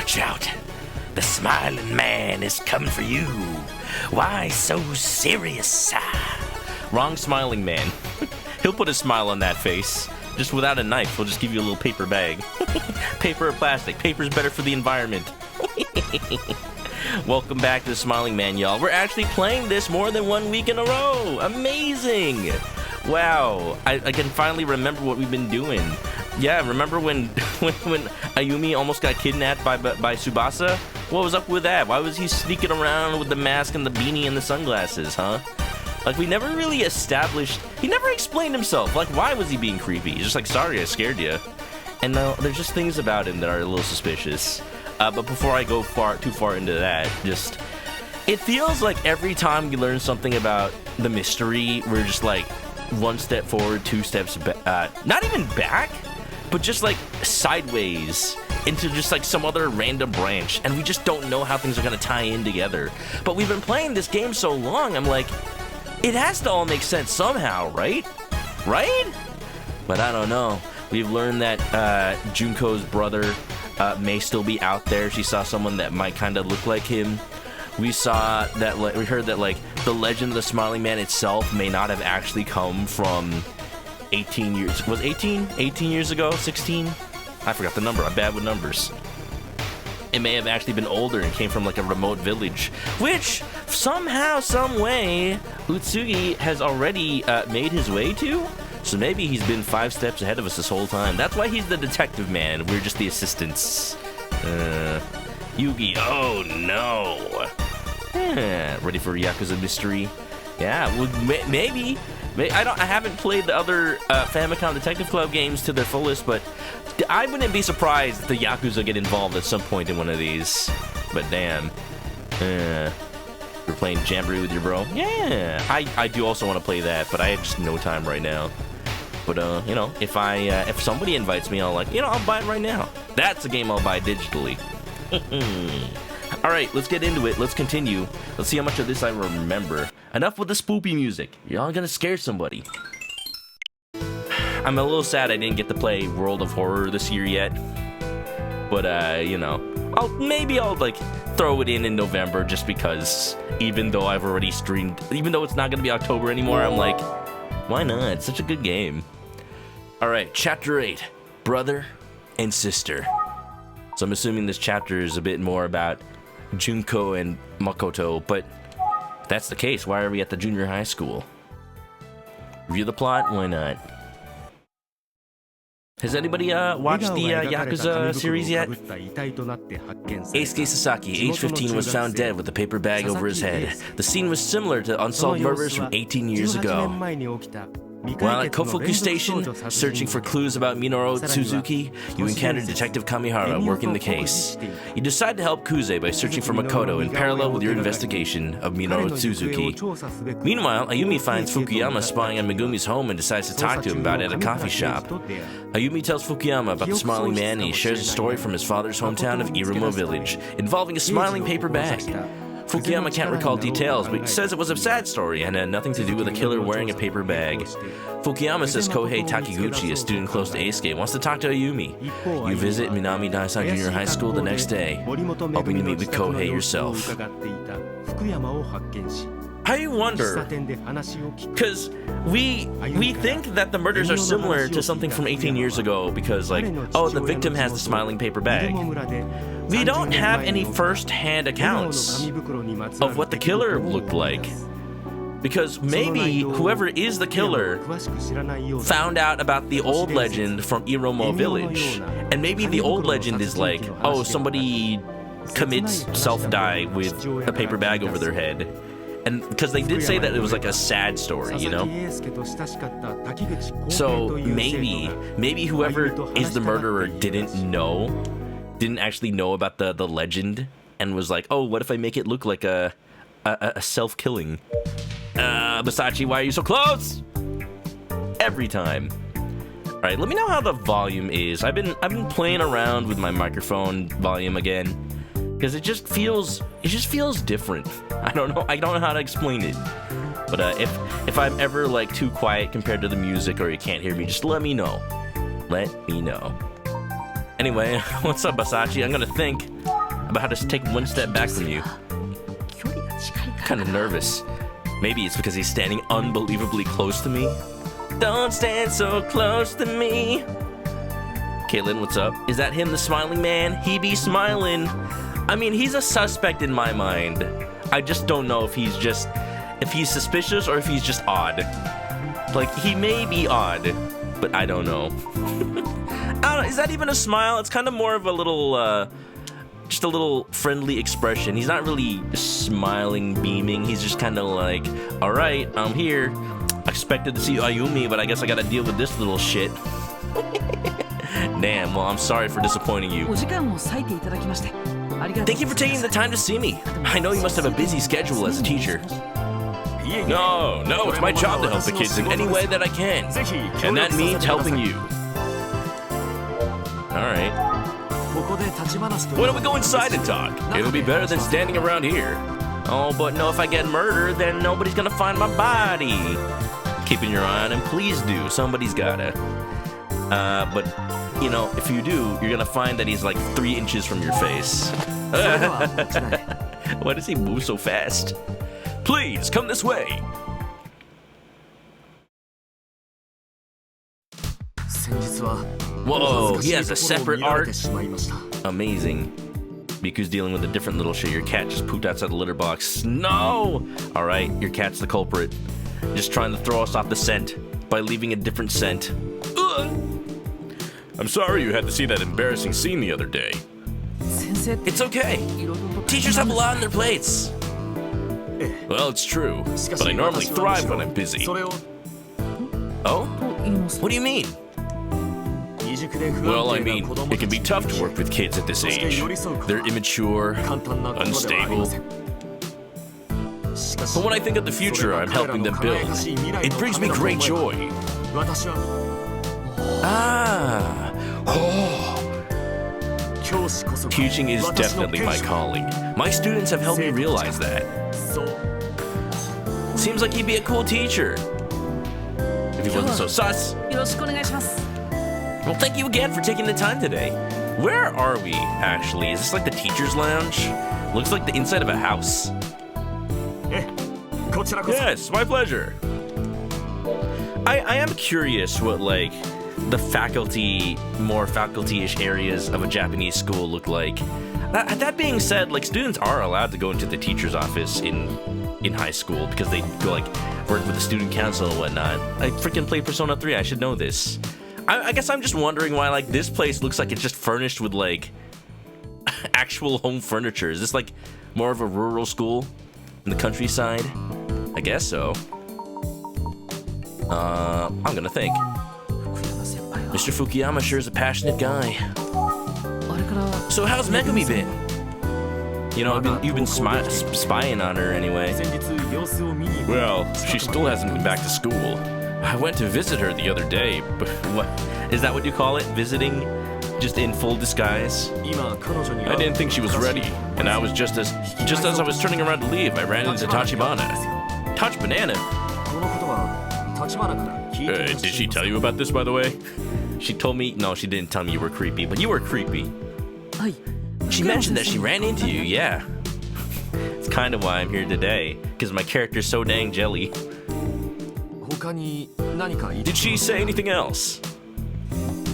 Watch out. The smiling man is coming for you. Why so serious? Wrong smiling man. He'll put a smile on that face. Just without a knife, he'll just give you a little paper bag. Paper or plastic. Paper's better for the environment. Welcome back to the Smiling Man, y'all. We're actually playing this more than 1 week in a row. Amazing. Wow. I can finally remember what we've been doing. Yeah, remember when Ayumi almost got kidnapped by Tsubasa? What was up with that? Why was he sneaking around with the mask and the beanie and the sunglasses, huh? Like, we never really established... He never explained himself. Like, why was he being creepy? He's just like, sorry, I scared you. And there's just things about him that are a little suspicious. But before I go too far into that, just... It feels like every time we learn something about the mystery, we're just like, 1 step forward, 2 steps back. Not even back, but just like sideways into just like some other random branch. And we just don't know how things are going to tie in together. But we've been playing this game so long, I'm like... It has to all make sense somehow, right? Right? But I don't know. We've learned that Junko's brother may still be out there. She saw someone that might kind of look like him. We saw that, we heard that, like, the legend of the Smiling Man itself may not have actually come from 18 years. Was 18? 18 years ago? 16? I forgot the number. I'm bad with numbers. It may have actually been older and came from like a remote village, which somehow, some way, Utsugi has already made his way to. So maybe he's been 5 steps ahead of us this whole time. That's why he's the detective man. We're just the assistants. Yugi, oh no. Ready for Yakuza mystery? Yeah, well, maybe. I haven't played the other Famicom Detective Club games to their fullest, but I wouldn't be surprised if the Yakuza get involved at some point in one of these. But damn. You're playing Jamboree with your bro? Yeah, I do also want to play that, but I have just no time right now. But, you know, if somebody invites me, I'll I'll buy it right now. That's a game I'll buy digitally. Alright, let's get into it. Let's continue. Let's see how much of this I remember. Enough with the spoopy music. Y'all gonna scare somebody. I'm a little sad I didn't get to play World of Horror this year yet. But, you know, maybe I'll, like, throw it in November just because, even though I've already streamed, even though it's not gonna be October anymore, I'm like, why not? It's such a good game. Alright, Chapter 8. Brother and Sister. So I'm assuming this chapter is a bit more about Junko and Makoto, but if that's the case, why are we at the junior high school? Review the plot? Why not? Has anybody watched the Yakuza series yet? Eisuke Sasaki, age 15, was found dead with a paper bag over his head. The scene was similar to unsolved murders from 18 years ago. While at Kofuku Station, searching for clues about Minoru Suzuki, you encounter Detective Kamihara working the case. You decide to help Kuze by searching for Makoto in parallel with your investigation of Minoru Suzuki. Meanwhile, Ayumi finds Fukuyama spying on Megumi's home and decides to talk to him about it at a coffee shop. Ayumi tells Fukuyama about the Smiling Man and he shares a story from his father's hometown of Irumo Village, involving a smiling paper bag. Fukuyama can't recall details, but says it was a sad story and had nothing to do with a killer wearing a paper bag. Fukuyama says Kohei Takiguchi, a student close to Eisuke, wants to talk to Ayumi. You visit Minami Daisai Junior High School the next day, hoping to meet with Kohei yourself. I wonder, because we think that the murders are similar to something from 18 years ago because, like, oh, the victim has the smiling paper bag. We don't have any first-hand accounts of what the killer looked like. Because maybe whoever is the killer found out about the old legend from Irumo Village. And maybe the old legend is like, oh, somebody commits self-die with a paper bag over their head. And because they did say that it was like a sad story, you know? So maybe whoever is the murderer didn't actually know about the legend and was like, oh, what if I make it look like a self-killing? Masachi, why are you so close? Every time. All right, let me know how the volume is. I've been playing around with my microphone volume again because it just feels different. I don't know how to explain it. But if I'm ever like too quiet compared to the music or you can't hear me, just let me know. Let me know. Anyway, what's up, Basachi? I'm gonna think about how to take one step back from you. Kind of nervous. Maybe it's because he's standing unbelievably close to me. Don't stand so close to me. Caitlin, what's up? Is that him, the smiling man? He be smiling. I mean, he's a suspect in my mind. I just don't know if he's suspicious or if he's just odd. Like, he may be odd, but I don't know. I don't know, is that even a smile? It's kind of more of a little, just a little friendly expression. He's not really smiling, beaming. He's just kind of like, all right, I'm here. I expected to see Ayumi, but I guess I gotta deal with this little shit. Damn, well, I'm sorry for disappointing you. Thank you for taking the time to see me. I know you must have a busy schedule as a teacher. No, it's my job to help the kids in any way that I can. And that means helping you. Alright. Why don't we go inside and talk? It'll be better than standing around here. Oh, but no, if I get murdered, then nobody's gonna find my body. Keeping your eye on him, please do. Somebody's gotta. But, you know, if you do, you're gonna find that he's like 3 inches from your face. Why does he move so fast? Please, come this way. Whoa, he has a separate art. Amazing. Miku's dealing with a different little shit. Your cat just pooped outside the litter box. No! Alright, your cat's the culprit. Just trying to throw us off the scent by leaving a different scent. Ugh. I'm sorry you had to see that embarrassing scene the other day. It's okay. Teachers have a lot on their plates. Well, it's true, but I normally thrive when I'm busy. Oh? What do you mean? Well, I mean, it can be tough to work with kids at this age. They're immature, unstable. But when I think of the future I'm helping them build, it brings me great joy. Ah. Oh. Teaching is definitely my calling. My students have helped me realize that. Seems like he'd be a cool teacher. If he wasn't so sus. Well, thank you again for taking the time today. Where are we, actually? Is this like the teacher's lounge? Looks like the inside of a house. Yes, my pleasure. I am curious what, like, the more faculty-ish areas of a Japanese school look like. That being said, like, students are allowed to go into the teacher's office in high school because they go, like, work with the student council and whatnot. I freaking played Persona 3, I should know this. I guess I'm just wondering why, like, this place looks like it's just furnished with, like, actual home furniture. Is this, like, more of a rural school in the countryside? I guess so. I'm gonna think. Mr. Fukuyama sure is a passionate guy. So how's Megumi been? You know, you've been spying on her anyway. Well, she still hasn't been back to school. I went to visit her the other day, but what? Is that what you call it? Visiting? Just in full disguise? I didn't think she was ready, and I was just as I was turning around to leave, I ran into Tachibana. Tachibana? Did she tell you about this, by the way? She told me, no, she didn't tell me you were creepy, but you were creepy. She mentioned that she ran into you, yeah. It's kind of why I'm here today, because my character's so dang jelly. Did she say anything else?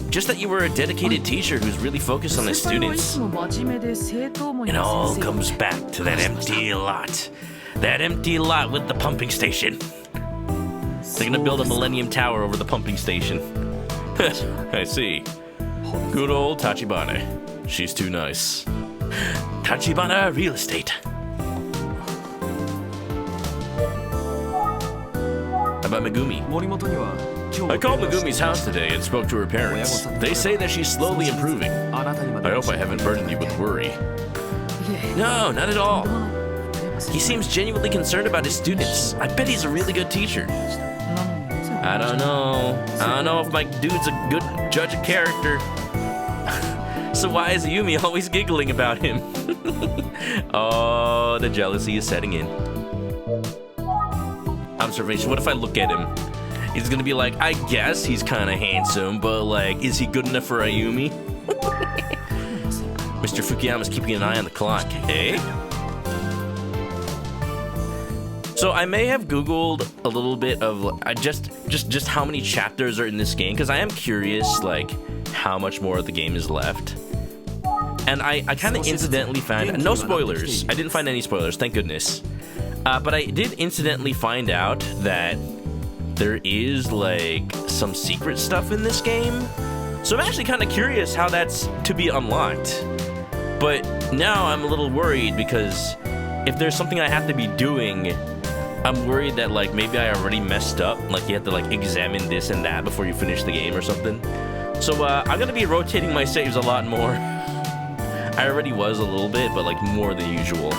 Just that you were a dedicated teacher who's really focused on the students. It all comes back to that empty lot. That empty lot with the pumping station. They're gonna build a Millennium Tower over the pumping station. I see. Good old Tachibana. She's too nice. Tachibana Real Estate. About Megumi. I called Megumi's house today and spoke to her parents. They say that she's slowly improving. I hope I haven't burdened you with worry. No, not at all. He seems genuinely concerned about his students. I bet he's a really good teacher. I don't know if my dude's a good judge of character. So why is Yumi always giggling about him? Oh, the jealousy is setting in. Observation, what if I look at him? He's gonna be like, I guess he's kind of handsome, but like, is he good enough for Ayumi? Mr. Fukuyama's keeping an eye on the clock, eh? So I may have Googled a little bit of just how many chapters are in this game, because I am curious, like, how much more of the game is left. And I kind of incidentally found, no spoilers, I didn't find any spoilers, thank goodness. But I did incidentally find out that there is, like, some secret stuff in this game. So I'm actually kind of curious how that's to be unlocked. But now I'm a little worried, because if there's something I have to be doing, I'm worried that, like, maybe I already messed up. Like, you have to, like, examine this and that before you finish the game or something. So I'm gonna be rotating my saves a lot more. I already was a little bit, but, like, more than usual.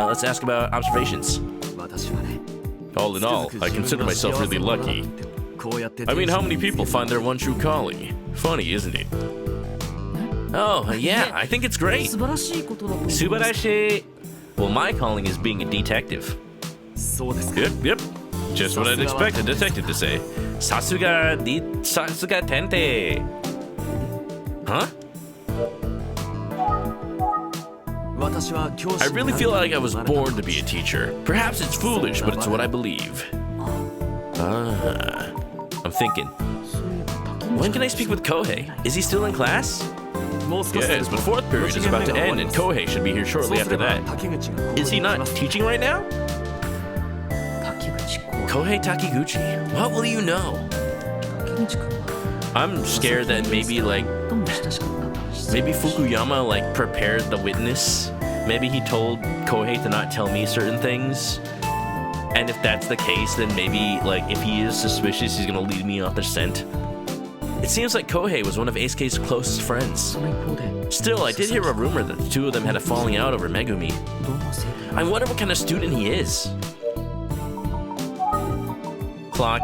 Let's ask about observations. All in all, I consider myself really lucky. I mean, how many people find their one true calling? Funny, isn't it? Oh, yeah, I think it's great. Subarashi. Well, my calling is being a detective. Yep. Just what I'd expect a detective to say. Sasuga tente. Huh? I really feel like I was born to be a teacher. Perhaps it's foolish, but it's what I believe. I'm thinking. When can I speak with Kohei? Is he still in class? Yes, but fourth period is about to end, and Kohei should be here shortly after that. Is he not teaching right now? Kohei Takiguchi. What will you know? I'm scared that maybe Fukuyama, like, prepared the witness. Maybe he told Kohei to not tell me certain things. And if that's the case, then maybe, like, if he is suspicious, he's gonna lead me off the scent. It seems like Kohei was one of Eisuke's closest friends. Still, I did hear a rumor that the two of them had a falling out over Megumi. I wonder what kind of student he is. Clock.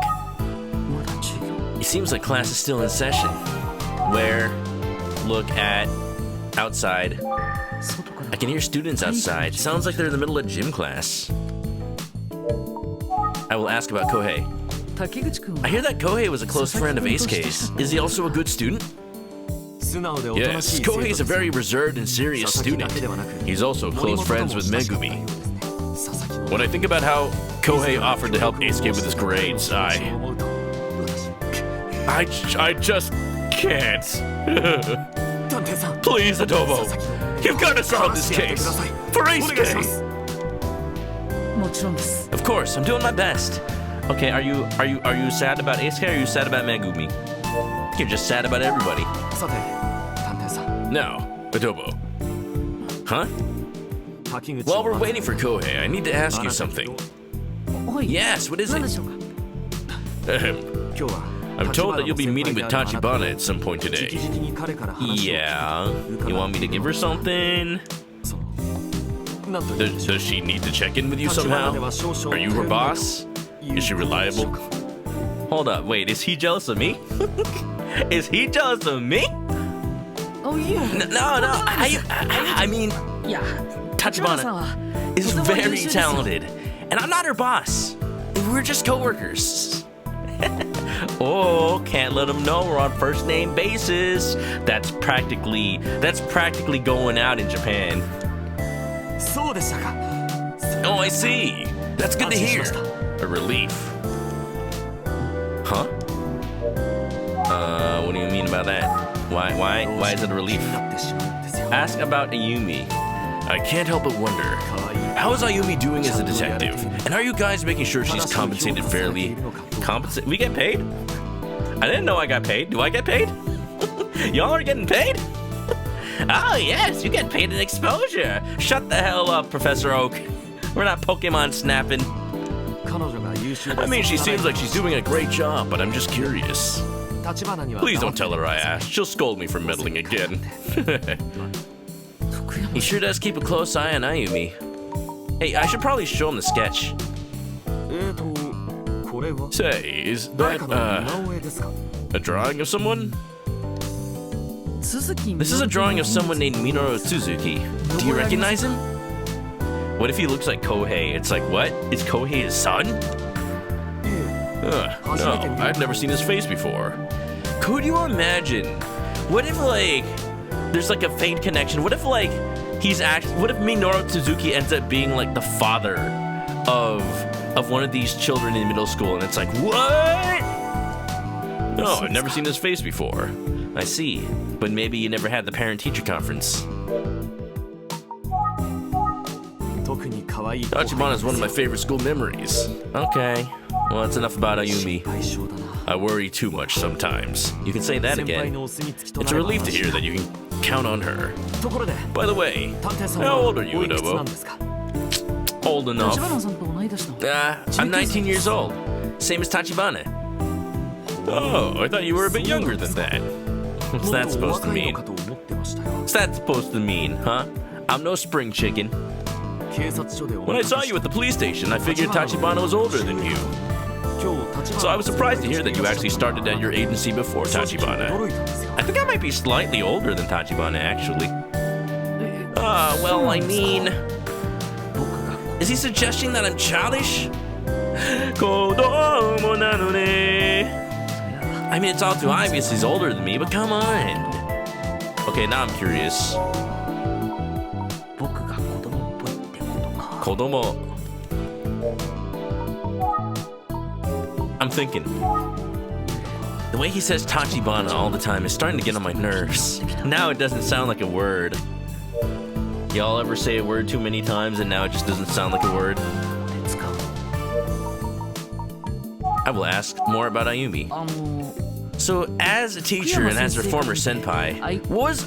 It seems like class is still in session. Where? Look at outside. I can hear students outside. Sounds like they're in the middle of gym class. I will ask about Kohei. I hear that Kohei was a close friend of Eisuke's. Is he also a good student? Yes, Kohei is a very reserved and serious student. He's also close friends with Megumi. When I think about how Kohei offered to help Eisuke with his grades, I just can't. Please, Adobo, you've got to solve this case for Eisuke. Of course, I'm doing my best. Okay, are you sad about Eisuke or are you sad about Megumi? You're just sad about everybody. Now, Adobo. Huh? While we're waiting for Kohei, I need to ask you something. Yes, what is it? I'm told that you'll be meeting with Tachibana at some point today. Yeah. You want me to give her something? Does she need to check in with you somehow? Are you her boss? Is she reliable? Hold up, wait, is he jealous of me? Is he jealous of me? Oh, yeah. No, I mean, Tachibana is very talented, and I'm not her boss. We're just co-workers. Oh, can't let him know we're on first name basis. That's practically going out in Japan. Oh, I see. That's good to hear. A relief. Huh? What do you mean about that? Why is it a relief? Ask about Ayumi. I can't help but wonder, how is Ayumi doing as a detective? And are you guys making sure she's compensated fairly? We get paid? I didn't know I got paid. Do I get paid? Y'all are getting paid? Oh yes, you get paid in exposure. Shut the hell up, Professor Oak. We're not Pokemon snapping. I mean, she seems like she's doing a great job, but I'm just curious. Please don't tell her I asked. She'll scold me for meddling again. He sure does keep a close eye on Ayumi. Hey, I should probably show him the sketch. Say, is that, a drawing of someone? This is a drawing of someone named Minoru Suzuki. Do you recognize him? What if he looks like Kohei? It's like, what? Is Kohei his son? No, I've never seen his face before. Could you imagine? What if, like, there's, like, a faint connection? What if, like, what if Minoru Suzuki ends up being, like, the father of one of these children in middle school, and it's like, what? No, I've never seen his face before. I see. But maybe you never had the parent-teacher conference. Tachibana is one of my favorite school memories. Okay. Well, that's enough about Ayumi. I worry too much sometimes. You can say that again. It's a relief to hear that you can count on her. By the way, how old are you, Adobo? Old enough. I'm 19 years old. Same as Tachibana. Oh, I thought you were a bit younger than that. What's that supposed to mean? What's that supposed to mean, huh? I'm no spring chicken. When I saw you at the police station, I figured Tachibana was older than you. So I was surprised to hear that you actually started at your agency before Tachibana. I think I might be slightly older than Tachibana, actually. Well, I mean... Is he suggesting that I'm childish? I mean, it's all too obvious he's older than me, but come on. Okay, now I'm curious. Kodomo. I'm thinking. The way he says Tachibana all the time is starting to get on my nerves. Now it doesn't sound like a word. Y'all ever say a word too many times and now it just doesn't sound like a word? I will ask more about Ayumi. So, as a teacher and as her former senpai, was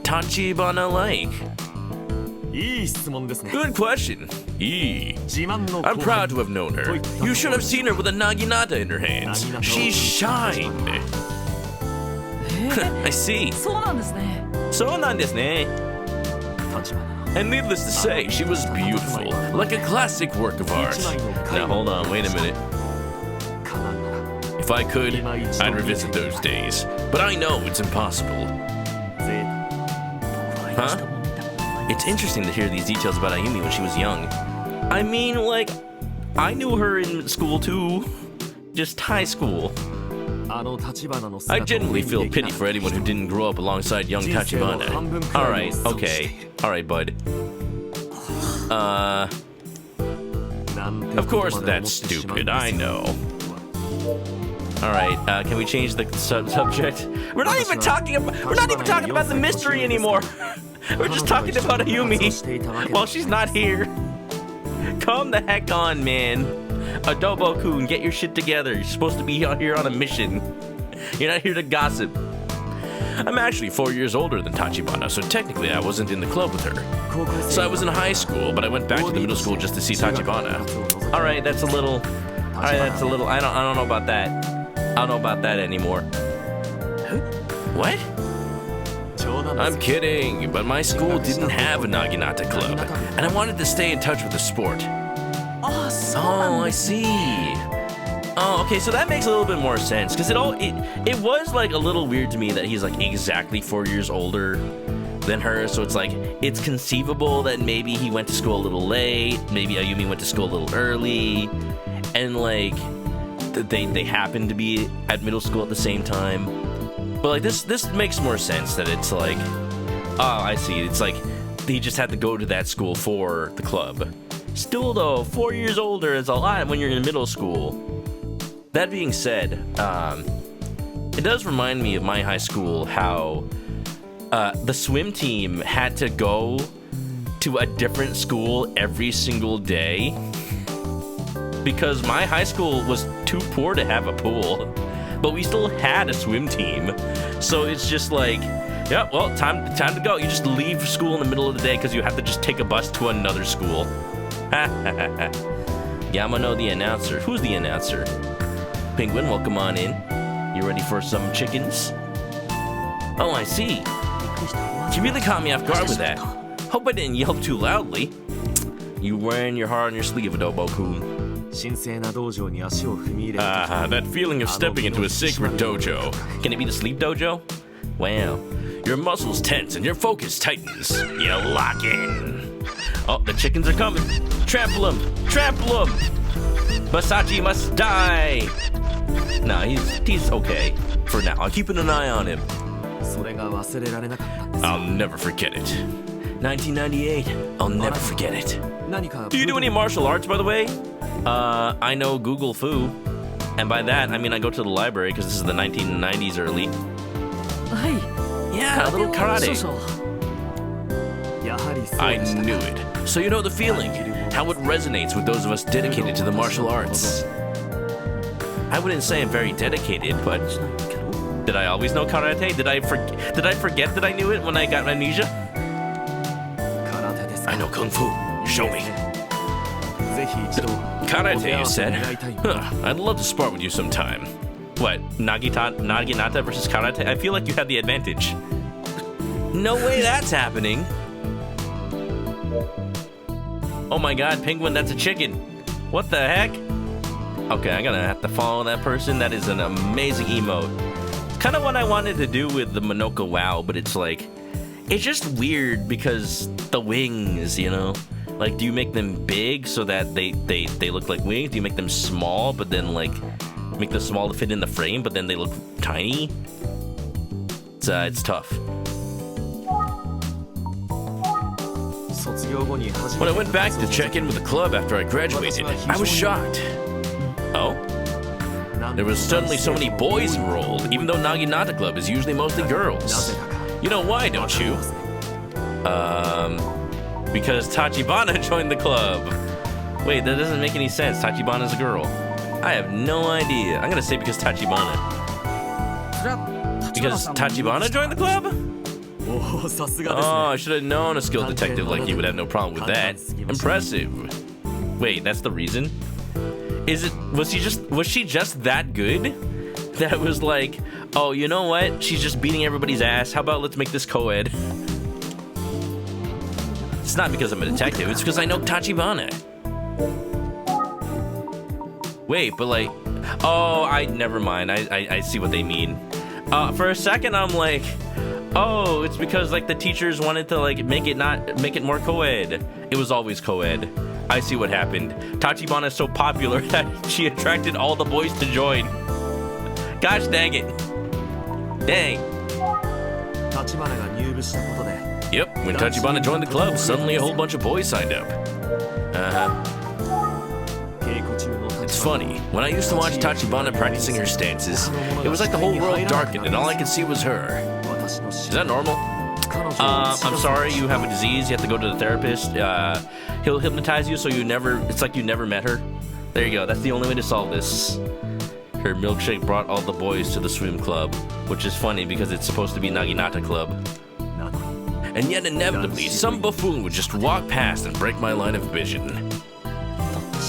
Tachibana like? Good question. I'm proud to have known her. You should have seen her with a naginata in her hands. She shined. I see. And needless to say, she was beautiful, like a classic work of art. Now hold on, wait a minute. If I could, I'd revisit those days. But I know it's impossible. Huh? It's interesting to hear these details about Ayumi when she was young. I mean, like, I knew her in school too. Just high school. I genuinely feel pity for anyone who didn't grow up alongside young Tachibana. Alright, okay. Alright, bud. Of course that's stupid, I know. Alright, can we change the subject? We're not even talking about the mystery anymore. We're just talking about Ayumi while she's not here. Calm the heck on, man. Adobo-kun, get your shit together. You're supposed to be out here on a mission. You're not here to gossip. I'm actually 4 years older than Tachibana, so technically I wasn't in the club with her. So I was in high school, but I went back to the middle school just to see Tachibana. Alright, that's a little... I don't know about that. I don't know about that anymore. What? I'm kidding, but my school didn't have a Naginata club, and I wanted to stay in touch with the sport. Oh, I see. Oh, okay, so that makes a little bit more sense, because it was like a little weird to me that he's like exactly 4 years older than her, so it's like, it's conceivable that maybe he went to school a little late, maybe Ayumi went to school a little early, and like, they happened to be at middle school at the same time. But like, this makes more sense that it's like, oh, I see, it's like, he just had to go to that school for the club. Still though, 4 years older is a lot when you're in middle school. That being said, it does remind me of my high school how the swim team had to go to a different school every single day because my high school was too poor to have a pool, but we still had a swim team. So it's just like, yeah, well, time to go. You just leave school in the middle of the day because you have to just take a bus to another school. Yamano the announcer. Who's the announcer? Penguin, welcome on in. You ready for some chickens? Oh, I see. You really caught me off guard with that. Hope I didn't yelp too loudly. You wearing your heart on your sleeve, Adobo-kun. That feeling of stepping into a sacred dojo. Can it be the sleep dojo? Wow. Your muscles tense and your focus tightens. You lock in. Oh, the chickens are coming. Trample them! Trample them! Masachi must die! Nah, he's okay for now. I'm keeping an eye on him. それが忘れられなかったんですよ。 I'll never forget it. 1998. I'll never forget it. 何か Do you do any martial arts, by the way? I know Google Fu. And by that, I mean I go to the library because this is the 1990s early. はい。 Yeah, a little そう karate. そう。やはりそう I でした。 knew it. So you know the feeling, how it resonates with those of us dedicated to the martial arts. I wouldn't say I'm very dedicated, but did I always know karate? Did I forget that I knew it when I got amnesia? 空手ですか。 I know kung fu. Show me. ぜひ一度 Karate, you said? お手合わせ願いたいな Huh, I'd love to spar with you sometime. What, Naginata versus Karate? I feel like you had the advantage. No way that's happening. Oh my god, Penguin, that's a chicken. What the heck? Okay, I'm gonna have to follow that person. That is an amazing emote. It's kind of what I wanted to do with the ManokAdobo, but it's like, it's just weird because the wings, you know? Like, do you make them big so that they look like wings? Do you make them small, but then like make them small to fit in the frame, but then they look tiny? It's tough. When I went back to check in with the club after I graduated, I was shocked. Oh? There was suddenly so many boys enrolled, even though Naginata Club is usually mostly girls. You know why, don't you? Because Tachibana joined the club. Wait, that doesn't make any sense. Tachibana's a girl. I have no idea. I'm gonna say because Tachibana. Because Tachibana joined the club? Oh, I should have known a skilled detective like you would have no problem with that. Impressive. Wait, that's the reason? Was she just that good? That was like, oh, you know what? She's just beating everybody's ass. How about let's make this co-ed? It's not because I'm a detective, it's because I know Tachibana. Wait, but like, oh, never mind. I see what they mean. For a second, I'm like, oh, it's because like the teachers wanted to like make it more co-ed. It was always co-ed. I see what happened. Tachibana is so popular that she attracted all the boys to join. Gosh dang it. Dang. Yep, when Tachibana joined the club, suddenly a whole bunch of boys signed up. It's funny, when I used to watch Tachibana practicing her stances, it was like the whole world darkened and all I could see was her. Is that normal? I'm sorry, you have a disease, you have to go to the therapist. He'll hypnotize you so it's like you never met her. There you go, that's the only way to solve this. Her milkshake brought all the boys to the swim club, which is funny because it's supposed to be Naginata Club. And yet inevitably, some buffoon would just walk past and break my line of vision.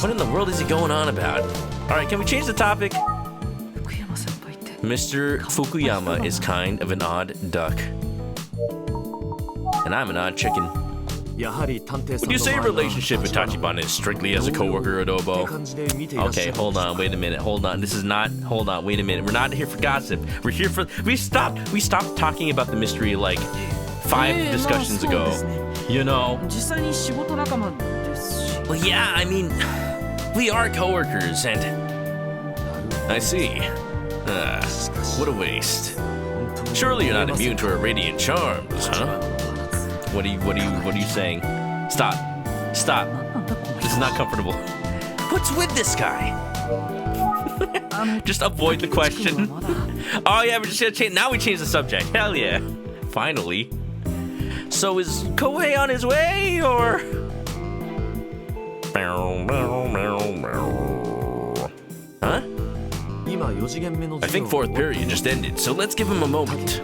What in the world is he going on about? Alright, can we change the topic? Mr. Fukuyama is kind of an odd duck. And I'm an odd chicken. Would you say your relationship with Tachibana is strictly as a coworker, Adobo? Okay, hold on, wait a minute, hold on. Hold on, wait a minute. We're not here for gossip. We're here for, we stopped talking about the mystery like 5 discussions ago. You know? Well, yeah, I mean, we are coworkers, and I see. What a waste. Surely you're not immune to her radiant charms, huh? What are you saying? Stop. This is not comfortable. What's with this guy? Just avoid the question. Oh yeah, we're just gonna change. Now we change the subject. Hell yeah. Finally. So is Kohei on his way, or? Huh? I think 4th period just ended, so let's give him a moment.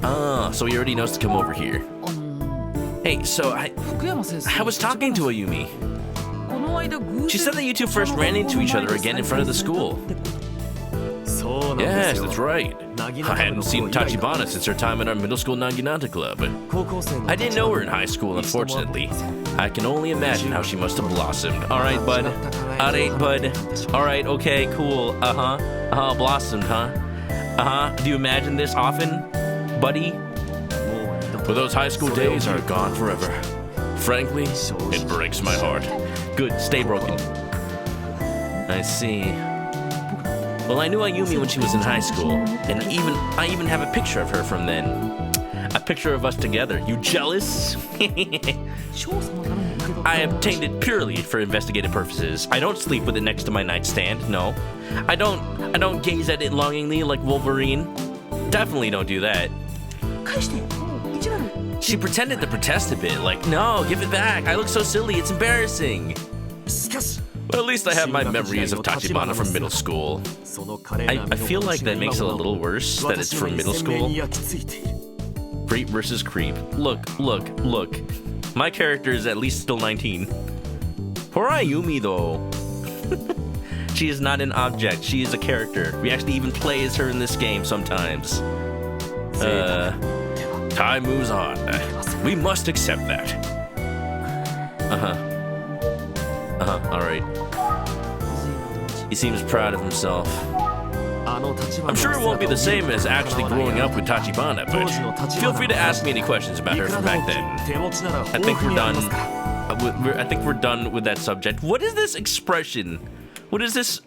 Ah, so he already knows to come over here. Hey, so I was talking to Ayumi. She said that you two first ran into each other again in front of the school. Yes, that's right. I hadn't seen Tachibana since her time at our middle school Naginata Club. I didn't know her in high school, unfortunately. I can only imagine how she must have blossomed. Alright, bud. Alright, okay, cool. Blossomed, huh? Do you imagine this often, buddy? But those high school days are gone forever. Frankly, it breaks my heart. Good, stay broken. I see. Well, I knew Ayumi when she was in high school, and I even have a picture of her from then. A picture of us together. You jealous? I obtained it purely for investigative purposes. I don't sleep with it next to my nightstand. No, I don't gaze at it longingly like Wolverine. Definitely don't do that. She pretended to protest a bit, like, no, give it back. I look so silly. It's embarrassing. Well, at least I have my memories of Tachibana from middle school. I feel like that makes it a little worse that it's from middle school. Creep versus creep. Look. My character is at least still 19. Poor Ayumi, though. She is not an object. She is a character. We actually even play as her in this game sometimes. Time moves on. We must accept that. Alright. He seems proud of himself. I'm sure it won't be the same as actually growing up with Tachibana, but feel free to ask me any questions about her from back then. I think we're done. I think we're done with that subject. What is this expression? What is this?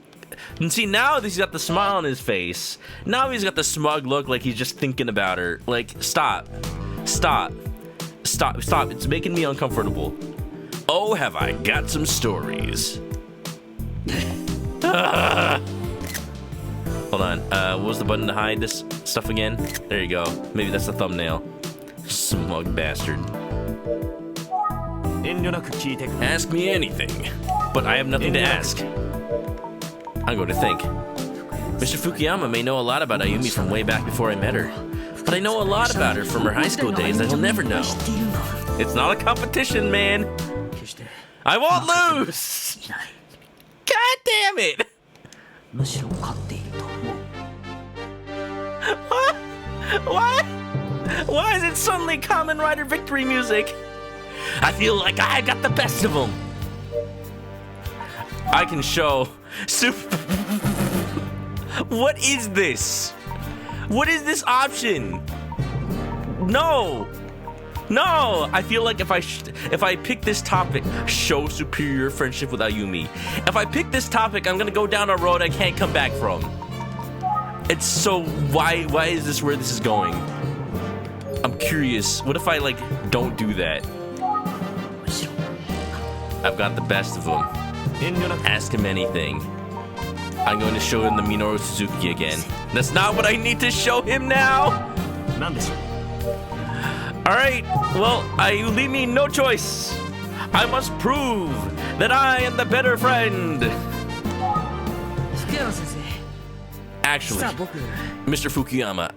And see, now he's got the smile on his face. Now he's got the smug look like he's just thinking about her. Like, stop. It's making me uncomfortable. Oh, have I got some stories. Hold on, what was the button to hide this stuff again? There you go. Maybe that's the thumbnail. Smug bastard. Ask me anything, but I have nothing to ask. I'm going to think. Mr. Fukuyama may know a lot about Ayumi from way back before I met her, but I know a lot about her from her high school days that he'll never know. It's not a competition, man. I won't lose! God damn it! What? Why is it suddenly Kamen Rider victory music? I feel like I got the best of them. I can show super. What is this? What is this option? No. I feel like if I pick this topic, show superior friendship with Ayumi. If I pick this topic, I'm gonna go down a road I can't come back from. It's so why is this where this is going? I'm curious. What if I like don't do that? I've got the best of them. Ask him anything. I'm going to show him the Minoru Suzuki again. That's not what I need to show him now. Alright, well, you leave me no choice. I must prove that I am the better friend. Actually, Mr. Fukuyama,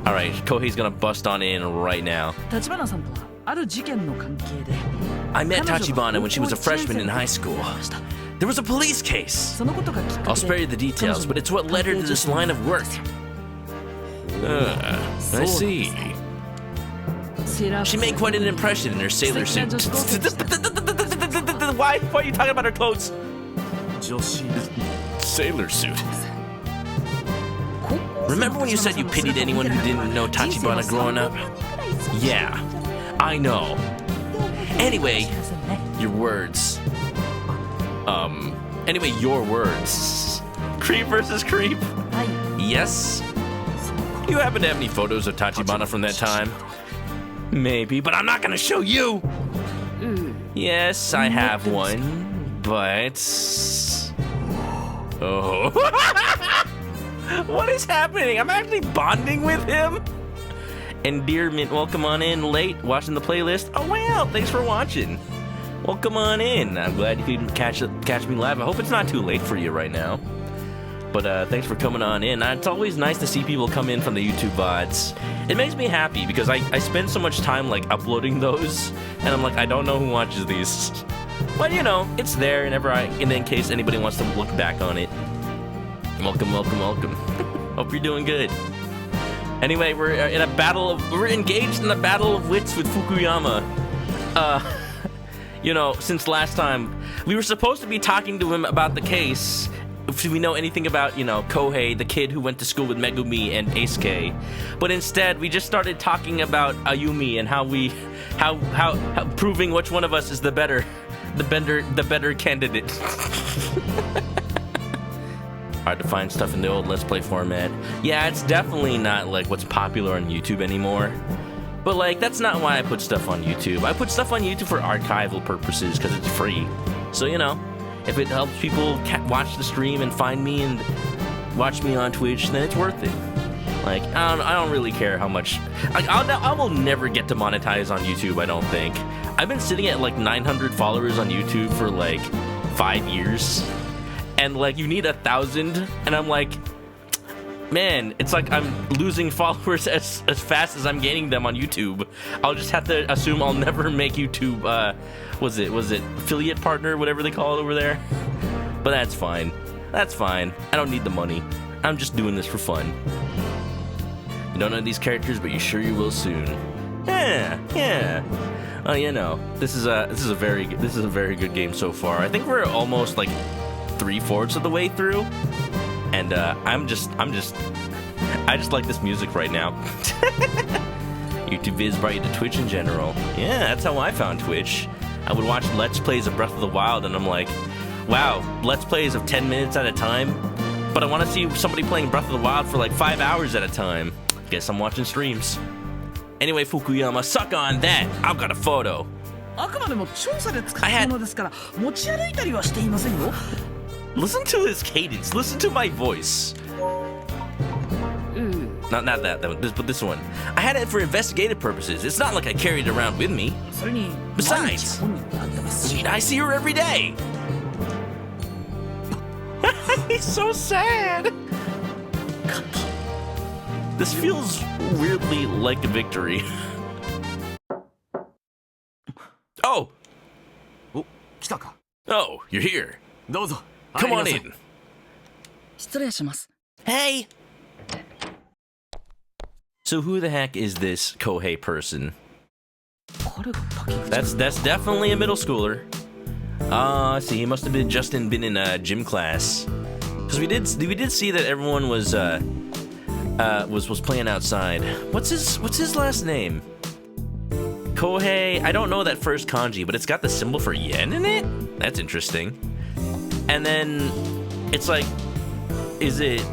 Alright, Kohei's gonna bust on in right now. I met Tachibana when she was a freshman in high school. There was a police case. I'll spare you the details, but it's what led her to this line of work. I see. She made quite an impression in her sailor suit. Why are you talking about her clothes? Sailor suit. Remember when you said you pitied anyone who didn't know Tachibana growing up? Yeah, I know. Anyway, your words. Anyway, your words. Creep versus creep? Yes? You happen to have any photos of Tachibana from that time? Maybe, but I'm not gonna show you! Yes, I have one, but... Oh. What is happening? I'm actually bonding with him? Endearment, welcome on in late, watching the playlist. Oh wow, thanks for watching. Welcome on in. I'm glad you can catch me live. I hope it's not too late for you right now. But thanks for coming on in. It's always nice to see people come in from the YouTube VODs. It makes me happy because I spend so much time like uploading those, and I'm like, I don't know who watches these. But you know, it's there and in case anybody wants to look back on it. Welcome. Hope you're doing good. Anyway, we're engaged in a battle of wits with Fukuyama. You know, since last time, we were supposed to be talking to him about the case. Do we know anything about, you know, Kohei, the kid who went to school with Megumi and Eisuke? But instead, we just started talking about Ayumi and how proving which one of us is the better candidate. Hard to find stuff in the old Let's Play format. Yeah, it's definitely not like what's popular on YouTube anymore. But like, that's not why I put stuff on YouTube. I put stuff on YouTube for archival purposes because it's free. So, you know, if it helps people watch the stream and find me and watch me on Twitch, then it's worth it. Like, I don't really care how much. Like, I will never get to monetize on YouTube, I don't think. I've been sitting at like 900 followers on YouTube for like 5 years. And like, you need 1,000, and I'm like, man, it's like I'm losing followers as fast as I'm gaining them on YouTube. I'll just have to assume I'll never make YouTube, was it affiliate partner, whatever they call it over there? But that's fine. That's fine. I don't need the money. I'm just doing this for fun. You don't know these characters, but you sure you will soon. Yeah. Oh, you know, this is a very good game so far. I think we're almost like 3/4 of the way through. And I just like this music right now. YouTube vids brought you to Twitch in general. Yeah, that's how I found Twitch. I would watch Let's Plays of Breath of the Wild, and I'm like, wow, Let's Plays of 10 minutes at a time? But I want to see somebody playing Breath of the Wild for like 5 hours at a time. Guess I'm watching streams. Anyway, Fukuyama, suck on that. I've got a photo. Listen to his cadence. Listen to my voice. Not that one, but this one. I had it for investigative purposes. It's not like I carried it around with me. Besides, I see her every day. He's so sad. This feels weirdly like a victory. Oh! Oh, you're here. Come on in. Hey! So who the heck is this Kohei person? That's definitely a middle schooler. See, he must have been in a gym class. Because we did see that everyone was playing outside. What's his last name? Kohei. I don't know that first kanji, but it's got the symbol for yen in it. That's interesting. And then it's like, is it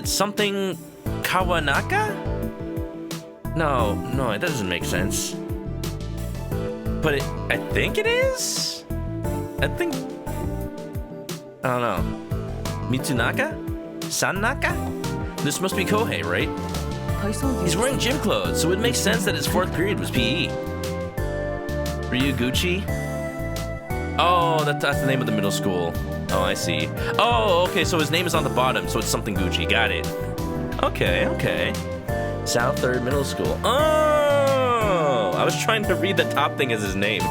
something Kawanaka? No, it doesn't make sense. But I think it is. I don't know. Mitsunaka? Sannaka? This must be Kohei, right? He's wearing gym clothes, so it makes sense that his 4th period was PE. Ryuguchi? Oh, that's the name of the middle school. Oh, I see. Oh, okay, so his name is on the bottom, so it's something Gucci. Got it. Okay. South 3rd Middle School. Oh! I was trying to read the top thing as his name.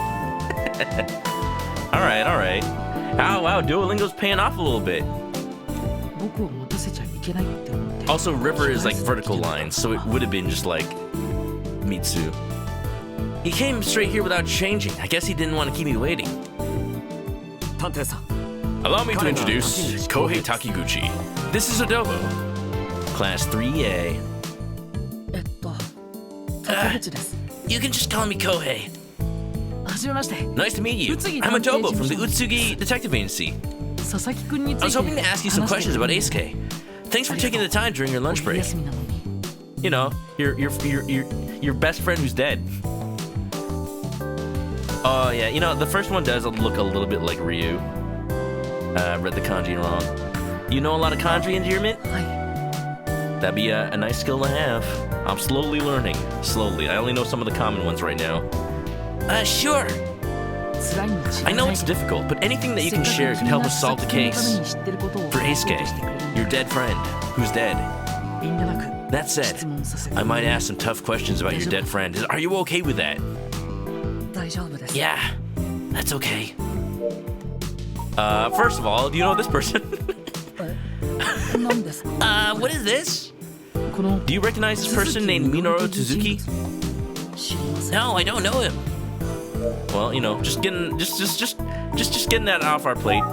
Alright. Oh, wow, Duolingo's paying off a little bit. Also, river is like vertical lines, so it would have been just like Mitsu. He came straight here without changing. I guess he didn't want to keep me waiting. Allow me to introduce Kohei Takiguchi. This is Adobo. Class 3A. You can just call me Kohei. Nice to meet you. I'm Adobo from the Utsugi Detective Agency. I was hoping to ask you some questions about Eisuke. Thanks for taking the time during your lunch break. You know, your best friend who's dead. Oh yeah, you know, the first one does look a little bit like Ryu. Read the kanji wrong. You know a lot of kanji, Endearment? That'd be a nice skill to have. I'm slowly learning. Slowly. I only know some of the common ones right now. Sure. I know it's difficult, but anything that you can share could help us solve the case. For Eisuke, your dead friend, who's dead. That said, I might ask some tough questions about your dead friend. Are you okay with that? Yeah, that's okay. First of all, do you know this person? What is this? Do you recognize this person named Minoru Tsuzuki? No, I don't know him. Well, you know, just getting that off our plate.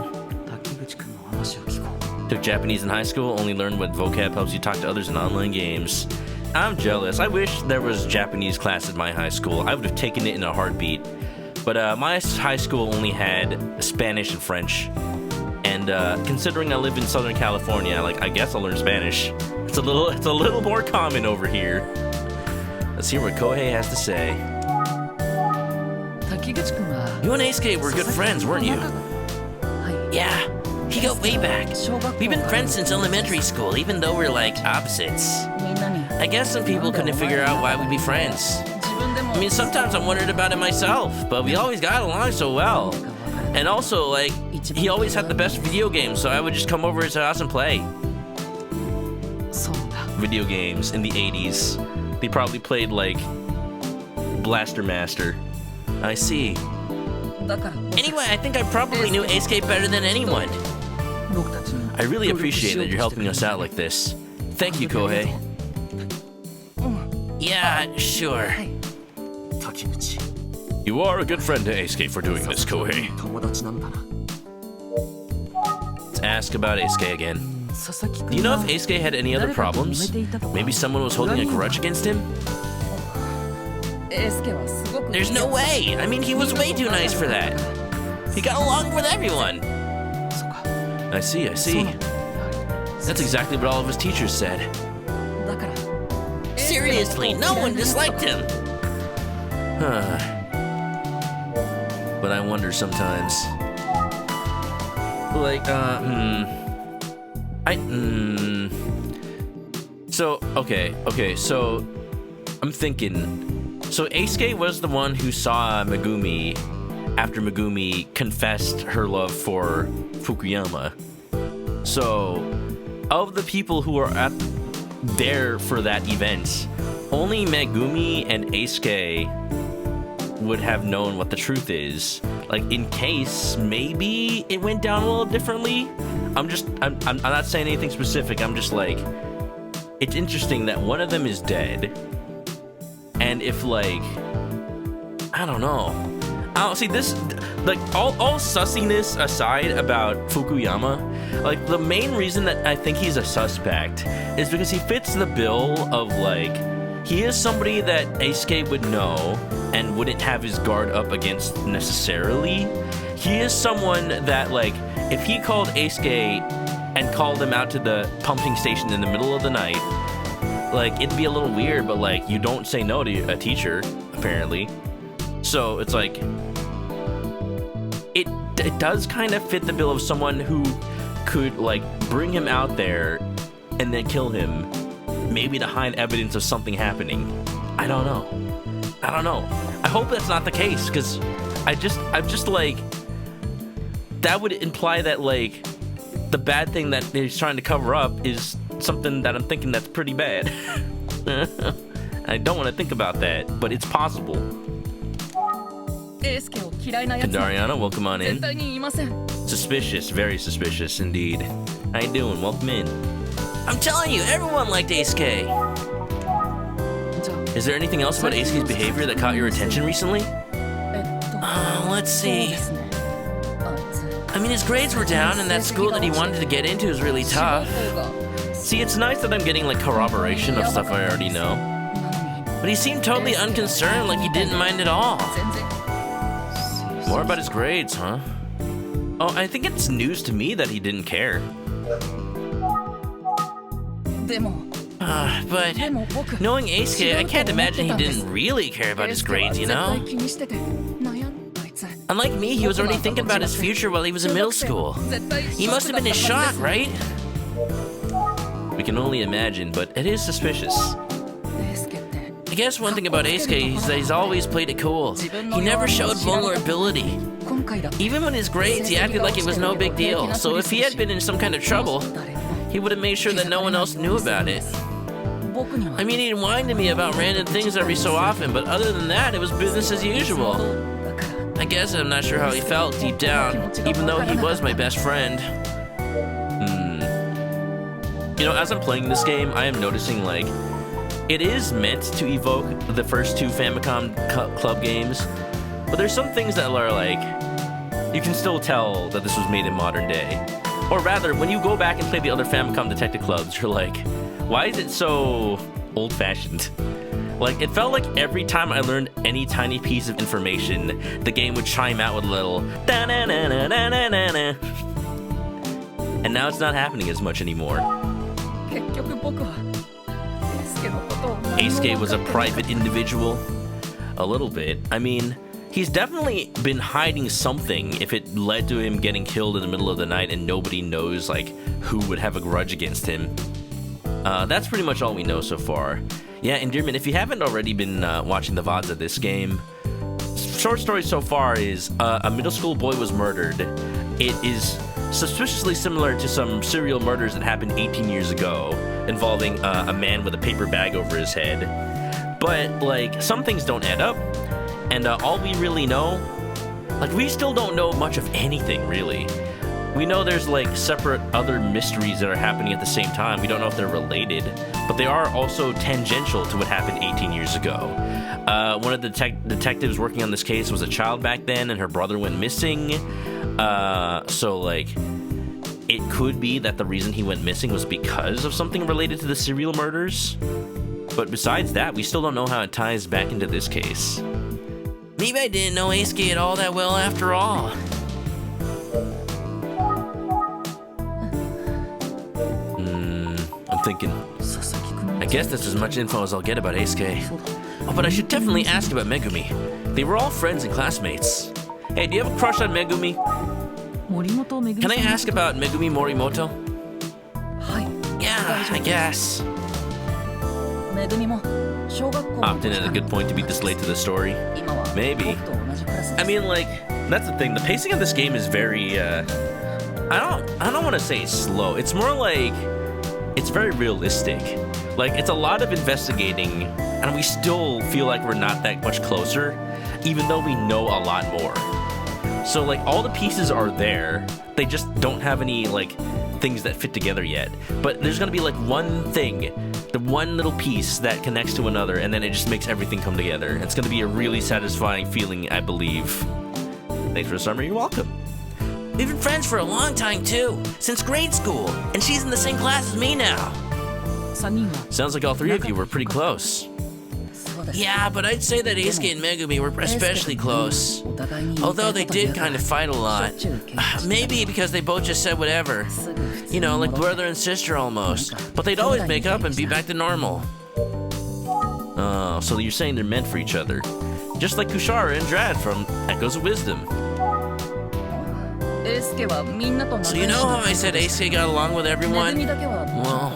Took Japanese in high school, only learned what vocab helps you talk to others in online games. I'm jealous. I wish there was Japanese class at my high school. I would have taken it in a heartbeat. But my high school only had Spanish and French. And considering I live in Southern California, I guess I'll learn Spanish. It's a little more common over here. Let's hear what Kohei has to say. You and Eisuke were good friends, weren't you? Yeah, he go way back. We've been friends since elementary school, even though we're opposites. I guess some people couldn't figure out why we'd be friends. I mean, sometimes I wondered about it myself, but we always got along so well. And also, he always had the best video games, so I would just come over to his house and play. Video games in the 80s. They probably played, Blaster Master. I see. Anyway, I think I probably knew Eisuke better than anyone. I really appreciate that you're helping us out like this. Thank you, Kohei. Yeah, sure. You are a good friend to Eisuke for doing this, Kohei. Let's ask about Eisuke again. Do you know if Eisuke had any other problems? Maybe someone was holding a grudge against him? There's no way! I mean, he was way too nice for that. He got along with everyone. I see. That's exactly what all of his teachers said. Seriously, no one disliked him. But I wonder sometimes. So, okay, so I'm thinking. So Eisuke was the one who saw Megumi after Megumi confessed her love for Fukuyama. So, of the people who were there for that event, only Megumi and Eisuke would have known what the truth is. In case maybe it went down a little differently. I'm not saying anything specific. I'm just it's interesting that one of them is dead. And if I don't know. I don't see this, all sussiness aside about Fukuyama, the main reason that I think he's a suspect is because he fits the bill of he is somebody that Eisuke would know and wouldn't have his guard up against necessarily. He is someone that if he called Eisuke and called him out to the pumping station in the middle of the night, it'd be a little weird, but you don't say no to a teacher, apparently. So it's it does kind of fit the bill of someone who could bring him out there and then kill him, maybe to hide evidence of something happening. I don't know. I hope that's not the case, because I'm just that would imply that the bad thing that he's trying to cover up is something that I'm thinking that's pretty bad. I don't want to think about that, but it's possible. Kandariana, welcome on in. Suspicious, very suspicious indeed. How you doing? Welcome in. I'm telling you, everyone liked Eisuke. Is there anything else about Eisuke's behavior that caught your attention recently? Let's see. I mean, his grades were down, and that school that he wanted to get into is really tough. See, it's nice that I'm getting corroboration of stuff I already know. But he seemed totally unconcerned, he didn't mind at all. More about his grades, huh? Oh, I think it's news to me that he didn't care. But knowing Eisuke, I can't imagine he didn't really care about his grades, you know? Unlike me, he was already thinking about his future while he was in middle school. He must have been in shock, right? We can only imagine, but it is suspicious. I guess one thing about Eisuke is that he's always played it cool. He never showed vulnerability. Even when his grades, he acted like it was no big deal. So if he had been in some kind of trouble, he would have made sure that no one else knew about it. I mean, he'd whine to me about random things every so often, but other than that, it was business as usual. I guess I'm not sure how he felt deep down, even though he was my best friend. You know, as I'm playing this game, I am noticing, it is meant to evoke the first two Famicom Club games, but there's some things that are, you can still tell that this was made in modern day. Or rather, when you go back and play the other Famicom Detective Clubs, you're why is it so old-fashioned? Like, it felt like every time I learned any tiny piece of information, the game would chime out with a little da-na-na-na-na-na-na. And now it's not happening as much anymore. Eisuke was a private individual. A little bit. I mean, he's definitely been hiding something if it led to him getting killed in the middle of the night and nobody knows, like, who would have a grudge against him. That's pretty much all we know so far. Yeah, Endearment, if you haven't already been watching the VODs of this game, short story so far is a middle school boy was murdered. It is suspiciously similar to some serial murders that happened 18 years ago, involving a man with a paper bag over his head. But, like, some things don't add up, and all we really know, like, we still don't know much of anything, really. We know there's, like, separate other mysteries that are happening at the same time. We don't know if they're related, but they are also tangential to what happened 18 years ago. One of the detectives working on this case was a child back then, and her brother went missing. So, like, it could be that the reason he went missing was because of something related to the serial murders. But besides that, we still don't know how it ties back into this case. Maybe I didn't know Eisuke at all that well after all. I'm thinking, I guess that's as much info as I'll get about Eisuke. Oh, but I should definitely ask about Megumi. They were all friends and classmates. Hey, do you have a crush on Megumi? Can I ask about Megumi Morimoto? Yeah, I guess. Opted in at a good point to be this late to the story. Maybe. I mean, like, that's the thing. The pacing of this game is very, I don't want to say slow. It's more like, it's very realistic. Like, it's a lot of investigating, and we still feel like we're not that much closer, even though we know a lot more. So, like, all the pieces are there. They just don't have any, like, things that fit together yet. But there's gonna be, like, one thing, the one little piece that connects to another, and then it just makes everything come together. It's gonna be a really satisfying feeling, I believe. Thanks for the summer. You're welcome. We've been friends for a long time, too. Since grade school. And she's in the same class as me now. Sounds like all three of you were pretty close. Yeah, but I'd say that Eisuke and Megumi were especially close. Although they did kind of fight a lot. Maybe because they both just said whatever. You know, like brother and sister almost. But they'd always make up and be back to normal. Oh, so you're saying they're meant for each other. Just like Kushara and Drad from Echoes of Wisdom. So you know how I said Eisuke got along with everyone? Well,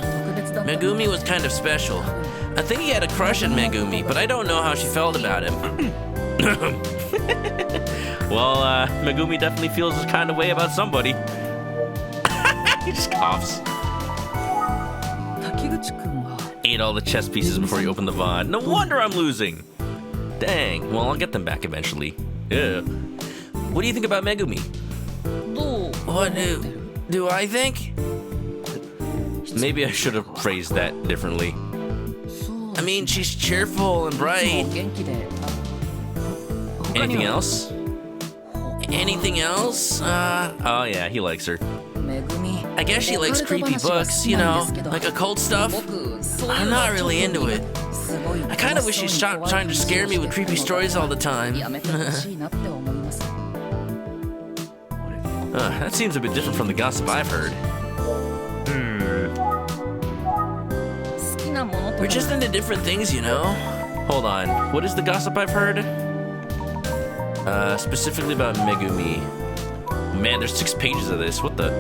Megumi was kind of special. I think he had a crush on Megumi, but I don't know how she felt about him. Well, Megumi definitely feels this kind of way about somebody. He just coughs. Ate all the chess pieces before you opened the VOD. No wonder I'm losing. Dang. Well, I'll get them back eventually. Yeah. What do you think about Megumi? What do I think? Maybe I should have phrased that differently. I mean, she's cheerful and bright. Anything else? Anything else? Oh yeah, he likes her. I guess she likes creepy books, you know, like occult stuff. I'm not really into it. I kind of wish she'd stop trying to scare me with creepy stories all the time. That seems a bit different from the gossip I've heard. We're just into different things, you know? Hold on. What is the gossip I've heard? Specifically about Megumi. Man, there's 6 pages of this. What the?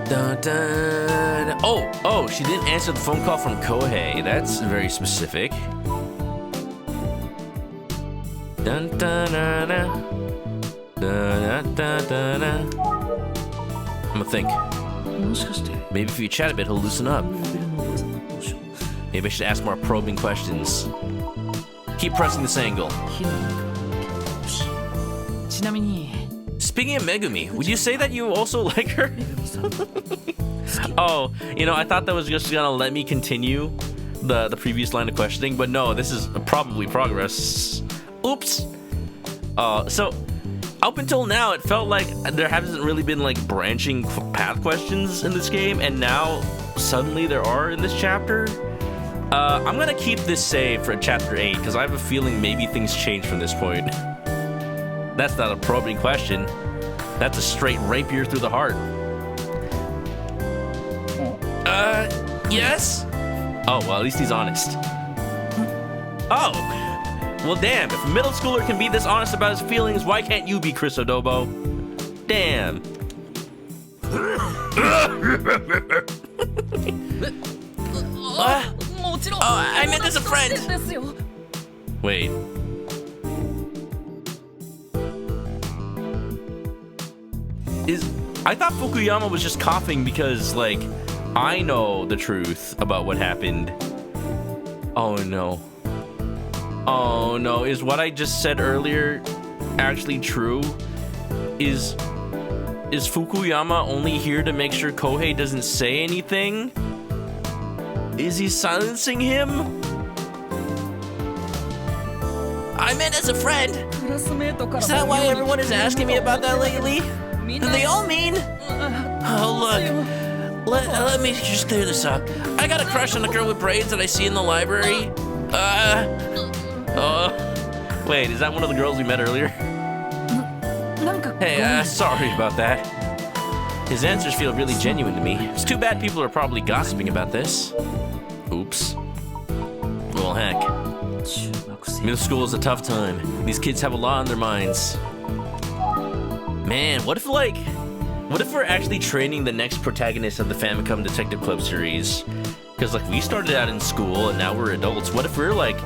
Dun, dun. Oh, she didn't answer the phone call from Kohei. That's very specific. Dun, dun, dun, dun. Dun, dun, dun, dun, dun. I'm gonna think. Maybe if you chat a bit, he'll loosen up. Maybe I should ask more probing questions. Keep pressing this angle. Speaking of Megumi, would you say that you also like her? Oh, you know, I thought that was just gonna let me continue the previous line of questioning, but no, this is probably progress. Oops. So up until now, it felt like there hasn't really been like branching path questions in this game, and now suddenly there are in this chapter. I'm gonna keep this save for chapter 8 because I have a feeling maybe things change from this point. That's not a probing question. That's a straight rapier through the heart. Yes? Oh, well, at least he's honest. Oh, well, damn. If a middle schooler can be this honest about his feelings, why can't you be, Chris Adobo? Damn. I meant as a friend. Wait. I thought Fukuyama was just coughing because, like, I know the truth about what happened. Oh no. Oh no, is what I just said earlier actually true? Is Fukuyama only here to make sure Kohei doesn't say anything? Is he silencing him? I meant as a friend. Is that why everyone is asking me about that lately? Do they all mean? Oh look, let me just clear this up. I got a crush on a girl with braids that I see in the library. Wait, is that one of the girls we met earlier? Hey, sorry about that. His answers feel really genuine to me. It's too bad people are probably gossiping about this. Oops. Well, heck. Middle school is a tough time. These kids have a lot on their minds. Man, what if we're actually training the next protagonist of the Famicom Detective Club series? Because, like, we started out in school and now we're adults. What if we're, like,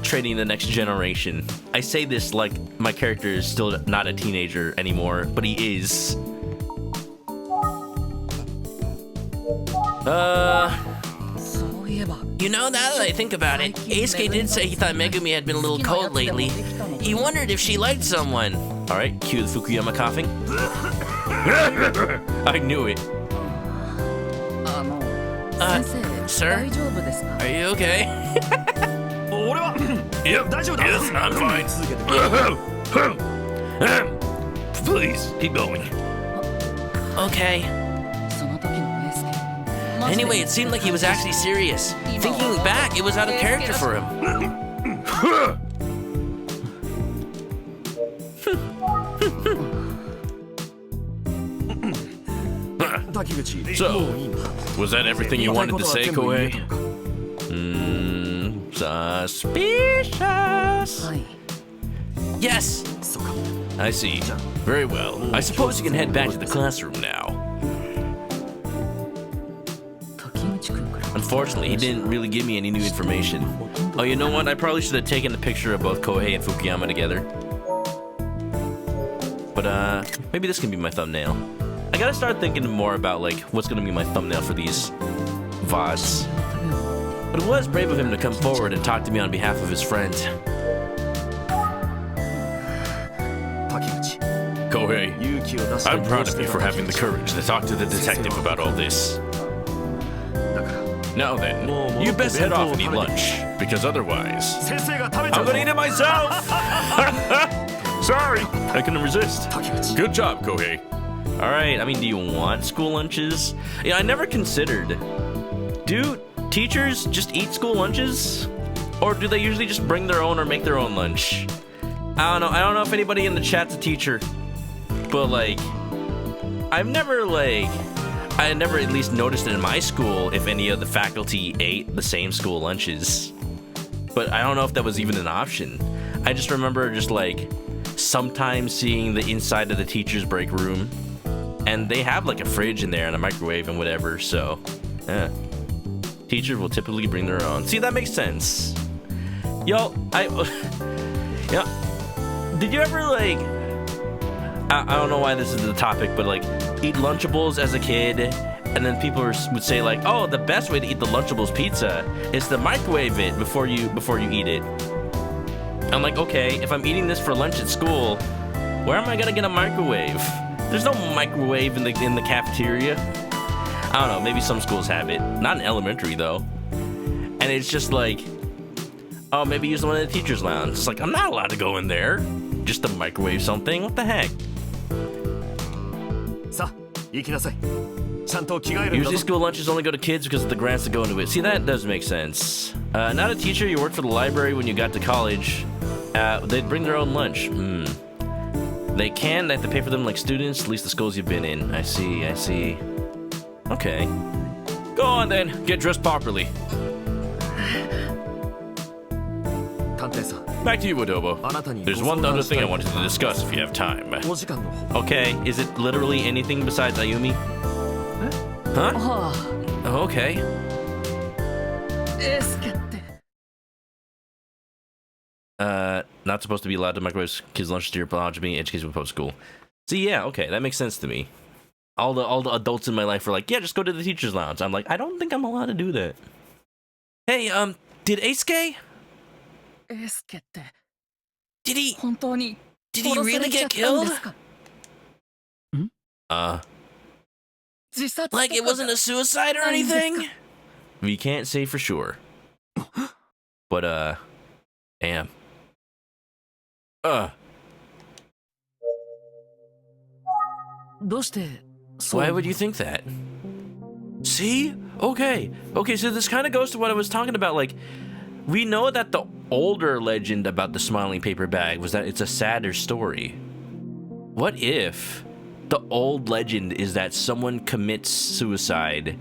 training the next generation? I say this like my character is still not a teenager anymore, but he is. You know, now that I think about it, Eisuke did say he thought Megumi had been a little cold lately. He wondered if she liked someone. Alright, cue the Fukuyama coughing. I knew it. Sir? Are you okay? Yes, I'm fine. Please, keep going. Okay. Anyway, it seemed like he was actually serious. Thinking back, it was out of character for him. So, was that everything you wanted to say, Kohei? Suspicious. Yes. I see. Very well. I suppose you can head back to the classroom now. Unfortunately, he didn't really give me any new information. Oh, you know what? I probably should have taken a picture of both Kohei and Fukuyama together. But, maybe this can be my thumbnail. I gotta start thinking more about, like, what's gonna be my thumbnail for these VODs. But it was brave of him to come forward and talk to me on behalf of his friend. Kohei, I'm proud of you for having the courage to talk to the detective about all this. Now then, you best head off and eat lunch, because otherwise, I'm gonna eat it myself! Sorry, I couldn't resist. Good job, Kohei. Alright, I mean, do you want school lunches? Yeah, I never considered. Do teachers just eat school lunches? Or do they usually just bring their own or make their own lunch? I don't know. I don't know if anybody in the chat's a teacher. But, like, I had never at least noticed it in my school if any of the faculty ate the same school lunches. But I don't know if that was even an option. I just remember just, like, sometimes seeing the inside of the teacher's break room. And they have, like, a fridge in there and a microwave and whatever, so, yeah. Teachers will typically bring their own. See, that makes sense. Yo, did you ever, like, I don't know why this is the topic, but, like, eat Lunchables as a kid, and then people would say, like, oh, the best way to eat the Lunchables pizza is to microwave it before you eat it. I'm like, okay, if I'm eating this for lunch at school, where am I gonna get a microwave? There's no microwave in the cafeteria. I don't know, maybe some schools have it. Not in elementary, though. And it's just like, oh, maybe use the one in the teacher's lounge. It's like, I'm not allowed to go in there just to microwave something. What the heck? ちゃんと着替えるんだ Usually ぞ school lunches only go to kids because of the grants that go into it. See, that does make sense. Not a teacher, you worked for the library when you got to college. They'd bring their own lunch. They have to pay for them like students, at least the schools you've been in. I see. Okay. Go on then, get dressed properly. 探偵さん Back to you, Adobo. あなたに There's one other thing I wanted to discuss if you have time. お時間の方 Okay, is it literally anything besides Ayumi? Huh? は Oh, okay. あエスケって Not supposed to be allowed to microwave kids' lunches to your photogamy education public school. See, yeah, okay, that makes sense to me. All the adults in my life were like, yeah, just go to the teacher's lounge. I'm like, I don't think I'm allowed to do that. Hey, did Eisuke? エスケって Did he 本当に did he 殺さ really れちゃ get ったん killed? ですか 自殺 Like it とか wasn't a suicide or anything? We can't say for sure. But damn. どうしてそう Why would you think that? See? Okay, so this kind of goes to what I was talking about. Like, we know that the older legend about the smiling paper bag was that it's a sadder story. What if the old legend is that someone commits suicide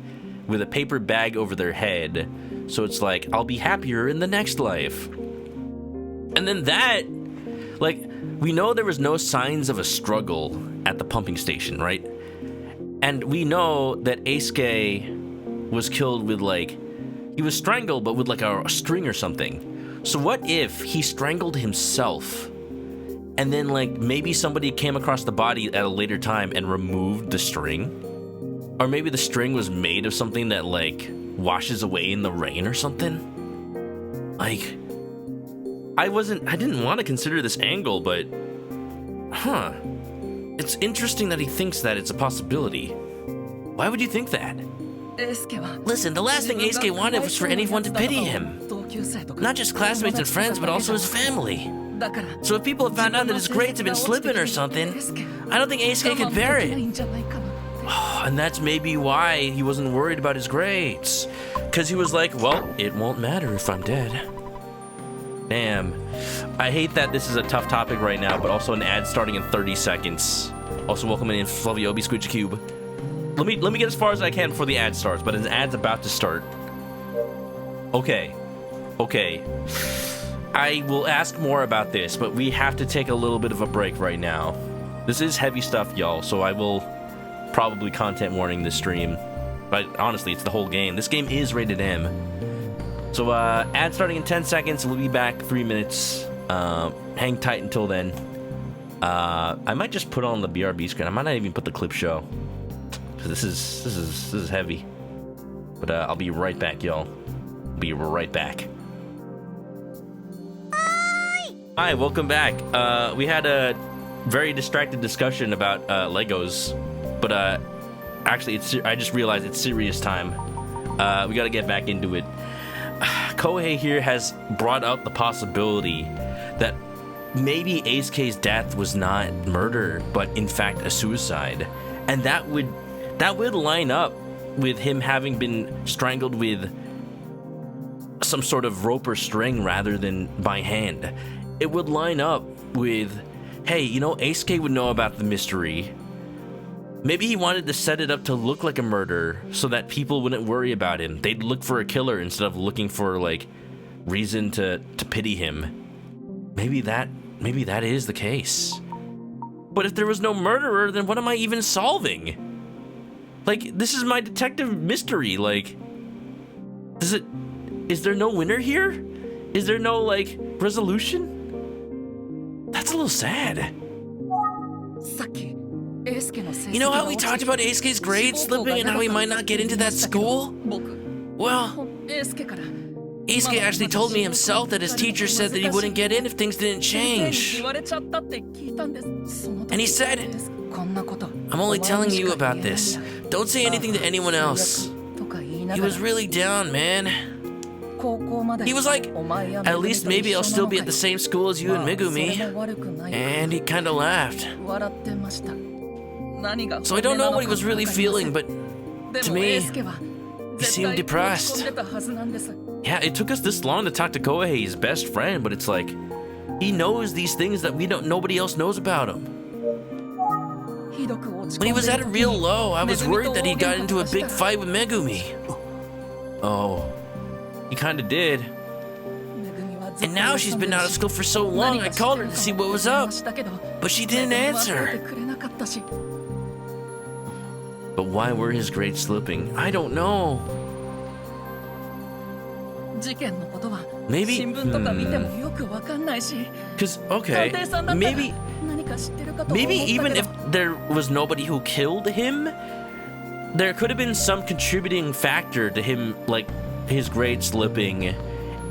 with a paper bag over their head, so it's like, I'll be happier in the next life? And then that, like, we know there was no signs of a struggle at the pumping station, right? And we know that Eisuke was killed with, like, he was strangled, but with, like, a string or something. So what if he strangled himself, and then, like, maybe somebody came across the body at a later time and removed the string? Or maybe the string was made of something that, like, washes away in the rain or something? Like, I didn't want to consider this angle, but, huh. It's interesting that he thinks that it's a possibility. Why would you think that? エスケは Listen, the last thing Eisuke wanted was for anyone to pity him. 同級生とか Not just classmates and friends, but also his family. だから So if people have found out that his grades have been slipping or something, I don't think Eisuke could bear ない it. んじゃないかなって And that's maybe why he wasn't worried about his grades. Because he was like, well, it won't matter if I'm dead. Damn. I hate that this is a tough topic right now, but also an ad starting in 30 seconds. Also welcoming in Flaviobi Squidgy Cube. Let me get as far as I can before the ad starts, but an ad's about to start. Okay. I will ask more about this, but we have to take a little bit of a break right now. This is heavy stuff, y'all, so I will probably content warning this stream. But honestly, it's the whole game. This game is rated M. So, ad starting in 10 seconds. We'll be back 3 minutes. Hang tight until then. I might just put on the BRB screen. I might not even put the clip show. This is heavy. But I'll be right back, y'all. Be right back. Hi, welcome back. We had a very distracted discussion about Legos, but actually, I just realized it's serious time. We gotta get back into it. Kohei here has brought up the possibility that maybe Eisuke's death was not murder, but in fact a suicide, and that would line up with him having been strangled with some sort of rope or string rather than by hand. It would line up with, hey, you know, Eisuke would know about the mystery. Maybe he wanted to set it up to look like a murder so that people wouldn't worry about him. They'd look for a killer instead of looking for, like, reason to pity him. Maybe that is the case. But if there was no murderer, then what am I even solving? Like, this is my detective mystery. Like, is there no winner here? Is there no, like, resolution? That's a little sad. さっきエースケの成績 You know が how we 落ち talked about Eisuke's grades slipping and how he might not get into that school? 僕 Well, エースケから Eisuke actually told me himself that his teacher said that he wouldn't get in if things didn't 先生に change. 言われちゃったって聞いたんですその時 And he said, こんなこと I'm only お前 telling にし you か about 言えない this. や Don't say anything to anyone else. とか言いな He がら was really down, man. 高校まで He was like, お前や At least maybe I'll still be at the め same school as you ぐ and みと一緒の会 Megumi. まあそれも悪くない And he kinda laughed. 笑ってました何が So I don't know what he was really feeling, but To me, he seemed depressed. Yeah, it took us this long to talk to Kohei, his best friend, but it's like he knows these things that nobody else knows about him. When he was at a real low, I was worried that he got into a big fight with Megumi. Oh, he kinda did. And now she's been out of school for so long, I called her to see what was up, but she didn't answer. But why were his grades slipping? I don't know. Maybe, because, okay, maybe even if there was nobody who killed him, there could have been some contributing factor to him, like, his grade slipping,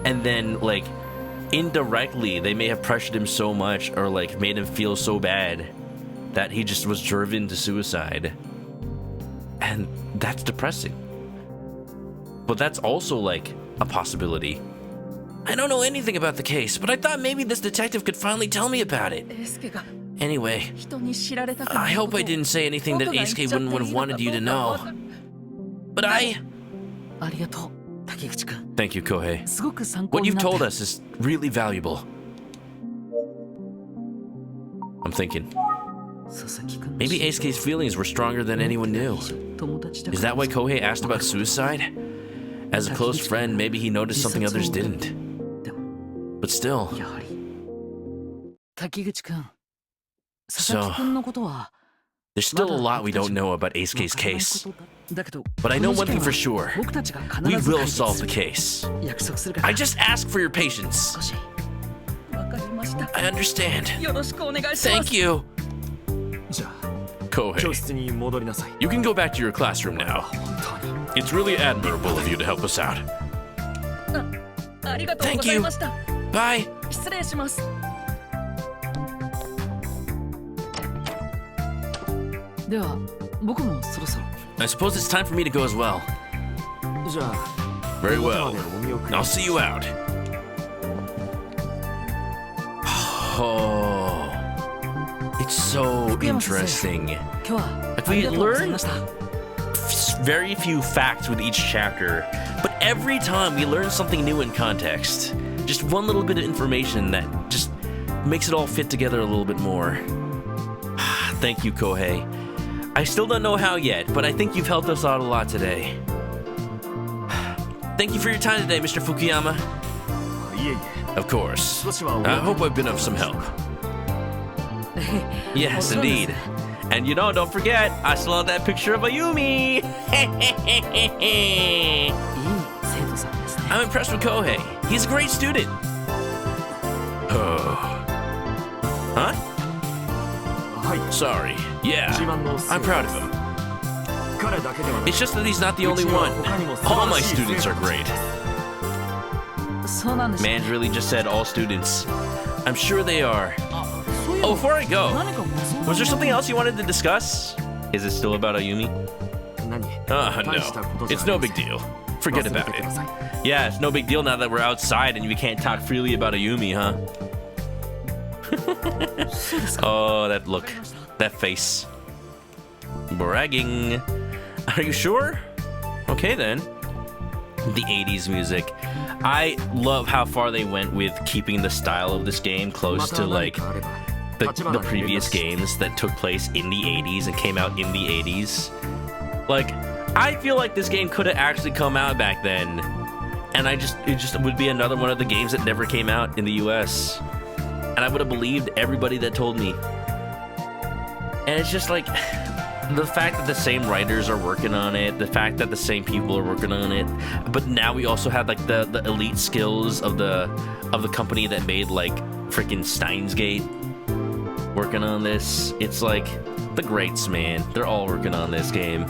and then, like, indirectly, they may have pressured him so much, or, like, made him feel so bad that he just was driven to suicide. And that's depressing. But that's also, like, a possibility. I don't know anything about the case, but I thought maybe this detective could finally tell me about it. Anyway, I hope I didn't say anything that Eisuke wouldn't have wanted you to know. But Thank you, Kohei. What you've told us is really valuable. I'm thinking, maybe Eisuke's feelings were stronger than anyone knew. Is that why Kohei asked about suicide? As a close friend, maybe he noticed something others didn't. But still. So, there's still a lot we don't know about Eisuke's case. But I know one thing for sure. We will solve the case. I just ask for your patience. I understand. Thank you. Kohei, you can go back to your classroom now. It's really admirable of you to help us out. Thank you. Bye. I suppose it's time for me to go as well. Very well. I'll see you out. Oh, it's so interesting. Like, we learn very few facts with each chapter, but every time we learn something new in context. Just one little bit of information that just makes it all fit together a little bit more. Thank you, Kohei. I still don't know how yet, but I think you've helped us out a lot today. Thank you for your time today, Mr. Fukuyama. Of course. I hope I've been of some help. Yes, indeed. And you know, don't forget, I still have that picture of Ayumi. I'm impressed with Kohei. He's a great student. Oh. Huh? Sorry. Yeah, I'm proud of him. It's just that he's not the only one. All my students are great. Man really just said all students. I'm sure they are. Oh, before I go, was there something else you wanted to discuss? Is it still about Ayumi? No. It's no big deal. Forget about it. Yeah, it's no big deal now that we're outside and we can't talk freely about Ayumi, huh? Oh, that look. That face. Bragging. Are you sure? Okay then. The 80s music. I love how far they went with keeping the style of this game close to, like, the previous games that took place in the 80s and came out in the 80s. Like, I feel like this game could have actually come out back then, and it just would be another one of the games that never came out in the US, and I would have believed everybody that told me. And it's just like, the fact that the same writers are working on it, the fact that the same people are working on it, but now we also have, like, the elite skills of the company that made, like, freaking Steins Gate working on this. It's like the greats, man. They're all working on this game.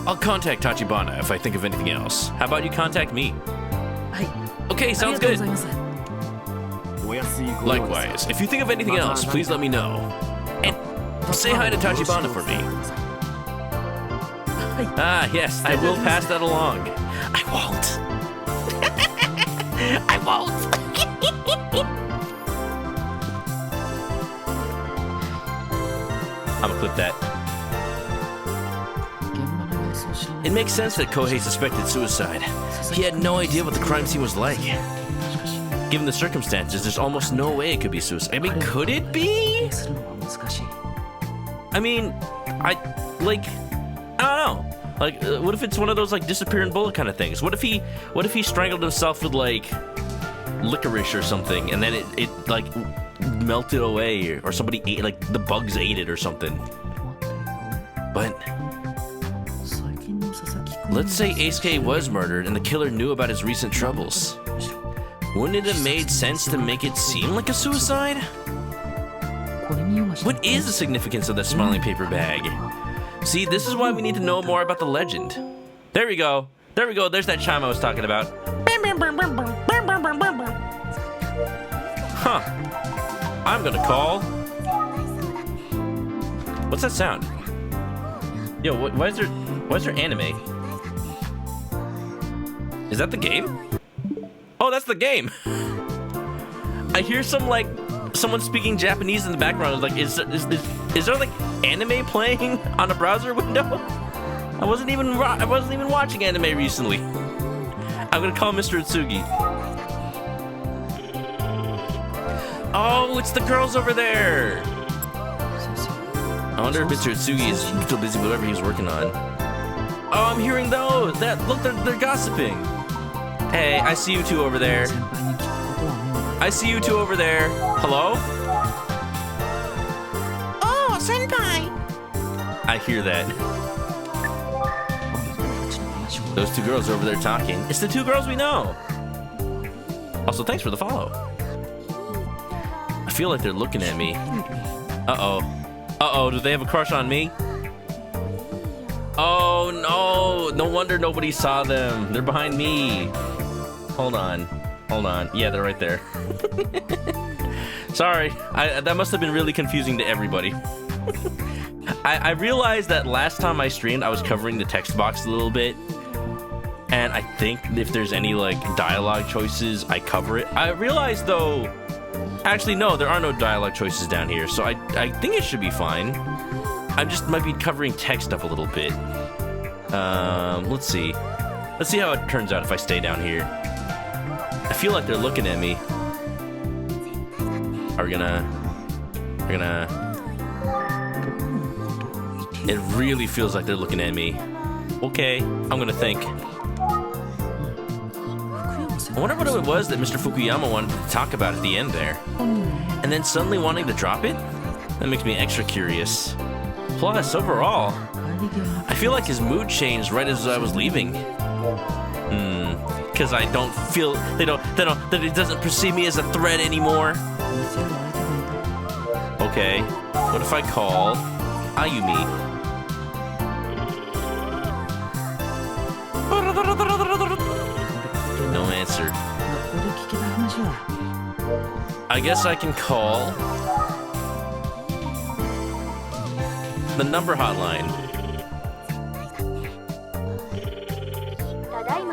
I'll contact Tachibana if I think of anything else. How about you contact me? Okay, sounds good. Likewise, if you think of anything else, please let me know. And say hi to Tachibana for me. Ah, yes, I will pass that along. I won't. I won't. I'm gonna clip that. It makes sense that Kohei suspected suicide. He had no idea what the crime scene was like. Given the circumstances, there's almost no way it could be suicide. I mean, could it be? I mean, I don't know. Like, what if it's one of those like disappearing bullet kind of things? What if he strangled himself with like licorice or something, and then it like melted away, or somebody ate, like the bugs ate it or something? But let's say Eisuke was murdered and the killer knew about his recent troubles. Wouldn't it have made sense to make it seem like a suicide? What is the significance of the smiling paper bag? See, this is why we need to know more about the legend. There we go. There we go. There's that chime I was talking about. Huh. I'm gonna call. What's that sound? Yo, why is there anime? Is that the game? Oh, that's the game. I hear someone speaking Japanese in the background. Like, is there like anime playing on a browser window? I wasn't even watching anime recently. I'm gonna call Mr. Utsugi. Oh, it's the girls over there. I wonder if Mr. Utsugi is still busy with whatever he's working on. Oh, I'm hearing those. Look, they're gossiping. Hey, I see you two over there. I see you two over there. Hello? Oh, senpai! I hear that. Those two girls are over there talking. It's the two girls we know. Also, thanks for the follow. I feel like they're looking at me. Uh-oh. Uh-oh, do they have a crush on me? Oh, no. No wonder nobody saw them. They're behind me. Hold on. Hold on. Yeah, they're right there. Sorry. That must have been really confusing to everybody. I realized that last time I streamed, I was covering the text box a little bit. And I think if there's any, like, dialogue choices, I cover it. I realized, though... Actually, no, there are no dialogue choices down here, so I think it should be fine. I just might be covering text up a little bit. Let's see. Let's see how it turns out if I stay down here. I feel like they're looking at me. Are we gonna... We're gonna... It really feels like they're looking at me. Okay, I'm gonna think. I wonder what it was that Mr. Fukuyama wanted to talk about at the end there. And then suddenly wanting to drop it? That makes me extra curious. Plus, overall, I feel like his mood changed right as I was leaving. Because I don't feel, that he doesn't perceive me as a threat anymore. Okay, what if I call Ayumi? No answer. I guess I can call the number hotline.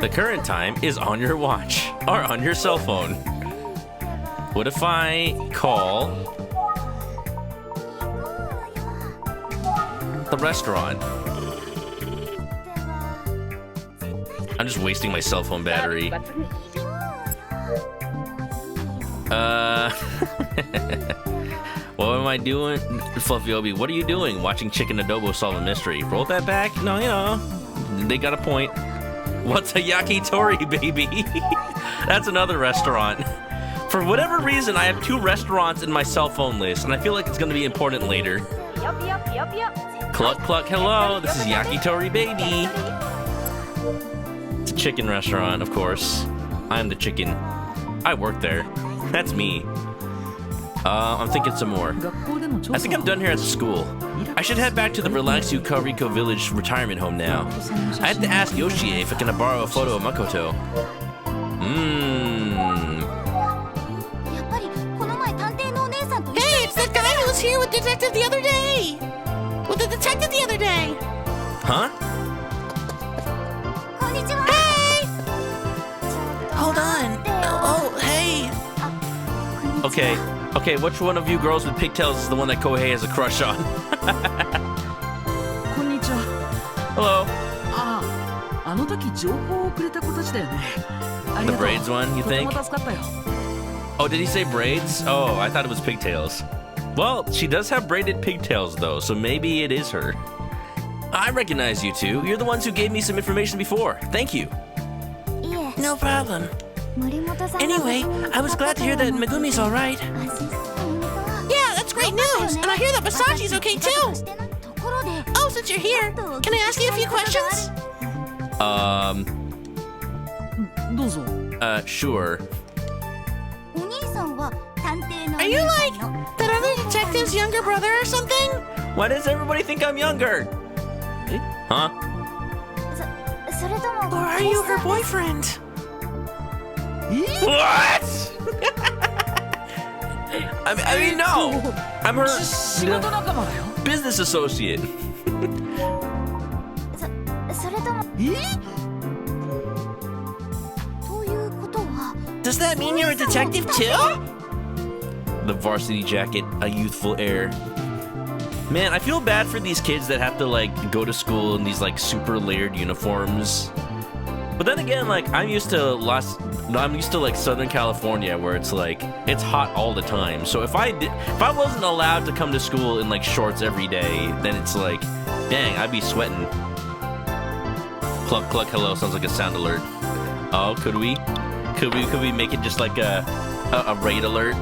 The current time is on your watch or on your cell phone. What if I call the restaurant? I'm just wasting my cell phone battery. What am I doing? Fluffy Obi, what are you doing? Watching Chicken Adobo solve a mystery. Roll that back? No, you know, they got a point. What's a yakitori, baby? That's another restaurant. For whatever reason, I have two restaurants in my cell phone list, and I feel like it's going to be important later. Cluck, cluck, hello. This is Yakitori, baby. It's a chicken restaurant, of course. I'm the chicken. I work there. That's me. I'm thinking some more. I think I'm done here at the school. I should head back to the Relaxu Kariko Village retirement home now. I have to ask Yoshie if I can borrow a photo of Makoto. Hey, it's that guy who was here with Detective the other day! With the detective the other day! Huh? Hey! Hold on. Oh, hey. Okay, which one of you girls with pigtails is the one that Kohei has a crush on? Hello. あの時情報をくれた子たちだよね。あり The がとう。 braids one, you とて think? も助かったよ。 Oh, did he say braids? Oh, I thought it was pigtails. Well, she does have braided pigtails, though, so maybe it is her. I recognize you two. You're the ones who gave me some information before. Thank you. No problem. Anyway, I was glad to hear that Megumi's all right. Yeah, that's great news. And I hear that Masaji's okay too. Oh, since you're here, can I ask you a few questions? どうぞ。 Sure. Are you like that other detective's younger brother or something? Why does everybody think I'm younger? Huh? Or are you her boyfriend? What? I mean, no. I'm her 仕事仲間だよ。 business associate. Does that mean you're a detective too? The varsity jacket, a youthful air. Man, I feel bad for these kids that have to like go to school in these like super layered uniforms. But then again, like I'm used to like Southern California where it's like it's hot all the time. So if I wasn't allowed to come to school in like shorts every day, then it's like, dang, I'd be sweating. Cluck cluck hello sounds like a sound alert. Oh, could we make it just like a raid alert?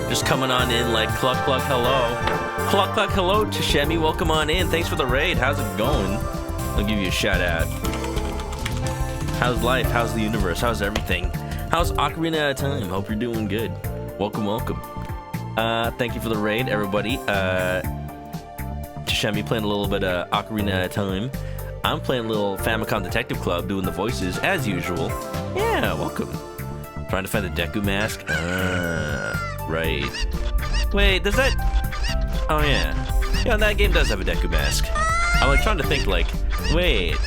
Just coming on in like cluck cluck hello. Cluck cluck hello to Shemi, welcome on in. Thanks for the raid. How's it going? I'll give you a shout out. How's life? How's the universe? How's everything? How's Ocarina of Time? Hope you're doing good. Welcome, welcome. Thank you for the raid, everybody. Shemi playing a little bit of Ocarina of Time. I'm playing a little Famicom Detective Club, doing the voices as usual. Yeah, welcome. Trying to find the Deku mask. Right. Wait, does that? Oh yeah. Yeah, that game does have a Deku mask. I'm like trying to think like, wait,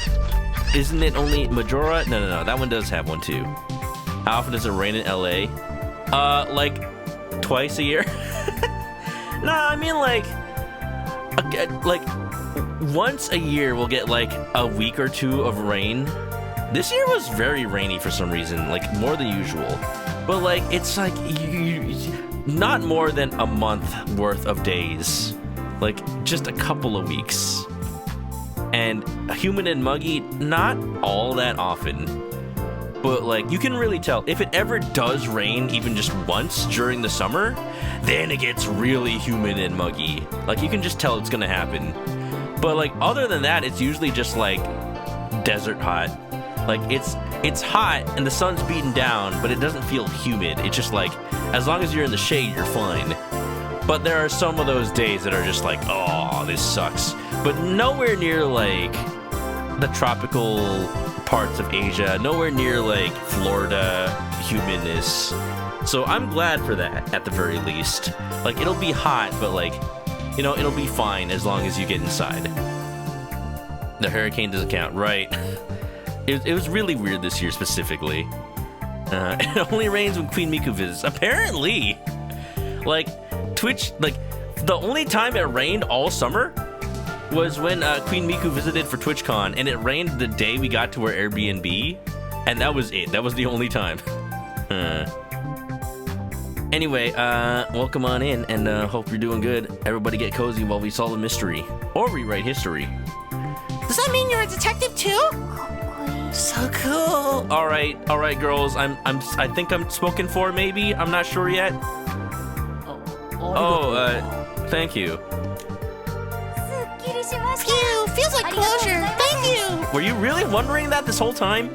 isn't it only Majora? No, that one does have one too. How often does it rain in LA? Like twice a year. Nah, I mean like once a year we'll get like a week or two of rain. This year was very rainy for some reason, like more than usual. But like it's like not more than a month worth of days, like just a couple of weeks. And Human and Muggy, not all that often, but like you can really tell if it ever does rain even just once during the summer, then it gets really humid and muggy. Like you can just tell it's gonna happen. But like other than that, it's usually just like desert hot. Like it's hot and the sun's beating down, but it doesn't feel humid. It's just like as long as you're in the shade, you're fine. But there are some of those days that are just like, oh, this sucks. But nowhere near like the tropical parts of Asia, nowhere near like Florida humidness. So I'm glad for that at the very least. Like it'll be hot, but like, you know, it'll be fine as long as you get inside. The hurricane doesn't count, right? It was really weird this year specifically. It only rains when Queen Miku visits. Apparently, like Twitch, like the only time it rained all summer was when Queen Miku visited for TwitchCon, and it rained the day we got to our Airbnb, and that was it. That was the only time. Anyway, welcome on in, and hope you're doing good. Everybody get cozy while we solve a mystery or rewrite history. Does that mean you're a detective too? So cool. All right, girls. I think I'm spoken for. Maybe I'm not sure yet. Oh, thank you. Phew, feels like closure. Thank you. Were you really wondering that this whole time?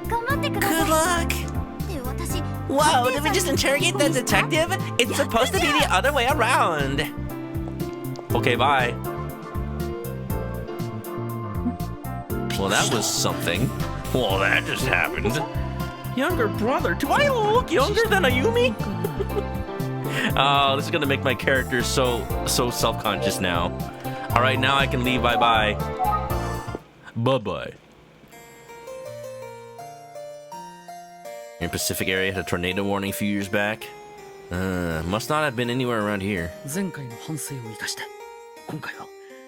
Good luck. Whoa, did we just interrogate the detective? It's supposed to be the other way around. Okay, bye. Well, that was something. Well, that just happened. Younger brother? Do I look younger than Ayumi? Oh, this is gonna make my character so self-conscious now. All right, now I can leave. Bye-bye. Bye-bye. In Pacific area had a tornado warning a few years back. Must not have been anywhere around here. 前回の反省を生かして、今回は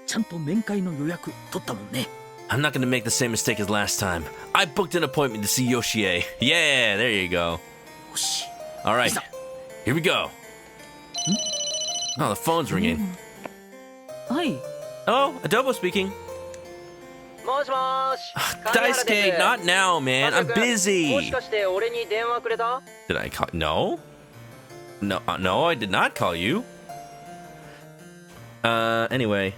ちゃんと面会の予約取ったもんね。I'm not gonna make the same mistake as last time. I booked an appointment to see Yoshie. Yeah, there you go. All right, here we go. Oh, the phone's ringing. Hi. Oh, Adobo speaking. Daisuke, not now, man. I'm busy. Did I call? No. No, I did not call you. Anyway.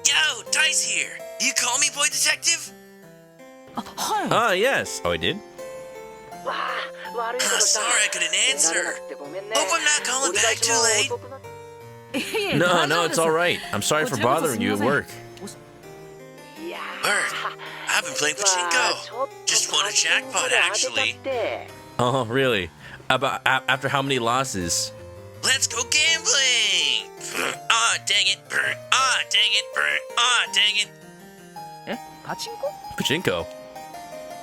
Yo, Dice here. You call me, boy detective? Hi. Ah, yes. Oh, I did? Sorry I couldn't answer. Hope I'm not calling back too late. No, it's all right. I'm sorry for bothering you at work. Bird, I've been playing pachinko. Just won a jackpot, actually. Oh, really? After how many losses? Let's go gambling! Ah, dang it. Ah, dang it. Ah, dang it. Pachinko?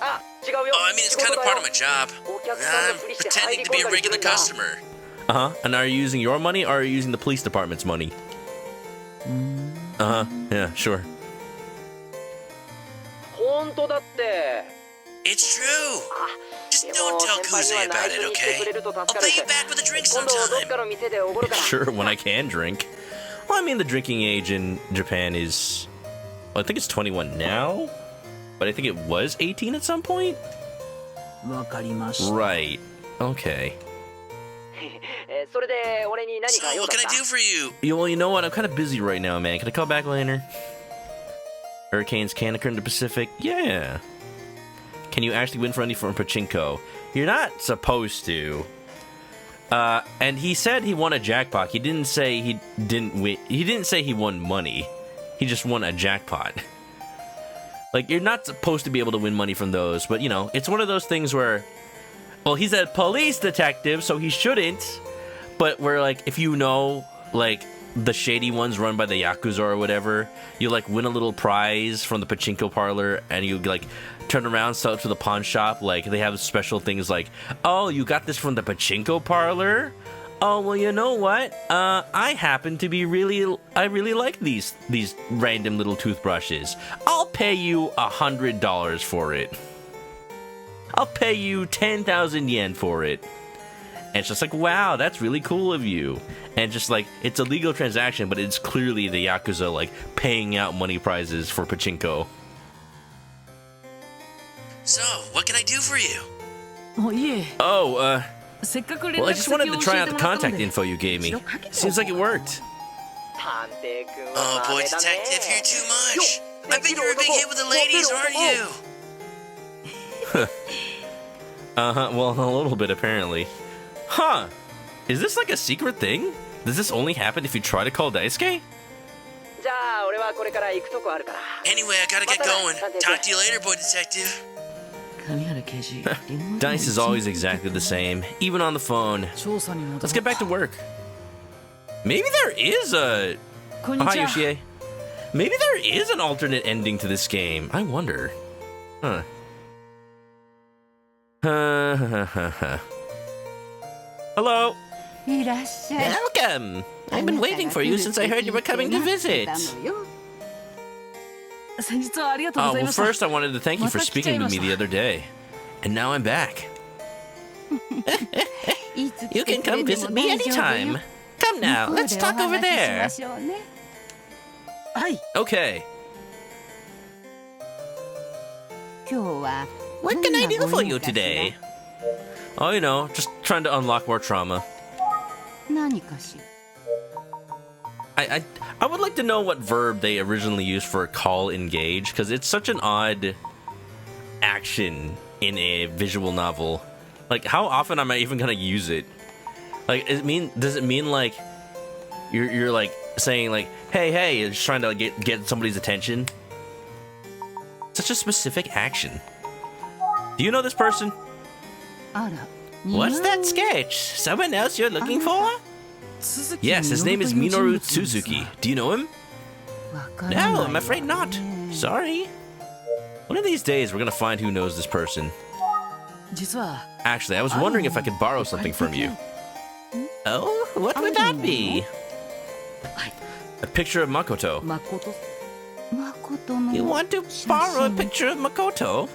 Oh, I mean, it's kind of part of my job. I'm pretending to be a regular customer. Uh-huh. And are you using your money or are you using the police department's money? Uh-huh. Yeah, sure. It's true. Just don't tell Kuze about it, okay? I'll pay you back with a drink sometime. Sure, when I can drink. Well, I mean, the drinking age in Japan is... Well, I think it's 21 now? But I think it was 18 at some point? Right. Okay. So, what can I do for you? Well, you know what? I'm kind of busy right now, man. Can I call back later? Hurricanes can occur in the Pacific? Yeah. Can you actually win money from pachinko? You're not supposed to. And he said he won a jackpot. He didn't say he didn't win. He didn't say he won money. He just won a jackpot. Like, you're not supposed to be able to win money from those, but, you know, it's one of those things where, well, he's a police detective, so he shouldn't, but where, like, if you know, like, the shady ones run by the Yakuza or whatever, you, like, win a little prize from the pachinko parlor, and you, like, turn around, sell it to the pawn shop, like, they have special things like, oh, you got this from the pachinko parlor? Oh, well, you know what? I happen to be I really like these random little toothbrushes. I'll pay you $100 for it. I'll pay you 10,000 yen for it. And it's just like, wow, that's really cool of you. And just like, it's a legal transaction, but it's clearly the Yakuza, like, paying out money prizes for pachinko. So, what can I do for you? Oh, well, I just wanted to try out the contact info you gave me. Seems like it worked. Oh, boy, detective, you're too much. I bet you're a big hit with the ladies, aren't you? Uh-huh, well, a little bit, apparently. Huh. Is this like a secret thing? Does this only happen if you try to call Daisuke? Anyway, I gotta get going. Talk to you later, boy detective. Dice is always exactly the same, even on the phone. Let's get back to work. Maybe there is a... Oh, hi, Yoshie. Maybe there is an alternate ending to this game. I wonder. Huh. Hello. Welcome. I've been waiting for you since I heard you were coming to visit. Oh, well, first I wanted to thank you for speaking to me the other day. And now I'm back. You can come visit me anytime. Come now, let's talk over there. Okay. What can I do for you today? Oh, you know, just trying to unlock more trauma. I would like to know what verb they originally used for call engage, because it's such an odd action in a visual novel. Like, how often am I even gonna use it? Like, does it mean like you're like saying like, hey, you're just trying to get somebody's attention? Such a specific action. Do you know this person? What's that sketch? Someone else you're looking for? Yes, his name is Minoru Suzuki. Do you know him? No, I'm afraid not. Sorry. One of these days, we're gonna find who knows this person. Actually, I was wondering if I could borrow something from you. Oh, what would that be? A picture of Makoto. You want to borrow a picture of Makoto?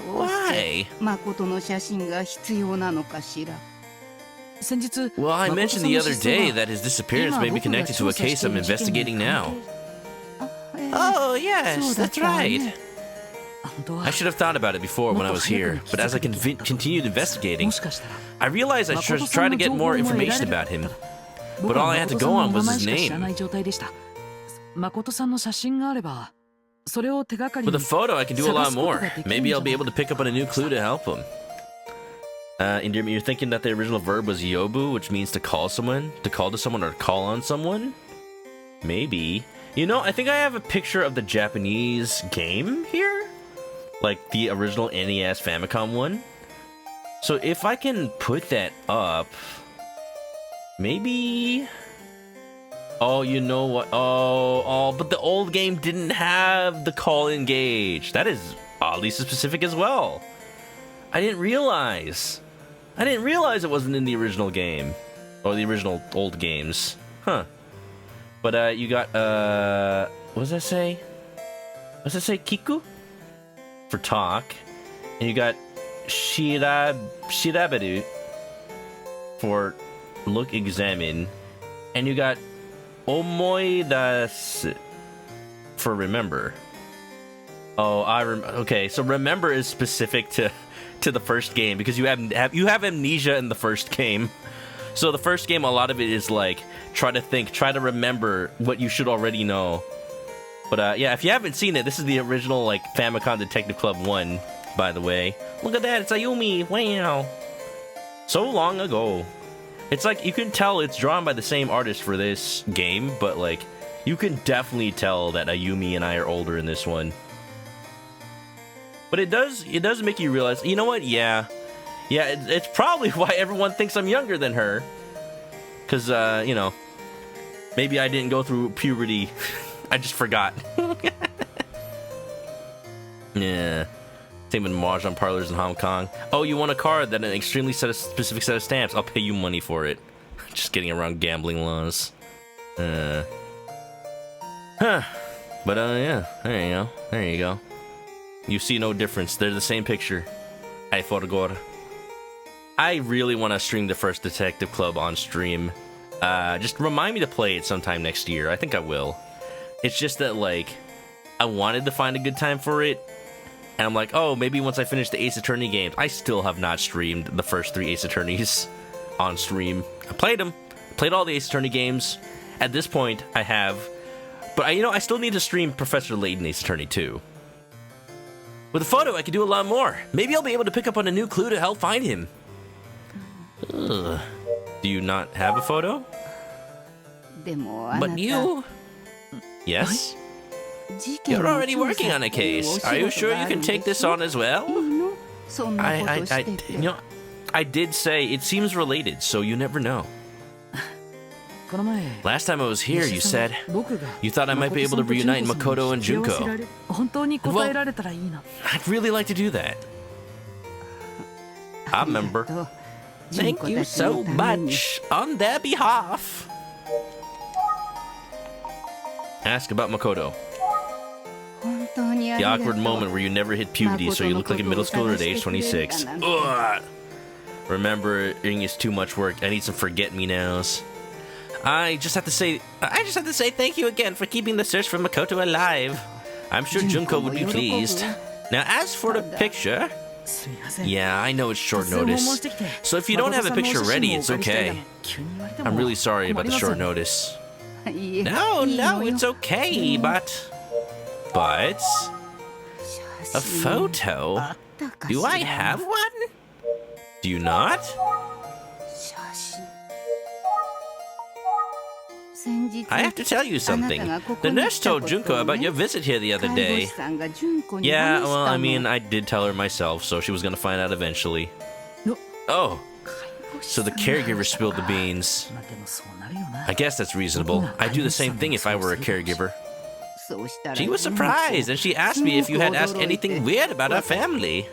Why? 誠の写真が必要なのかしら。 Well, I mentioned the other day that his disappearance may be connected to a case I'm investigating now. Oh, yes, that's right. I should have thought about it before when I was here, but as I continued investigating, I realized I should try to get more information about him. But all I had to go on was his name. With a photo, I can do a lot more. Maybe I'll be able to pick up on a new clue to help him. You're thinking that the original verb was yobu, which means to call someone, to call to someone, or call on someone? Maybe. You know, I think I have a picture of the Japanese game here. Like the original NES Famicom one. So if I can put that up, maybe... Oh, you know what? Oh, but the old game didn't have the call-in gauge. That is oddly specific as well. I didn't realize it wasn't in the original game. Or the original old games. Huh. But, you got, what does that say? What does that say? Kiku? For talk. And you got Shiraberu for look, examine. And you got Omoidasu for remember. Oh, okay, so remember is specific to the first game because you have amnesia in the first game. So the first game, a lot of it is like try to remember what you should already know. But yeah, if you haven't seen it, this is the original like Famicom Detective Club 1, by the way. Look at that, it's Ayumi. Wow. So long ago. It's like you can tell it's drawn by the same artist for this game, but like you can definitely tell that Ayumi and I are older in this one. But it does make you realize, you know what? Yeah, it's probably why everyone thinks I'm younger than her. Cause you know, maybe I didn't go through puberty. I just forgot. Yeah. Same with mahjong parlors in Hong Kong. Oh, you want a card that an extremely specific set of stamps? I'll pay you money for it. Just getting around gambling laws. Huh. But yeah, there you go. You see no difference. They're the same picture. Hey, Photogora. I really want to stream the first Detective Club on stream. Just remind me to play it sometime next year. I think I will. It's just that, like, I wanted to find a good time for it. And I'm like, oh, maybe once I finish the Ace Attorney games. I still have not streamed the first 3 Ace Attorneys on stream. I played them. Played all the Ace Attorney games. At this point, I have. But, I still need to stream Professor Layton Ace Attorney 2. With a photo, I can do a lot more. Maybe I'll be able to pick up on a new clue to help find him. Ugh. Do you not have a photo? But you... Yes? You're already working on a case. Are you sure you can take this on as well? I did say it seems related, so you never know. Last time I was here, you said you thought I might be able to reunite Makoto and Junko. Well, I'd really like to do that. I remember. Thank you so much on their behalf. Ask about Makoto. The awkward moment where you never hit puberty, so you look like a middle schooler at age 26. Ugh. Remembering is too much work. I need some forget-me-nows. I just have to say thank you again for keeping the search for Makoto alive. I'm sure Junko would be pleased. Now, as for the picture... Yeah, I know it's short notice. So if you don't have a picture ready, it's okay. I'm really sorry about the short notice. No, it's okay, but... A photo? Do I have one? Do you not? I have to tell you something. The nurse told Junko about your visit here the other day. Yeah, well, I mean, I did tell her myself, so she was gonna find out eventually. Oh, so the caregiver spilled the beans. I guess that's reasonable. I'd do the same thing if I were a caregiver. She was surprised, and she asked me if you had asked anything weird about our family.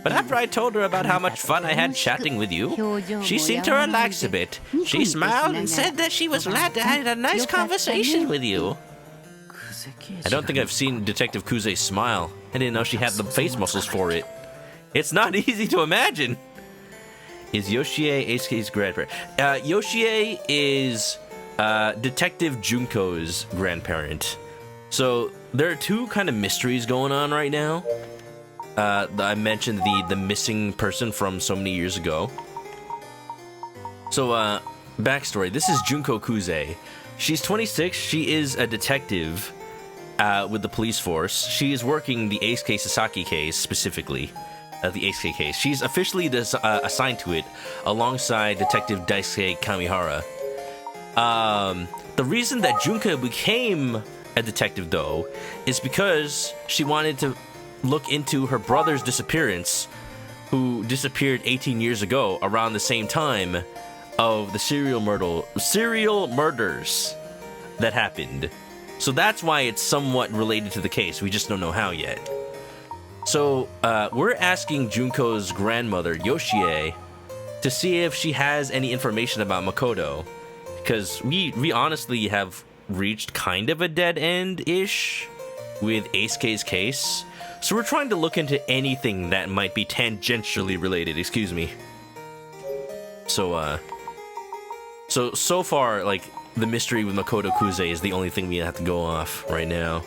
But after I told her about how much fun I had chatting with you, she seemed to relax a bit. She smiled and said that she was glad to have a nice conversation with you. I don't think I've seen Detective Kuze smile. I didn't know she had the face muscles for it. It's not easy to imagine. Is Yoshie Eisuke's grandparent? Yoshie is Detective Junko's grandparent. So there are two kind of mysteries going on right now. I mentioned the missing person from so many years ago. So backstory. This is Junko Kuze. She's 26. She is a detective with the police force. She is working the Eisuke Sasaki case specifically. The Eisuke case. She's officially assigned to it alongside Detective Daisuke Kamihara. The reason that Junko became a detective, though, is because she wanted to look into her brother's disappearance, who disappeared 18 years ago around the same time of the serial murders that happened. So that's why it's somewhat related to the case. We just don't know how yet. So, we're asking Junko's grandmother, Yoshie, to see if she has any information about Makoto. Because we honestly have reached kind of a dead end-ish with Eisuke's case. So we're trying to look into anything that might be tangentially related, excuse me. So far, like, the mystery with Makoto Kuze is the only thing we have to go off right now.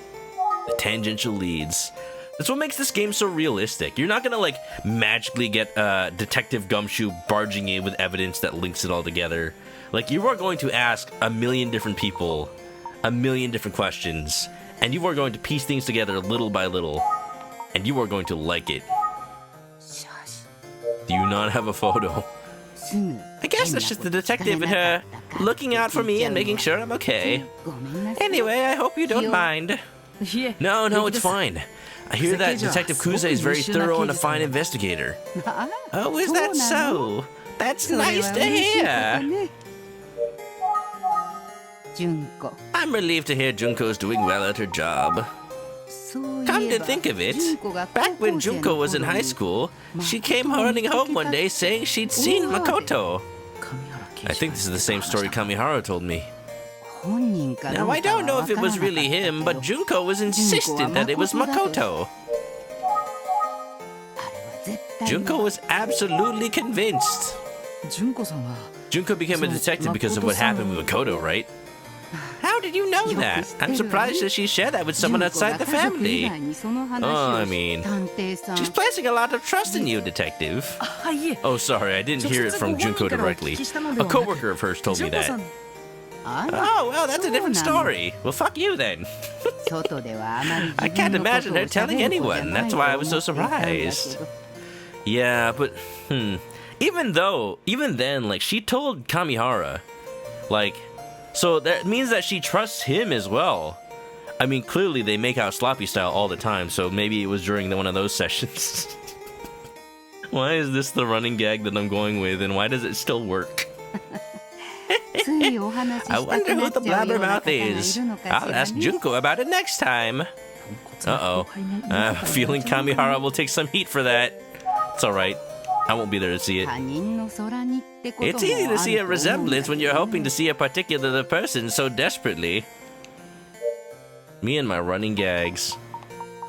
The tangential leads. That's what makes this game so realistic. You're not gonna, like, magically get Detective Gumshoe barging in with evidence that links it all together. Like, you are going to ask a million different people a million different questions, and you are going to piece things together little by little, and you are going to like it. Do you not have a photo? I guess that's just the detective and her looking out for me and making sure I'm okay. Anyway, I hope you don't mind. No, it's fine. I hear that Detective Kuze is very thorough and a fine investigator. Oh, is that so? That's nice to hear. I'm relieved to hear Junko's doing well at her job. Come to think of it, back when Junko was in high school, she came running home one day saying she'd seen Makoto. I think this is the same story Kamihara told me. Now, I don't know if it was really him, but Junko was insistent that it was Makoto. Junko was absolutely convinced. Junko became a detective because of what happened with Makoto, right? How did you know that? I'm surprised that she shared that with someone outside the family. Oh, I mean, she's placing a lot of trust in you, Detective. Oh, sorry, I didn't hear it from Junko directly. A coworker of hers told me that. Oh, well, that's a different story. Well, fuck you then. I can't imagine her telling anyone. That's why I was so surprised. Yeah, but, even then, like, she told Kamihara, like, so that means that she trusts him as well. I mean, clearly they make out sloppy style all the time, so maybe it was during one of those sessions. Why is this the running gag that I'm going with, and why does it still work? I wonder who the blabbermouth is. I'll ask Junko about it next time. Uh-oh. Feeling Kamihara will take some heat for that. It's alright. I won't be there to see it. It's easy to see a resemblance when you're hoping to see a particular person so desperately. Me and my running gags.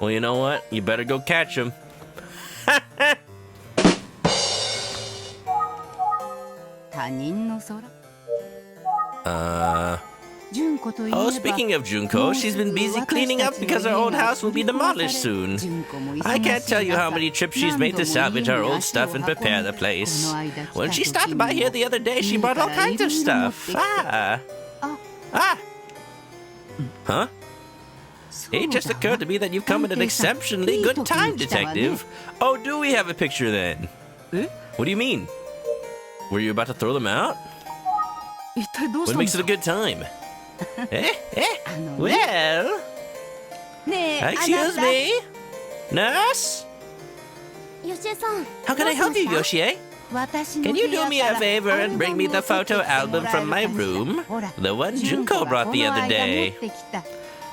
Well, you know what? You better go catch him. Oh, speaking of Junko, she's been busy cleaning up because her old house will be demolished soon. I can't tell you how many trips she's made to salvage her old stuff and prepare the place. When she stopped by here the other day, she brought all kinds of stuff. Huh? It just occurred to me that you've come at an exceptionally good time, Detective. Oh, do we have a picture then? What do you mean? Were you about to throw them out? What makes it a good time? Well... Excuse me? Nurse? How can I help you, Yoshie? Can you do me a favor and bring me the photo album from my room? The one Junko brought the other day.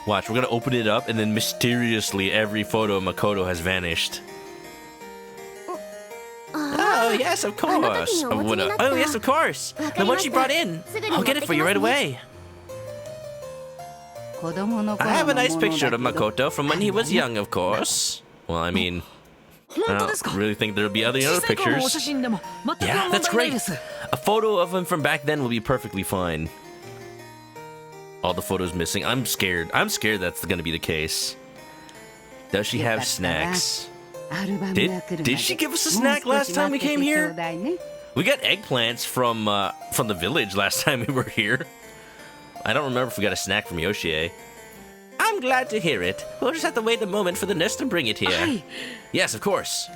Watch, we're gonna open it up and then mysteriously every photo of Makoto has vanished. Oh, yes, of course. Oh, yes, of course. The one she brought in. I'll get it for you right away. I have a nice picture of Makoto from when he was young, of course. Well, I mean, I don't really think there'll be any other pictures. Yeah, that's great. A photo of him from back then will be perfectly fine. All the photos missing. I'm scared. I'm scared that's gonna be the case. Does she have snacks? Did she give us a snack last time we came here? We got eggplants from the village last time we were here. I don't remember if we got a snack from Yoshie. I'm glad to hear it. We'll just have to wait a moment for the nurse to bring it here. Yes, of course.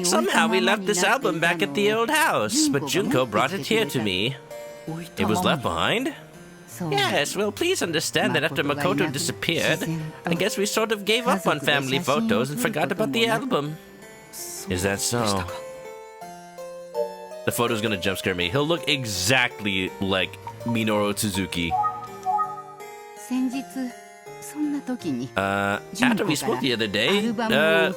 Somehow we left this album back at the old house, but Junko brought it here to me. It was left behind? Yes, well, please understand that after Makoto disappeared, I guess we sort of gave up on family photos and forgot about the album. Is that so? The photo's gonna jump scare me. He'll look exactly like Minoru Suzuki. After we spoke the other day,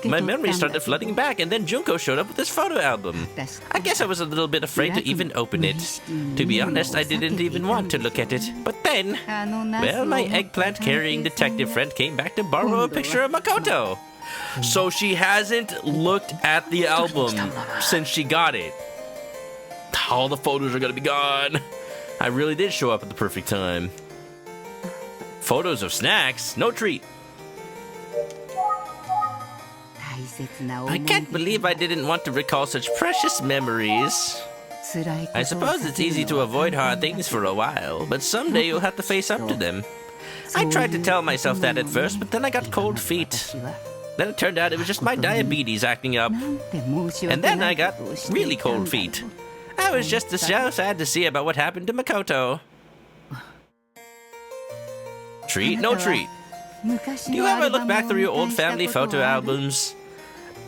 my memory started flooding back, and then Junko showed up with this photo album. I guess I was a little bit afraid to even open it. To be honest, I didn't even want to look at it. But then, well, my eggplant-carrying detective friend came back to borrow a picture of Makoto. So she hasn't looked at the album since she got it. All the photos are gonna be gone. I really did show up at the perfect time. Photos of snacks? No treat. I can't believe I didn't want to recall such precious memories. I suppose it's easy to avoid hard things for a while, but someday you'll have to face up to them. I tried to tell myself that at first, but then I got cold feet. Then it turned out it was just my diabetes acting up. And then I got really cold feet. I was just so sad to see about what happened to Makoto. Treat? No treat. Do you ever look back through your old family photo albums?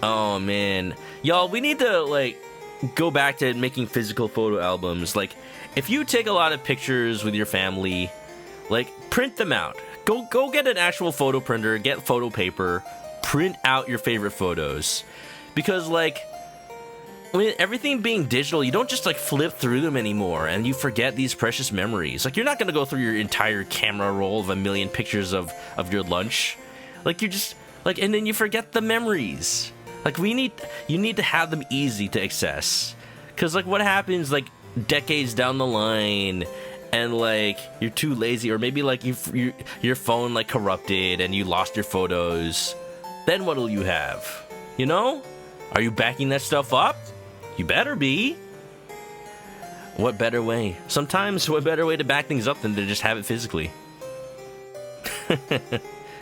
Oh man. Y'all, we need to, like, go back to making physical photo albums. Like, if you take a lot of pictures with your family, like, print them out. Go get an actual photo printer, get photo paper, print out your favorite photos. Because, like, I mean, everything being digital, you don't just, like, flip through them anymore, and you forget these precious memories. Like, you're not gonna go through your entire camera roll of 1,000,000 pictures of your lunch. Like, you just, like, and then you forget the memories. Like, you need to have them easy to access. Because, like, what happens, like, decades down the line, and, like, you're too lazy, or maybe, like, your phone, like, corrupted, and you lost your photos. Then what'll you have? You know? Are you backing that stuff up? You better be. What better way? Sometimes, what better way to back things up than to just have it physically?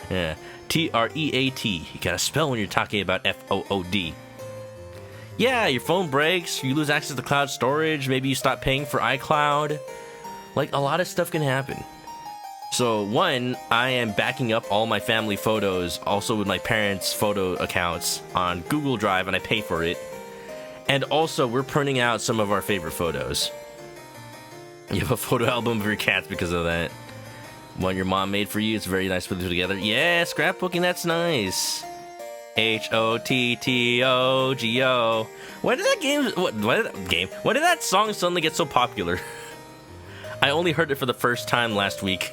Yeah. T-R-E-A-T. You gotta spell when you're talking about F-O-O-D. Yeah, your phone breaks, you lose access to cloud storage, maybe you stop paying for iCloud. Like, a lot of stuff can happen. So, one, I am backing up all my family photos, also with my parents' photo accounts, on Google Drive, and I pay for it. And also, we're printing out some of our favorite photos. You have a photo album of your cats because of that. One your mom made for you, it's very nice to put it together. Yeah, scrapbooking, that's nice. H-O-T-T-O-G-O. Why did that song suddenly get so popular? I only heard it for the first time last week.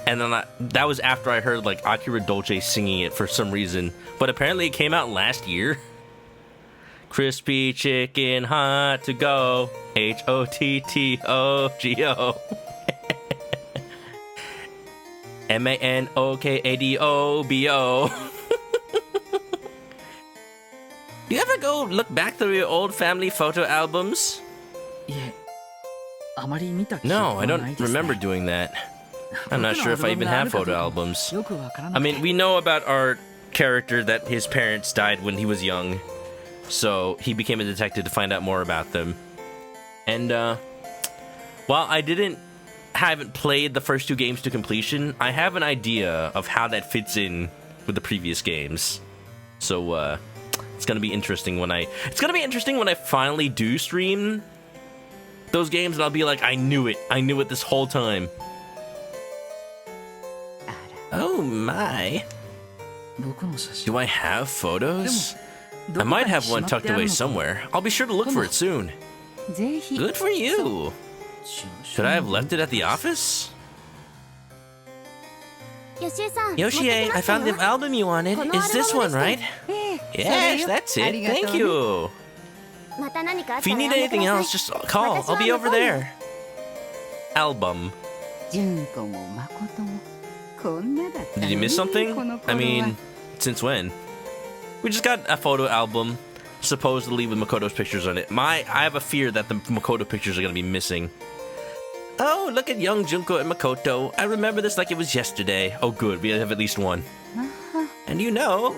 And then that was after I heard, like, Akira Dolce singing it for some reason. But apparently it came out last year. Crispy chicken hot to go. H-O-T-T-O-G-O. M-A-N-O-K-A-D-O-B-O. Do you ever go look back through your old family photo albums? No, I don't remember doing that. I'm not sure if I even have photo albums. I mean, we know about our character that his parents died when he was young. So he became a detective to find out more about them. And while I haven't played the first 2 games to completion, I have an idea of how that fits in with the previous games. So it's gonna be interesting when I finally do stream those games, and I'll be like, I knew it this whole time. Oh my. Do I have photos? I might have one tucked away somewhere. I'll be sure to look for it soon. Good for you. Could I have left it at the office? Yoshie, I found the album you wanted. Is this one, right? Yes, that's it. Thank you. If you need anything else, just call. I'll be over there. Album. Did you miss something? I mean, since when? We just got a photo album, supposedly with Makoto's pictures on it. I have a fear that the Makoto pictures are gonna be missing. Oh, look at young Junko and Makoto. I remember this like it was yesterday. Oh good, we have at least one. And you know,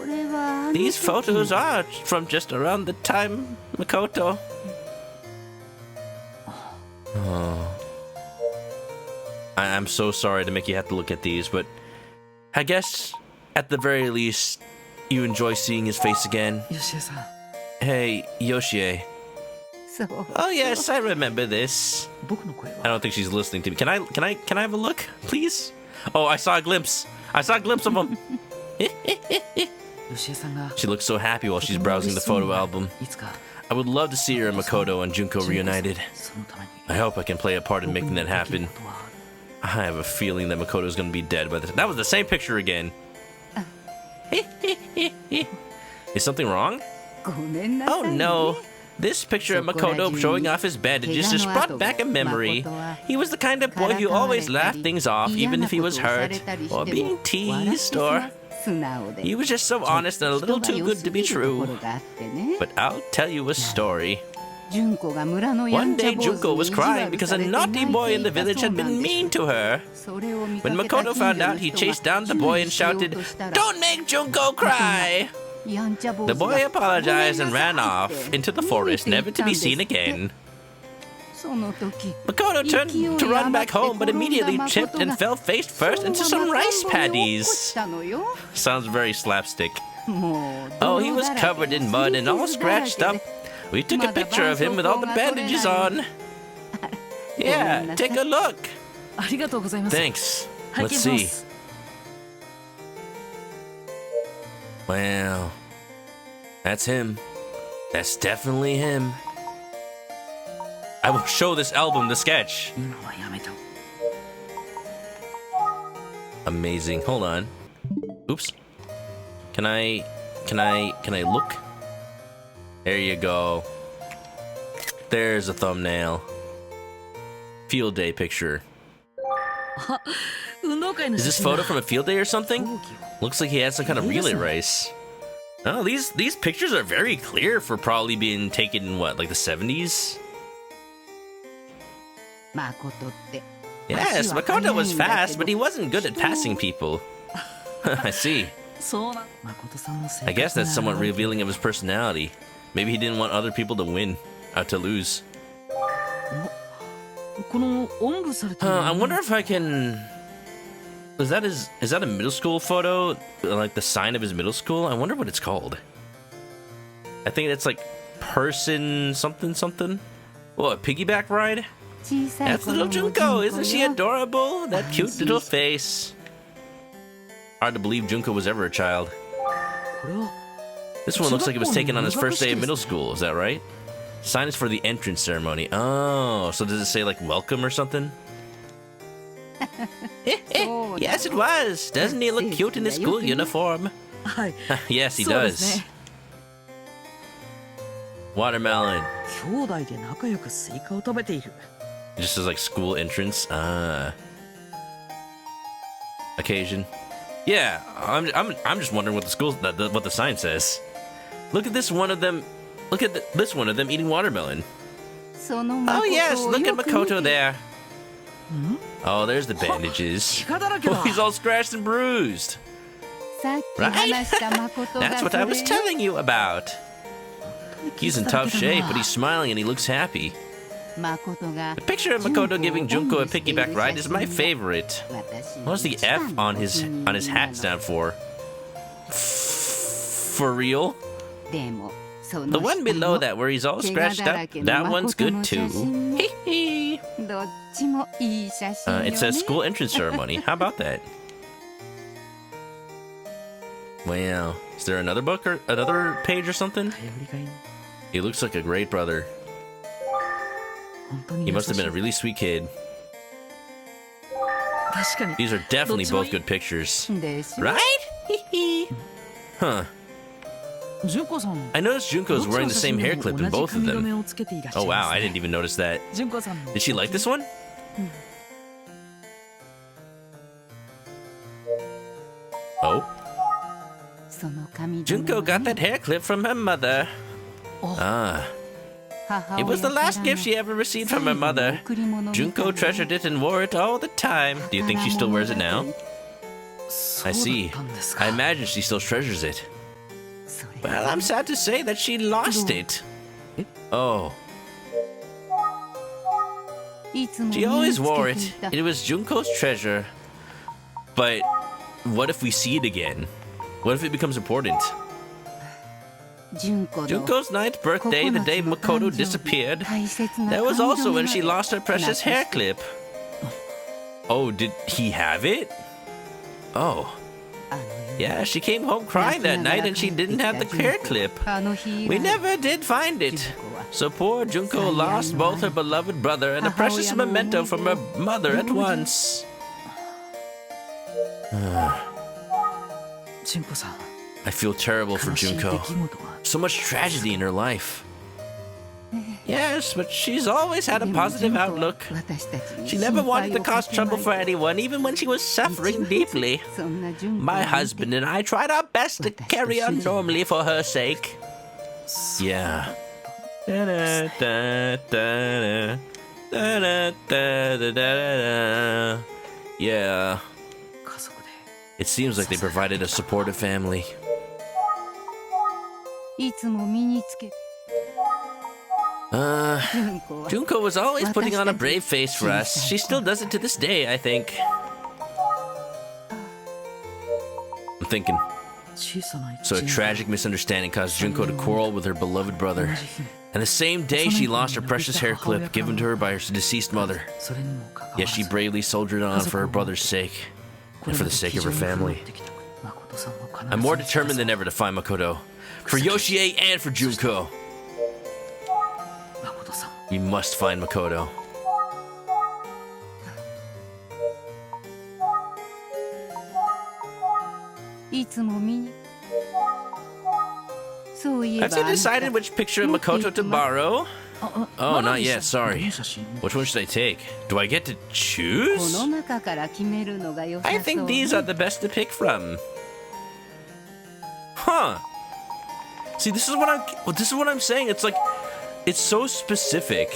these photos are from just around the time Makoto. Oh. I'm so sorry to make you have to look at these, but I guess at the very least, you enjoy seeing his face again. Hey, Yoshie. Oh yes, I remember this. I don't think she's listening to me. Can I have a look, please? Oh, I saw a glimpse. I saw a glimpse of him. She looks so happy while she's browsing the photo album. I would love to see her and Makoto and Junko reunited. I hope I can play a part in making that happen. I have a feeling that Makoto's gonna be dead by this. That was the same picture again. Is something wrong? Oh no. This picture of Makoto showing off his bandages just brought back a memory. He was the kind of boy who always laughed things off, even if he was hurt, or being teased, or... He was just so honest and a little too good to be true. But I'll tell you a story. One day Junko was crying because a naughty boy in the village had been mean to her. When Makoto found out, he chased down the boy and shouted, "Don't make Junko cry!" The boy apologized and ran off into the forest, never to be seen again. Makoto turned to run back home, but immediately tripped and fell face first into some rice paddies. Sounds very slapstick. Oh, he was covered in mud and all scratched up. We took a picture of him with all the bandages on. Yeah, take a look. Thanks. Let's see. Wow. That's him. That's definitely him. I will show this album the sketch. Amazing. Hold on. Oops. Can I look? There you go. There's a thumbnail. Field day picture. Is this photo from a field day or something? Looks like he had some kind of relay race. Oh, these pictures are very clear for probably being taken in what, like the 70s? Yes, Makoto was fast, but he wasn't good at passing people. I see. I guess that's somewhat revealing of his personality. Maybe he didn't want other people to win, to lose. I wonder if I can... Is that a middle school photo? Like the sign of his middle school? I wonder what it's called. I think it's like person something something. Oh, a piggyback ride? That's little Junko. Isn't she adorable? That cute little face. Hard to believe Junko was ever a child. This one looks like it was taken on his first day of middle school. Is that right? Sign is for the entrance ceremony. Oh, so does it say like welcome or something? Yes, it was. Doesn't he look cute in his school uniform? Yes, he does. Watermelon. It just says like school entrance. Occasion. Yeah, I'm just wondering what the school what the sign says. Look at this one of them. Look at this one of them eating watermelon. Oh yes, look at Makoto there. Oh, there's the bandages. Oh, he's all scratched and bruised. Right? That's what I was telling you about. He's in tough shape, but he's smiling and he looks happy. The picture of Makoto giving Junko a piggyback ride is my favorite. What's the F on his hat stand for? For real? The one below that where he's all scratched up, that one's good too. It says school entrance ceremony. How about that? Wow. Is there another book or another page or something? He looks like a great brother. He must have been a really sweet kid. These are definitely both good pictures. Right? Huh. I noticed Junko's wearing the same hair clip in both of them. Oh wow, I didn't even notice that. Did she like this one? Oh? Junko got that hair clip from her mother. Ah. It was the last gift she ever received from her mother. Junko treasured it and wore it all the time. Do you think she still wears it now? I see. I imagine she still treasures it. Well, I'm sad to say that she lost it. Oh. She always wore it. It was Junko's treasure. But what if we see it again? What if it becomes important? Junko's 9th birthday, the day Makoto disappeared, that was also when she lost her precious hair clip. Oh, did he have it? Oh. Yeah, she came home crying that night and she didn't have the hair clip. We never did find it. So poor Junko lost both her beloved brother and a precious memento from her mother at once. I feel terrible for Junko. So much tragedy in her life. Yes, but she's always had a positive outlook. She never wanted to cause trouble for anyone, even when she was suffering deeply. My husband and I tried our best to carry on normally for her sake. Yeah. Yeah. It seems like they provided a supportive family. Junko was always putting on a brave face for us. She still does it to this day, I think. I'm thinking. So a tragic misunderstanding caused Junko to quarrel with her beloved brother. And the same day she lost her precious hair clip given to her by her deceased mother. Yet she bravely soldiered on for her brother's sake. And for the sake of her family. I'm more determined than ever to find Makoto. For Yoshie and for Junko. We must find Makoto. Have you decided which picture of Makoto to borrow? Oh, not yet, sorry. Which one should I take? Do I get to choose? I think these are the best to pick from. Huh. See, this is what I'm saying. It's like, it's so specific.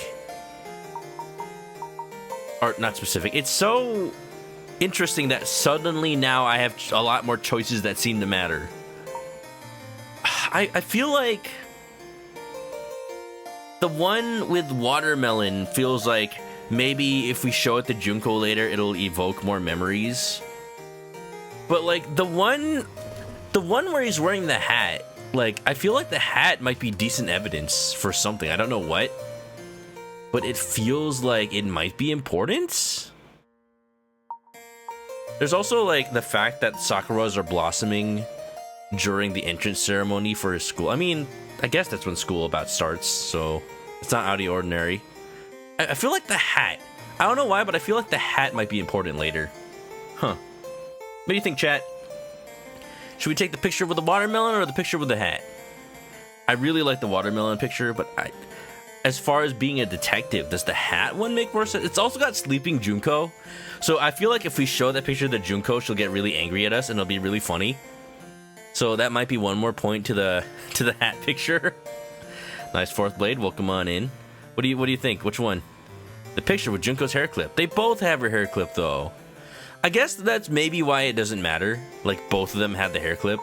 Or not specific. It's so interesting that suddenly now I have a lot more choices that seem to matter. I feel like the one with watermelon feels like maybe if we show it to Junko later, it'll evoke more memories. But like the one where he's wearing the hat, like I feel like the hat might be decent evidence for something. I don't know what, but it feels like it might be important. There's also like the fact that sakuras are blossoming during the entrance ceremony for his school. I mean, I guess that's when school about starts, so it's not out of the ordinary. I feel like the hat, I don't know why, but I feel like the hat might be important later. Huh. What do you think, chat? Should we take the picture with the watermelon or the picture with the hat? I really like the watermelon picture, but as far as being a detective, does the hat one make more sense? It's also got sleeping Junko, so I feel like if we show that picture to Junko, she'll get really angry at us and it'll be really funny. So that might be one more point to the hat picture. Nice fourth blade. Welcome on in. What do you think? Which one? The picture with Junko's hair clip. They both have her hair clip though. I guess that's maybe why it doesn't matter. Like both of them have the hair clip.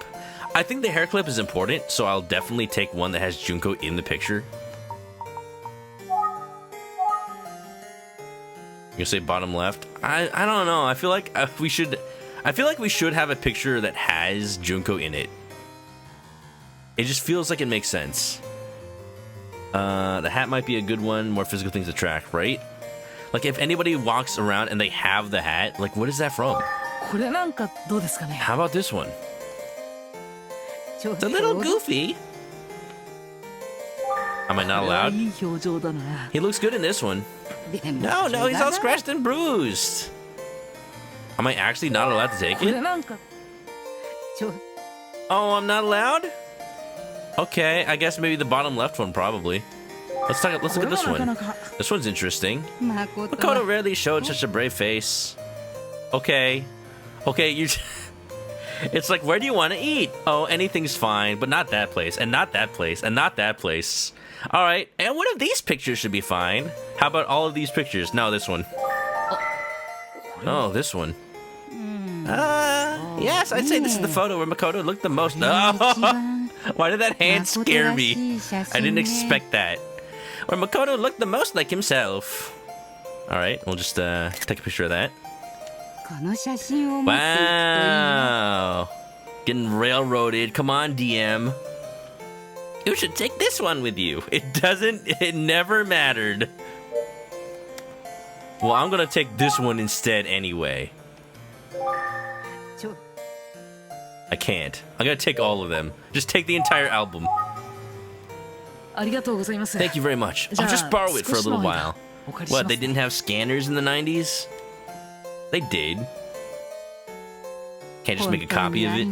I think the hair clip is important, so I'll definitely take one that has Junko in the picture. You say bottom left? I don't know. I feel like we should have a picture that has Junko in it. It just feels like it makes sense. The hat might be a good one. More physical things to track, right? Like if anybody walks around and they have the hat, like what is that from? How about this one? It's a little goofy. Am I not allowed? いい表情だな。 He looks good in this one. でも No, no, he's all scratched and bruised. Am I actually not allowed to take これ it? なんかちょ Oh, I'm not allowed? Okay, I guess maybe the bottom left one, probably. Let's look at this one. This one's interesting. 誠 Makoto rarely showed such a brave face. Okay. Okay, you... It's like, where do you want to eat? Oh, anything's fine, but not that place, and not that place, and not that place. All right, and one of these pictures should be fine. How about all of these pictures? No, this one. Oh, this one. Yes, I'd say this is the photo where Makoto looked the most. Oh, why did that hand scare me? I didn't expect that. Where Makoto looked the most like himself. All right, we'll just take a picture of that. この写真を持っていくといいな Wow. Getting railroaded. Come on, DM. You should take this one with you. It never mattered. Well, I'm gonna take this one instead anyway. ちょ I can't. I'm gonna take all of them. Just take the entire album. ありがとうございます Thank you very much. I'll just borrow it for a little while. What, they didn't have scanners in the 90s? They did. Can't just make a copy of it.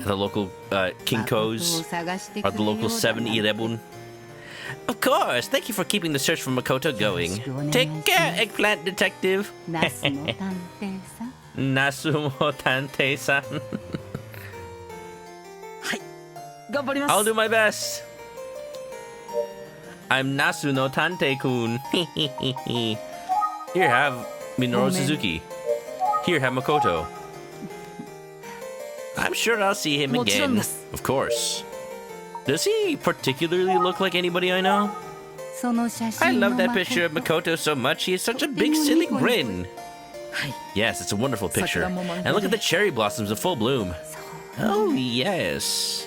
At the local Kinko's or the local 7-Eleven. Of course. Thank you for keeping the search for Makoto going. Take care, Eggplant Detective. ナスの探偵さん Nasumo Tantei-san. 頑張ります I'll do my best. I'm Nasu no Tantei-kun. Here, have Minoru Suzuki. Here, have Makoto. I'm sure I'll see him again. Of course. Does he particularly look like anybody I know? その写 I 真の love that picture of Makoto so much. He has such a big, silly grin. はい Yes, it's a wonderful picture. And look at the cherry blossoms in full bloom. Oh, yes.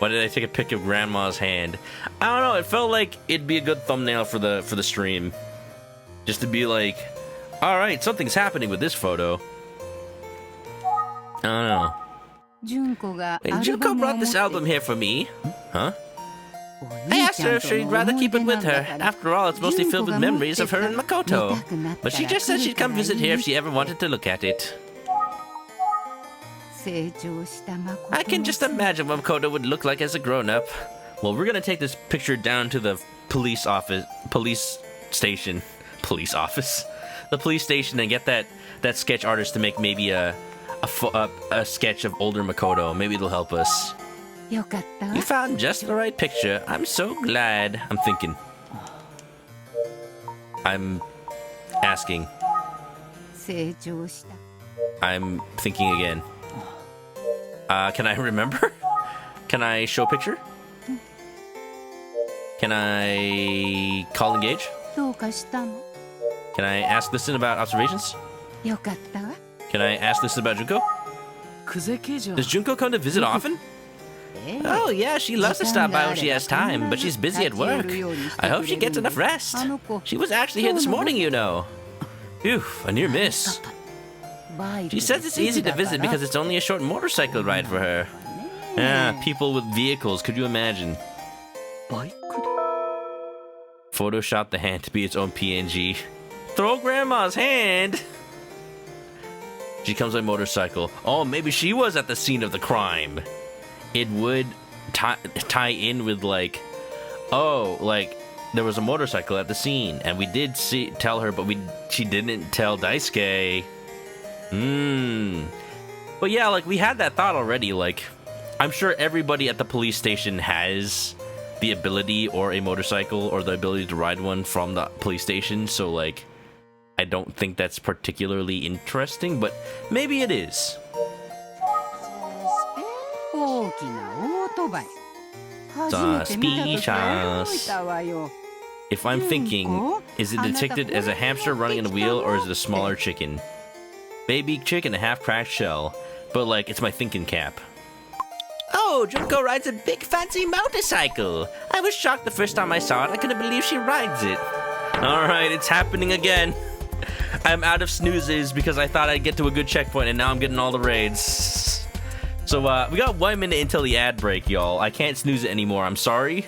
Why did I take a pic of Grandma's hand? I don't know. It felt like it'd be a good thumbnail for the stream. Just to be like, all right, something's happening with this photo. I don't know. 純子が Hey, アル Junko バムを brought 持っ this て album here for me. Huh? お I 兄 asked ち her ゃん if と she'd の rather 思い keep 出 it なん with だ her. から After all, it's mostly filled with memories of her and Makoto. 見たくなった But she ら just said 来 she'd るか come ら visit い here い if she ever wanted to look at it. 成長した誠 I can just imagine what Makoto would look like as a grown-up. Well, we're gonna take this picture down to the police station, and get that sketch artist to make maybe a sketch of older Makoto. Maybe it'll help us. よかったわ You found just the right picture. I'm so glad. I'm thinking. I'm asking. 成長した I'm thinking again. Can I remember? Can I show picture? Can I call engage? どうかしたの Can I ask Listen about observations? よかったわ Can I ask Listen about Junko? 久世刑事は Does Junko come to visit often? Oh, yeah, she loves to stop by when she has time, but she's busy at work. I hope she gets enough rest. She was actually here this morning, you know. Phew, a near miss. バイク She says it's easy to visit because it's only a short motorcycle ride for her. Ah, people with vehicles, could you imagine? バイクで Photoshop the hand to be its own PNG. Throw Grandma's hand! She comes by motorcycle. Oh, maybe she was at the scene of the crime. It would tie in with like, oh, like there was a motorcycle at the scene, and we did tell her, but she didn't tell Daisuke. But yeah, like we had that thought already. Like, I'm sure everybody at the police station has the ability or a motorcycle or the ability to ride one from the police station. So like, I don't think that's particularly interesting, but maybe it is. 大きなオートバイ初めて見た時驚いたわよ If I'm thinking, is it depicted as a hamster running in a wheel or is it a smaller chicken? Baby chicken, a half-cracked shell. But like, it's my thinking cap. Oh, Junko rides a big fancy motorcycle. I was shocked the first time I saw it. I couldn't believe she rides it. Alright, it's happening again. I'm out of snoozes because I thought I'd get to a good checkpoint and now I'm getting all the raids. So we got 1 minute until the ad break, y'all. I can't snooze it anymore, I'm sorry.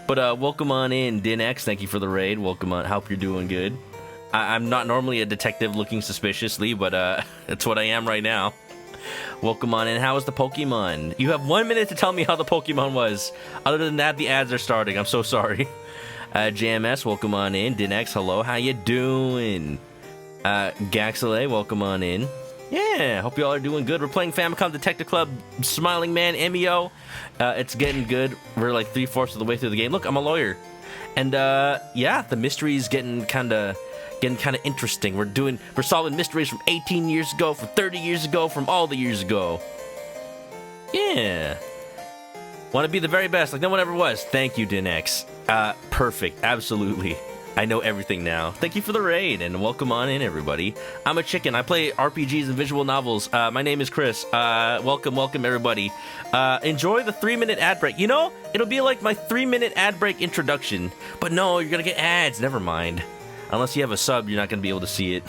But welcome on in, DinX. Thank you for the raid. Welcome on. Hope you're doing good. I'm not normally a detective looking suspiciously, but that's what I am right now. Welcome on in. How was the Pokemon? You have 1 minute to tell me how the Pokemon was. Other than that, the ads are starting. I'm so sorry. JMS, welcome on in. DinX, hello. How you doing? Gaxele, welcome on in. Yeah, hope y'all are doing good. We're playing Famicom Detective Club, Smiling Man, Emio. It's getting good. We're like 3/4 of the way through the game. Look, I'm a lawyer. And yeah, the mystery is getting kind of interesting. We're solving mysteries from 18 years ago, from 30 years ago, from all the years ago. Yeah. Want to be the very best, like no one ever was. Thank you, DinX. Perfect. Absolutely. I know everything now. Thank you for the raid, and welcome on in, everybody. I'm a chicken. I play RPGs and visual novels. My name is Chris. Welcome, everybody. Enjoy the 3-minute ad break. You know, it'll be like my 3-minute ad break introduction. But no, you're gonna get ads. Never mind. Unless you have a sub, you're not gonna be able to see it.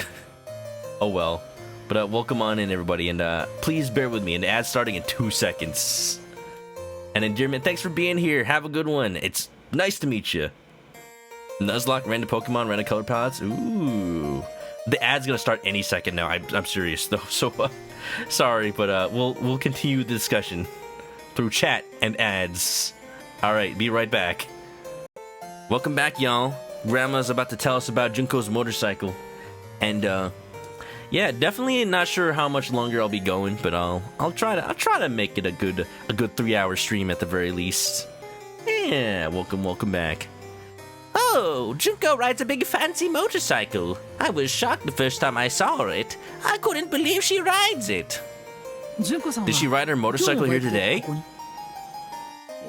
Oh well. But welcome on in, everybody, and please bear with me. And the ad's starting in 2 seconds. And Endearment, thanks for being here. Have a good one. It's nice to meet you. Nuzlocke, random Pokemon, random color palettes. Ooh. The ad's gonna start any second now. I'm serious though. So sorry, but we'll continue the discussion through chat and ads. Alright, be right back. Welcome back, y'all. Grandma's about to tell us about Junko's motorcycle. And yeah, definitely not sure how much longer I'll be going, but I'll try to make it a good 3-hour stream at the very least. Yeah, welcome back. Oh, Junko rides a big fancy motorcycle. I was shocked the first time I saw it. I couldn't believe she rides it. Did she ride her motorcycle here today?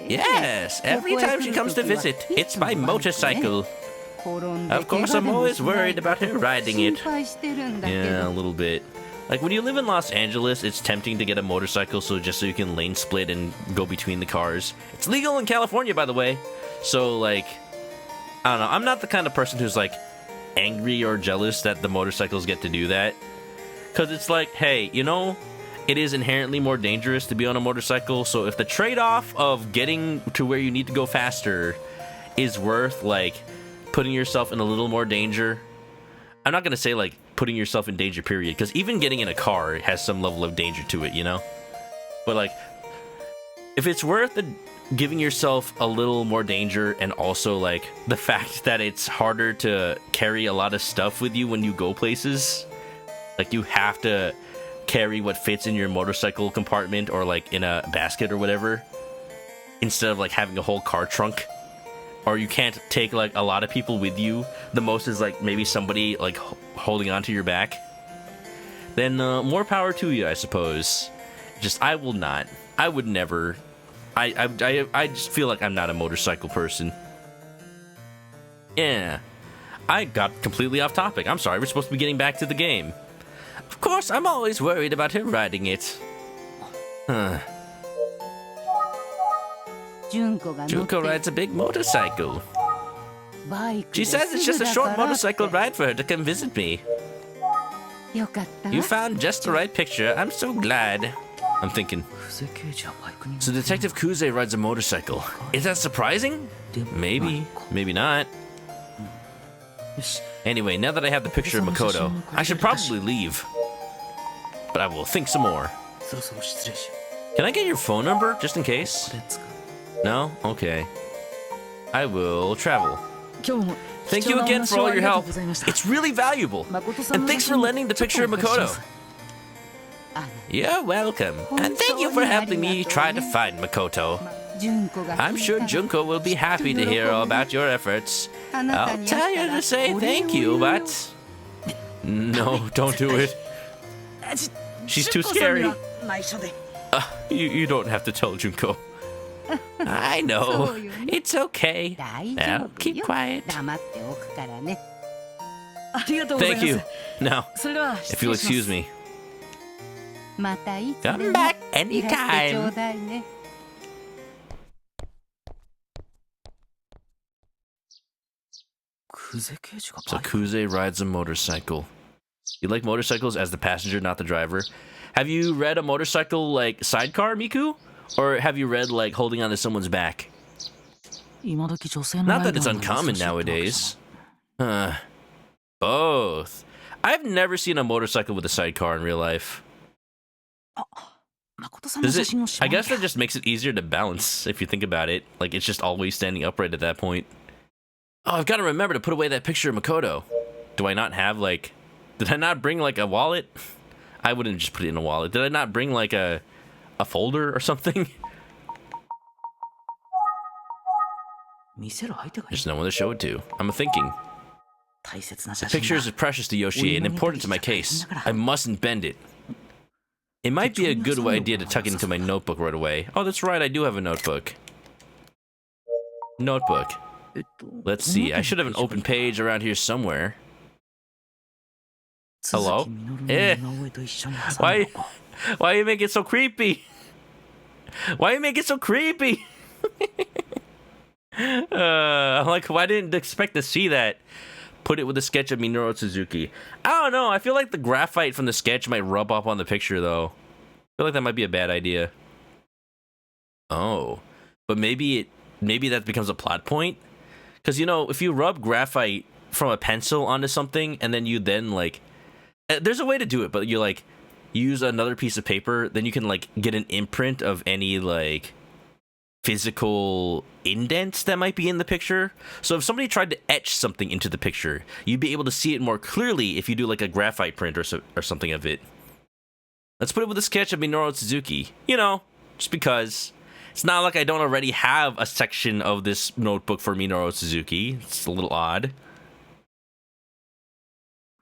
Yes, every time she comes to visit, it's my motorcycle. Of course, I'm always worried about her riding it. Yeah, a little bit. Like, when you live in Los Angeles, it's tempting to get a motorcycle so you can lane split and go between the cars. It's legal in California, by the way. So, like, I don't know. I'm not the kind of person who's, like, angry or jealous that the motorcycles get to do that. Because it's like, hey, you know, it is inherently more dangerous to be on a motorcycle. So if the trade-off of getting to where you need to go faster is worth, like, putting yourself in a little more danger. I'm not going to say, like, putting yourself in danger, period. Because even getting in a car has some level of danger to it, you know? But, like, if it's worth giving yourself a little more danger, and also, like, the fact that it's harder to carry a lot of stuff with you when you go places. Like, you have to carry what fits in your motorcycle compartment or, like, in a basket or whatever, instead of, like, having a whole car trunk. Or you can't take, like, a lot of people with you. The most is, like, maybe somebody, like, holding onto your back. Then more power to you, I suppose. Just, I will not. I would never. I just feel like I'm not a motorcycle person. Yeah. I got completely off topic. I'm sorry, we're supposed to be getting back to the game. Of course, I'm always worried about her riding it. Huh. Junko rides a big motorcycle. She says it's just a short motorcycle ride for her to come visit me. You found just the right picture. I'm so glad. I'm thinking. So Detective Kuze rides a motorcycle. Is that surprising? Maybe. Maybe not. Anyway, now that I have the picture of Makoto, I should probably leave. But I will think some more. Can I get your phone number, just in case? No? Okay. I will travel. Thank you again for all your help. It's really valuable. And thanks for lending the picture of Makoto. You're welcome. And thank you for helping me try to find Makoto. I'm sure Junko will be happy to hear all about your efforts. I'll tell her to say thank you, but... No, don't do it. She's too scary. You don't have to tell Junko. I know. It's okay. I'll keep quiet. Thank you. Now, if you'll excuse me. Come back anytime. So Kuze rides a motorcycle. You like motorcycles as the passenger, not the driver. Have you read a motorcycle, like, sidecar, Miku? Or have you read, like, holding onto someone's back? Not that it's uncommon nowadays. Both. I've never seen a motorcycle with a sidecar in real life. Does it? I guess that just makes it easier to balance if you think about it. Like, it's just always standing upright at that point. Oh, I've got to remember to put away that picture of Makoto. Do I not have, like... Did I not bring, like, a wallet? I wouldn't just put it in a wallet. Did I not bring, like, a folder or something? There's no one to show it to. I'm thinking. The picture is precious to Yoshi and important to my case. I mustn't bend it. It might be a good idea to tuck it into my notebook right away. Oh, that's right, I do have a notebook. Notebook. Let's see, I should have an open page around here somewhere. Hello? Eh. Why you make it so creepy? Why you make it so creepy? Like, I didn't expect to see that. Put it with a sketch of Minoru Suzuki. I don't know. I feel like the graphite from the sketch might rub off on the picture, though. I feel like that might be a bad idea. Oh. But maybe that becomes a plot point. Because, you know, if you rub graphite from a pencil onto something, and then you then, like... There's a way to do it, but you, like, use another piece of paper, then you can, like, get an imprint of any, like... physical indents that might be in the picture. So if somebody tried to etch something into the picture, you'd be able to see it more clearly if you do like a graphite print or something of it. Let's put it with a sketch of Minoru Suzuki. You know, just because. It's not like I don't already have a section of this notebook for Minoru Suzuki. It's a little odd.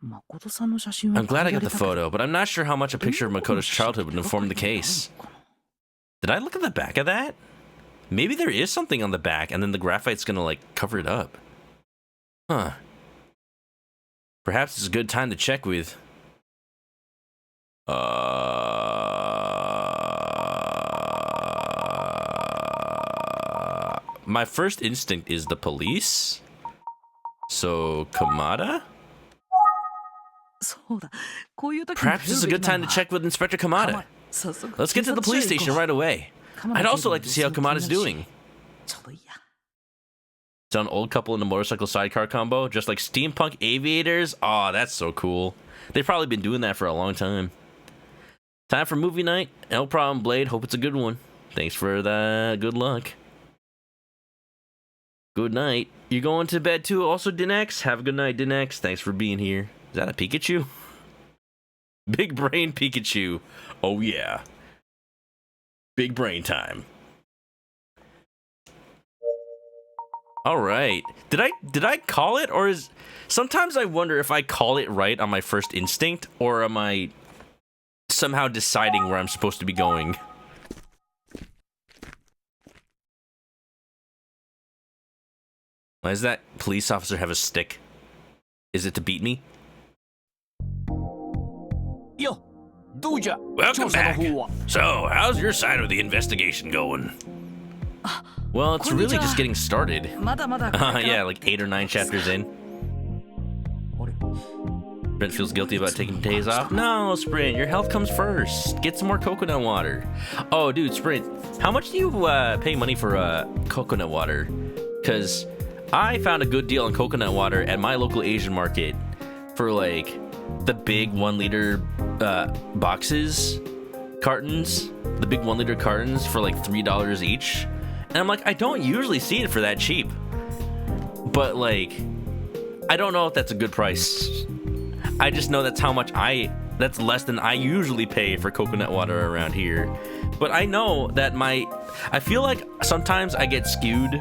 I'm glad I got the photo, but I'm not sure how much a picture of Makoto's childhood would inform the case. Did I look at the back of that? Maybe there is something on the back, and then the graphite's gonna, like, cover it up. Huh. Perhaps it's a good time to check with... My first instinct is the police? So, Kamada? Perhaps it's a good time to check with Inspector Kamada. Let's get to the police station right away. I'd also like to see how Kamada's doing. It's an old couple in a motorcycle sidecar combo, just like steampunk aviators. Aw, that's so cool. They've probably been doing that for a long time. Time for movie night. No problem, Blade. Hope it's a good one. Thanks for the good luck. Good night. You going to bed too also, Dinex? Have a good night, Dinex. Thanks for being here. Is that a Pikachu? Big brain Pikachu. Oh yeah. Big brain time. All right. Did I call it, or is... Sometimes I wonder if I call it right on my first instinct, or am I somehow deciding where I'm supposed to be going? Why does that police officer have a stick? Is it to beat me? Yo. Welcome back. So, how's your side of the investigation going? Well, it's really just getting started. Yeah, like 8 or 9 chapters in. Sprint feels guilty about taking days off. No, Sprint, your health comes first. Get some more coconut water. Oh, dude, Sprint, how much do you pay money for coconut water? Because I found a good deal on coconut water at my local Asian market for like the big 1 liter boxes, cartons, the big 1 liter cartons for like $3 each. And I'm like, I don't usually see it for that cheap. But like, I don't know if that's a good price. I just know that's how much that's less than I usually pay for coconut water around here. But I know that I feel like sometimes I get skewed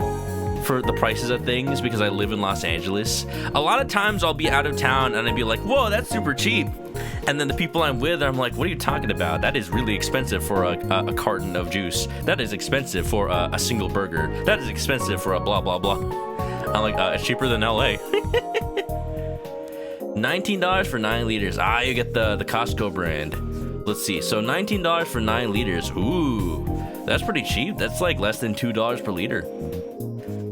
for the prices of things because I live in Los Angeles. A lot of times I'll be out of town and I'd be like, whoa, that's super cheap. And then the people I'm with, I'm like, what are you talking about? That is really expensive for a carton of juice. That is expensive for a single burger. That is expensive for a blah, blah, blah. I'm like, it's cheaper than LA. $19 for 9 liters. Ah, you get the Costco brand. Let's see. So $19 for 9 liters. Ooh, that's pretty cheap. That's like less than $2 per liter.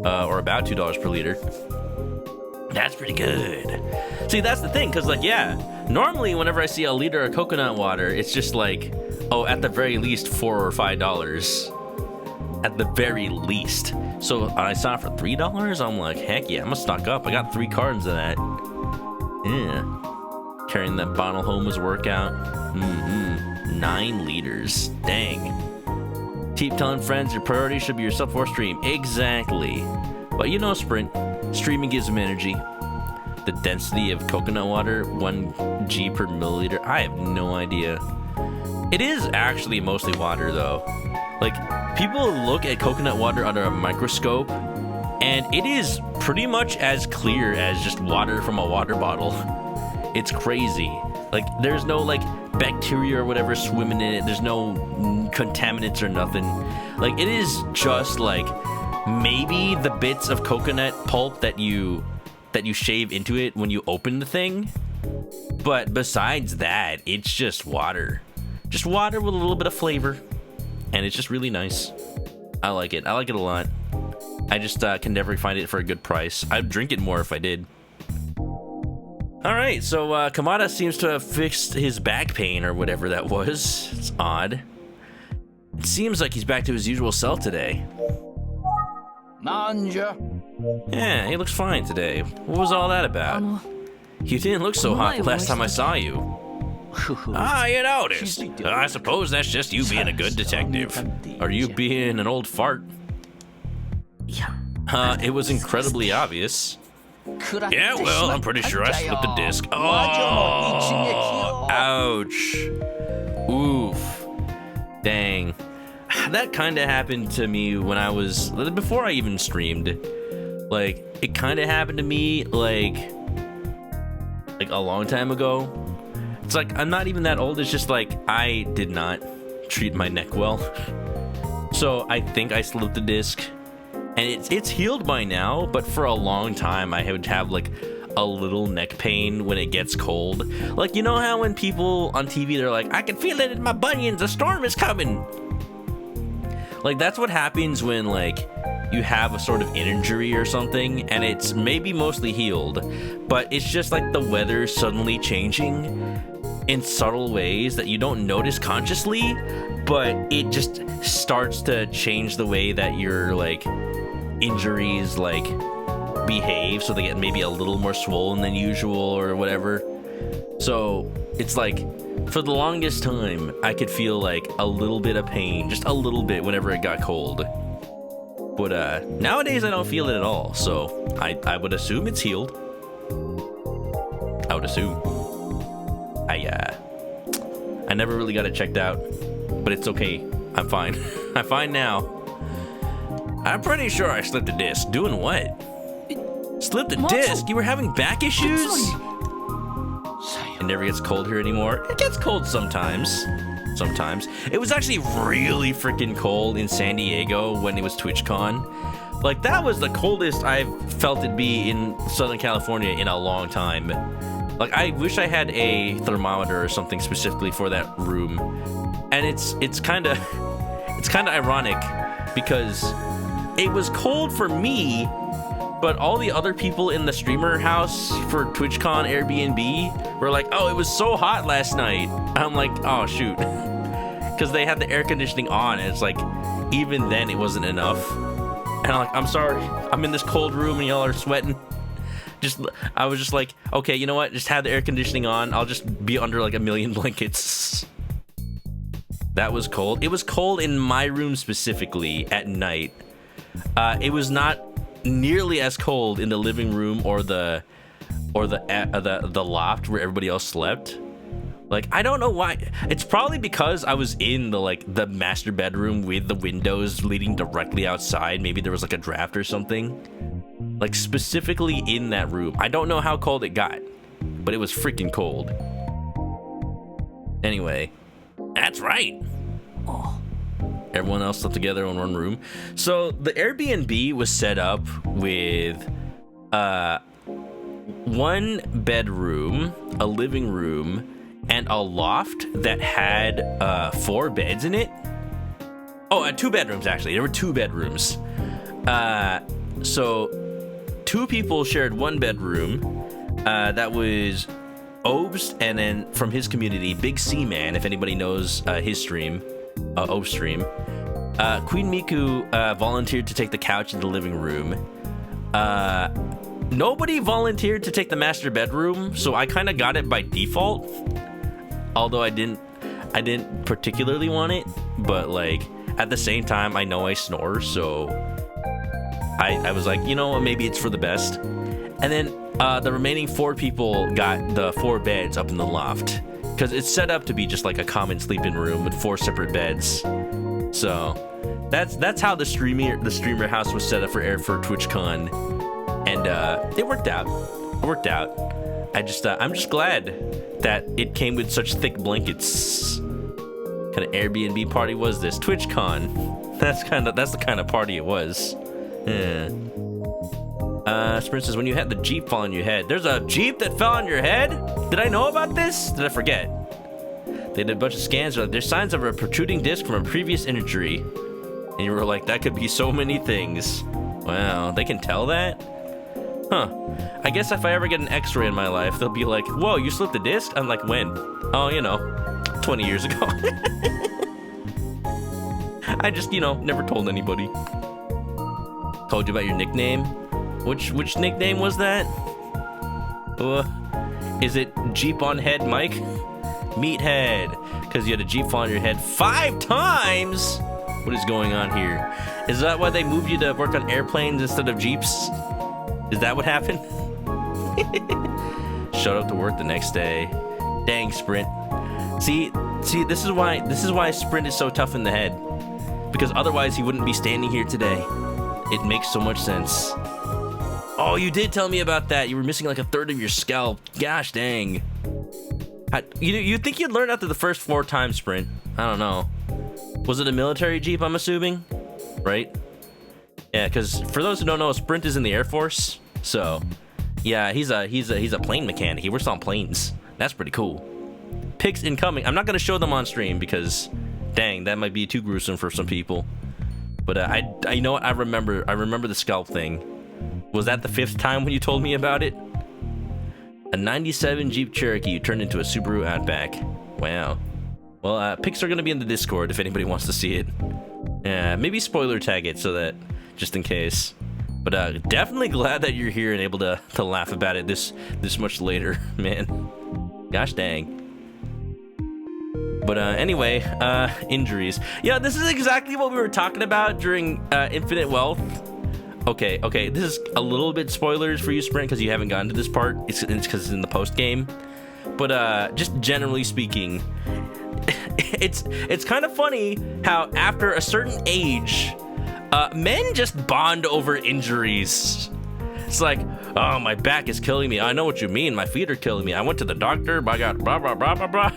Or about $2 per liter. That's pretty good. See, that's the thing, because, like, yeah, normally whenever I see a liter of coconut water, it's just like, oh, at the very least $4 or $5. at the very least. So I saw it for $3. I'm like, heck yeah, I'm gonna stock up. I got 3 cartons of that. Yeah. Carrying that bottle home was a workout. 9 liters. Dang. Keep telling friends your priority should be your sub 4 stream. Exactly. But you know, Sprint, streaming gives them energy. The density of coconut water, 1 G per milliliter. I have no idea. It is actually mostly water though. Like, people look at coconut water under a microscope, and it is pretty much as clear as just water from a water bottle. It's crazy. Like, there's no, like, bacteria or whatever swimming in it. There's no contaminants or nothing. Like, it is just, like, maybe the bits of coconut pulp that you shave into it when you open the thing. But besides that, it's just water. Just water with a little bit of flavor. And it's just really nice. I like it. I like it a lot. I just can never find it for a good price. I'd drink it more if I did. Alright, so Kamada seems to have fixed his back pain or whatever that was. It's odd. It seems like he's back to his usual self today. Yeah, he looks fine today. What was all that about? You didn't look so hot last time I saw you. Ah, you noticed. I suppose that's just you being a good detective. Or you being an old fart. It was incredibly obvious. Yeah, well, I'm pretty sure I slipped a disc. Oh, ouch. Oof. Dang. That kind of happened to me when I was, before I even streamed. Like, it kind of happened to me, like a long time ago. It's like, I'm not even that old, it's just like, I did not treat my neck well. So I think I slipped the disc. And it's healed by now, but for a long time I would have like a little neck pain when it gets cold. Like, you know how when people on TV, they're like, I can feel it in my bunions, a storm is coming. Like, that's what happens when, like, you have a sort of injury or something, and it's maybe mostly healed, but it's just like the weather suddenly changing in subtle ways that you don't notice consciously, but it just starts to change the way that your, like, injuries, like, behave, so they get maybe a little more swollen than usual or whatever. So it's like, for the longest time, I could feel like a little bit of pain, just a little bit, whenever it got cold. But nowadays I don't feel it at all, so I would assume it's healed. I would assume. I never really got it checked out, but it's okay. I'm fine. I'm fine now. I'm pretty sure I slipped a disc. Doing what? Slipped a disc? You were having back issues? It never gets cold here anymore. It gets cold sometimes. Sometimes. It was actually really freaking cold in San Diego when it was TwitchCon. Like, that was the coldest I've felt it be in Southern California in a long time. Like, I wish I had a thermometer or something specifically for that room. And it's kind of ironic because it was cold for me, but all the other people in the streamer house for TwitchCon Airbnb were like, oh, it was so hot last night. I'm like, oh, shoot. Because they had the air conditioning on, and it's like, even then it wasn't enough. And I'm like, I'm sorry, I'm in this cold room and y'all are sweating. I was just like, okay, you know what? Just have the air conditioning on. I'll just be under like a million blankets. That was cold. It was cold in my room specifically at night. It was not nearly as cold in the living room or the loft where everybody else slept. Like, I don't know why. It's probably because I was in the master bedroom with the windows leading directly outside. Maybe there was like a draft or something. Like, specifically in that room. I don't know how cold it got, but it was freaking cold. Anyway, that's right. Everyone else slept together in one room. So the Airbnb was set up with one bedroom, a living room, and a loft that had 4 beds in it. Oh, 2 bedrooms, actually. There were 2 bedrooms. So 2 people shared 1 bedroom. That was Obst, and then from his community, Big C Man, if anybody knows his stream, Obst stream. Queen Miku volunteered to take the couch in the living room. Nobody volunteered to take the master bedroom, so I kind of got it by default. Although I didn't particularly want it, but like at the same time, I know I snore, so I was like, you know what, maybe it's for the best. And then the remaining 4 people got the 4 beds up in the loft, because it's set up to be just like a common sleeping room with 4 separate beds. So that's how the streamer house was set up for TwitchCon, and it worked out. It worked out. I'm just glad that it came with such thick blankets. What kind of Airbnb party was this? TwitchCon. That's the kind of party it was. Yeah. For instance, when you had the Jeep fall on your head, there's a Jeep that fell on your head? Did I know about this? Did I forget? They did a bunch of scans. Like, there's signs of a protruding disc from a previous injury. And you were like, that could be so many things. Wow, they can tell that? Huh. I guess if I ever get an x-ray in my life, they'll be like, whoa, you slipped a disc? I'm like, when? Oh, you know, 20 years ago. I just, you know, never told anybody. Told you about your nickname? Which nickname was that? Is it Jeep on Head Mike? Meathead. Because you had a Jeep fall on your head 5 times? What is going on here? Is that why they moved you to work on airplanes instead of Jeeps? Is that what happened? Showed up to work the next day. Dang, Sprint. See, this is why Sprint is so tough in the head. Because otherwise he wouldn't be standing here today. It makes so much sense. Oh, you did tell me about that. You were missing like a third of your scalp. Gosh dang. You think you'd learn after the first 4 times, Sprint? I don't know. Was it a military Jeep, I'm assuming? Right? Yeah, because for those who don't know, Sprint is in the Air Force. So, yeah, he's a plane mechanic. He works on planes. That's pretty cool. Pics incoming. I'm not going to show them on stream because, dang, that might be too gruesome for some people. But I know what I remember the scalp thing. Was that the 5th time when you told me about it? A 97 Jeep Cherokee turned into a Subaru Outback. Wow. Well, pics are going to be in the Discord if anybody wants to see it. Yeah, maybe spoiler tag it so that, just in case. But definitely glad that you're here and able to laugh about it this much later, man. Gosh dang. But anyway, injuries. Yeah, this is exactly what we were talking about during Infinite Wealth. Okay, this is a little bit spoilers for you, Sprint, because you haven't gotten to this part. It's because it's in the post game. But just generally speaking, it's kind of funny how after a certain age, men just bond over injuries. It's like, oh, my back is killing me. I know what you mean. My feet are killing me. I went to the doctor. I got blah blah blah blah blah.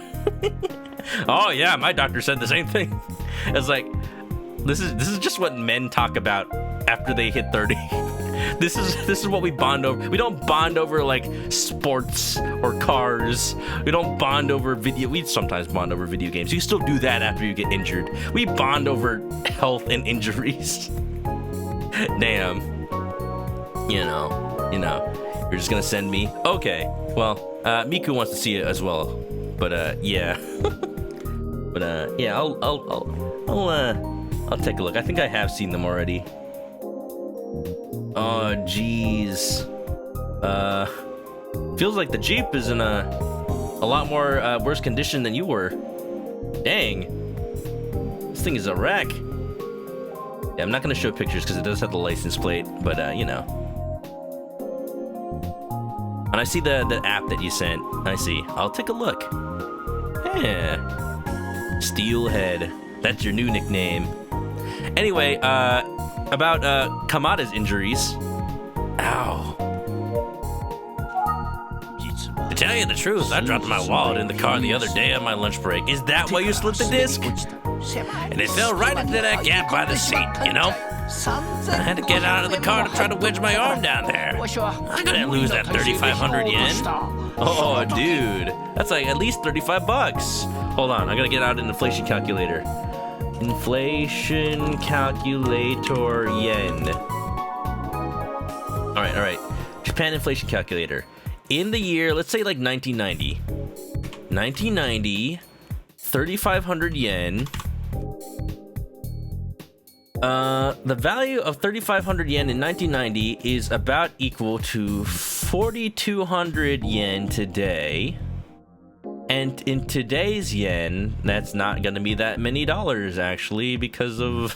Oh yeah, my doctor said the same thing. It's like, this is just what men talk about after they hit 30. This is what we bond over. We don't bond over like sports or cars. We don't bond over video. We sometimes bond over video games. You still do that after you get injured. We bond over health and injuries. Damn. You know, you're just gonna send me. Okay. Well, Miku wants to see it as well. But yeah. But yeah, I'll take a look. I think I have seen them already. Oh, jeez. Feels like the Jeep is in a lot more worse condition than you were. Dang. This thing is a wreck. Yeah, I'm not gonna show pictures because it does have the license plate, but you know. And I see the app that you sent. I see. I'll take a look. Yeah. Steelhead. That's your new nickname. Anyway, about Kamada's injuries. Ow. To tell you the truth, I dropped my wallet in the car the other day on my lunch break. Is that why you slipped the disc? And it fell right into that gap by the seat, you know? I had to get out of the car to try to wedge my arm down there. I couldn't lose that 3,500 yen. Oh, dude. That's like at least 35 bucks. Hold on, I gotta get out an inflation calculator. Inflation calculator yen. All right. Japan inflation calculator. In the year, let's say like 1990. 1990, 3,500 yen The value of 3,500 yen in 1990 is about equal to 4,200 yen today. And in today's yen, that's not going to be that many dollars, actually, because of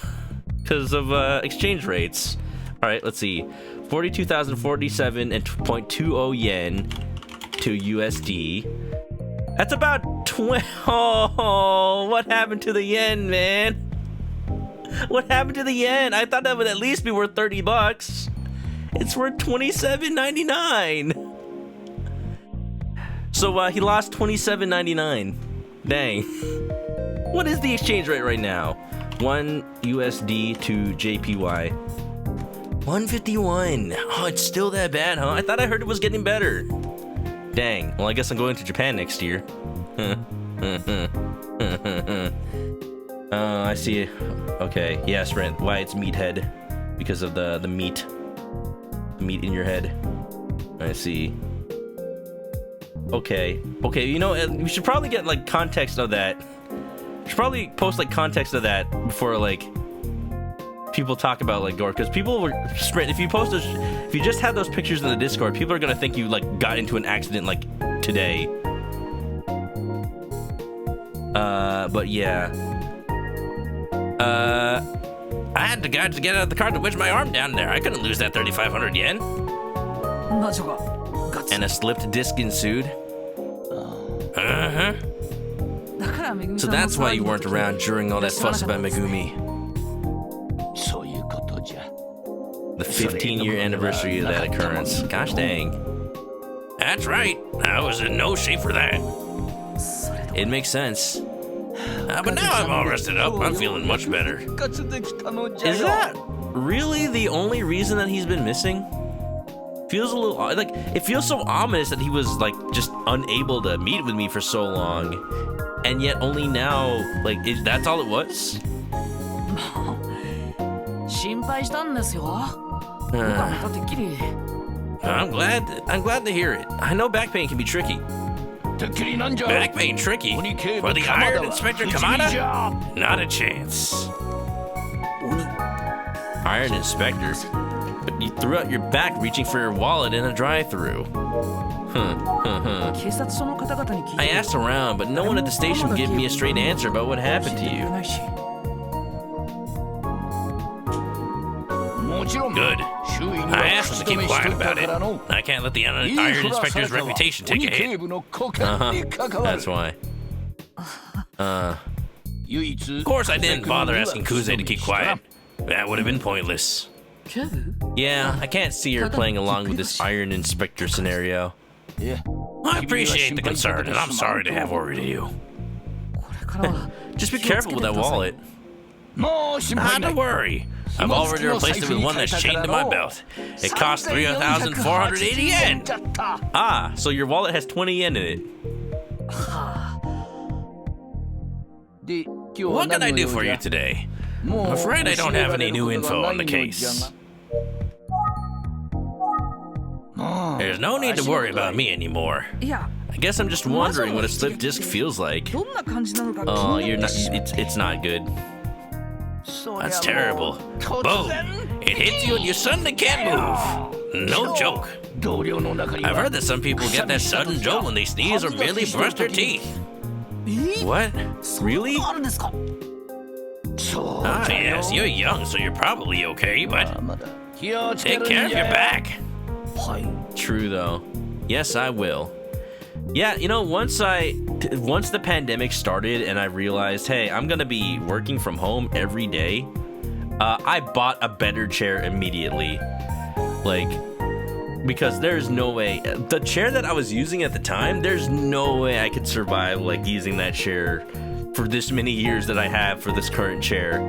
exchange rates. All right, let's see. 42,047.20 yen to USD. That's about 20. Oh, what happened to the yen, man? What happened to the yen? I thought that would at least be worth 30 bucks. It's worth 27.99. So he lost 27.99. Dang. What is the exchange rate right now? 1 USD to JPY. 151. Oh, it's still that bad, huh? I thought I heard it was getting better. Dang. Well, I guess I'm going to Japan next year. I see. Okay. Yes, Rent. Why it's meathead? Because of the meat. The meat in your head. I see. Okay. Okay, you know, we should probably get, like, context of that. We should probably post, like, context of that before, like, people talk about, like, gore. Because people were... If you post those... If you just had those pictures in the Discord, people are gonna think you, like, got into an accident, like, today. But yeah. I had to get out of the car to wedge my arm down there. I couldn't lose that 3,500 yen. And a slipped disc ensued. Uh-huh. So that's why you weren't around during all that fuss about Megumi. The 15-year anniversary of that occurrence. Gosh dang. That's right. I was in no shape for that. It makes sense. But now I'm all rested up. I'm feeling much better. Is that really the only reason that he's been missing? Feels a little like it feels so ominous that he was like just unable to meet with me for so long, and yet only now, like that's all it was. I'm glad to hear it. I know back pain can be tricky. Back pain tricky? For the Iron Inspector Kamada? Not a chance. Iron Inspector? But you threw out your back reaching for your wallet in a drive-thru. I asked around, but no one at the station would give me a straight answer about what happened to you. Good. I asked them to keep quiet about it. I can't let the Iron Inspector's reputation take a hit. That's why. Of course I didn't bother asking Kuze to keep quiet. That would have been pointless. Yeah, I can't see her playing along with this Iron Inspector scenario. I appreciate the concern, and I'm sorry to have worried you. Just be careful with that wallet. Don't worry. I've already replaced it with one that's chained to my belt. It costs 3,480 yen. Ah, so your wallet has 20 yen in it. What can I do for you today? I'm afraid I don't have any new info on the case. There's no need to worry about me anymore. I guess I'm just wondering what a slipped disc feels like. Oh, you're not. It's not good. That's terrible. Boom! It hits you and you suddenly can't move. No joke. I've heard that some people get that sudden jolt when they sneeze or barely brush their teeth. What? Really? Ah, yes, you're young, so you're probably okay, but take care of your back. True, though. Yes, I will. Yeah, you know, once the pandemic started and I realized, hey, I'm gonna be working from home every day, I bought a better chair immediately. Like, because there's no way, the chair that I was using at the time, there's no way I could survive, like, using that chair for this many years that I have for this current chair.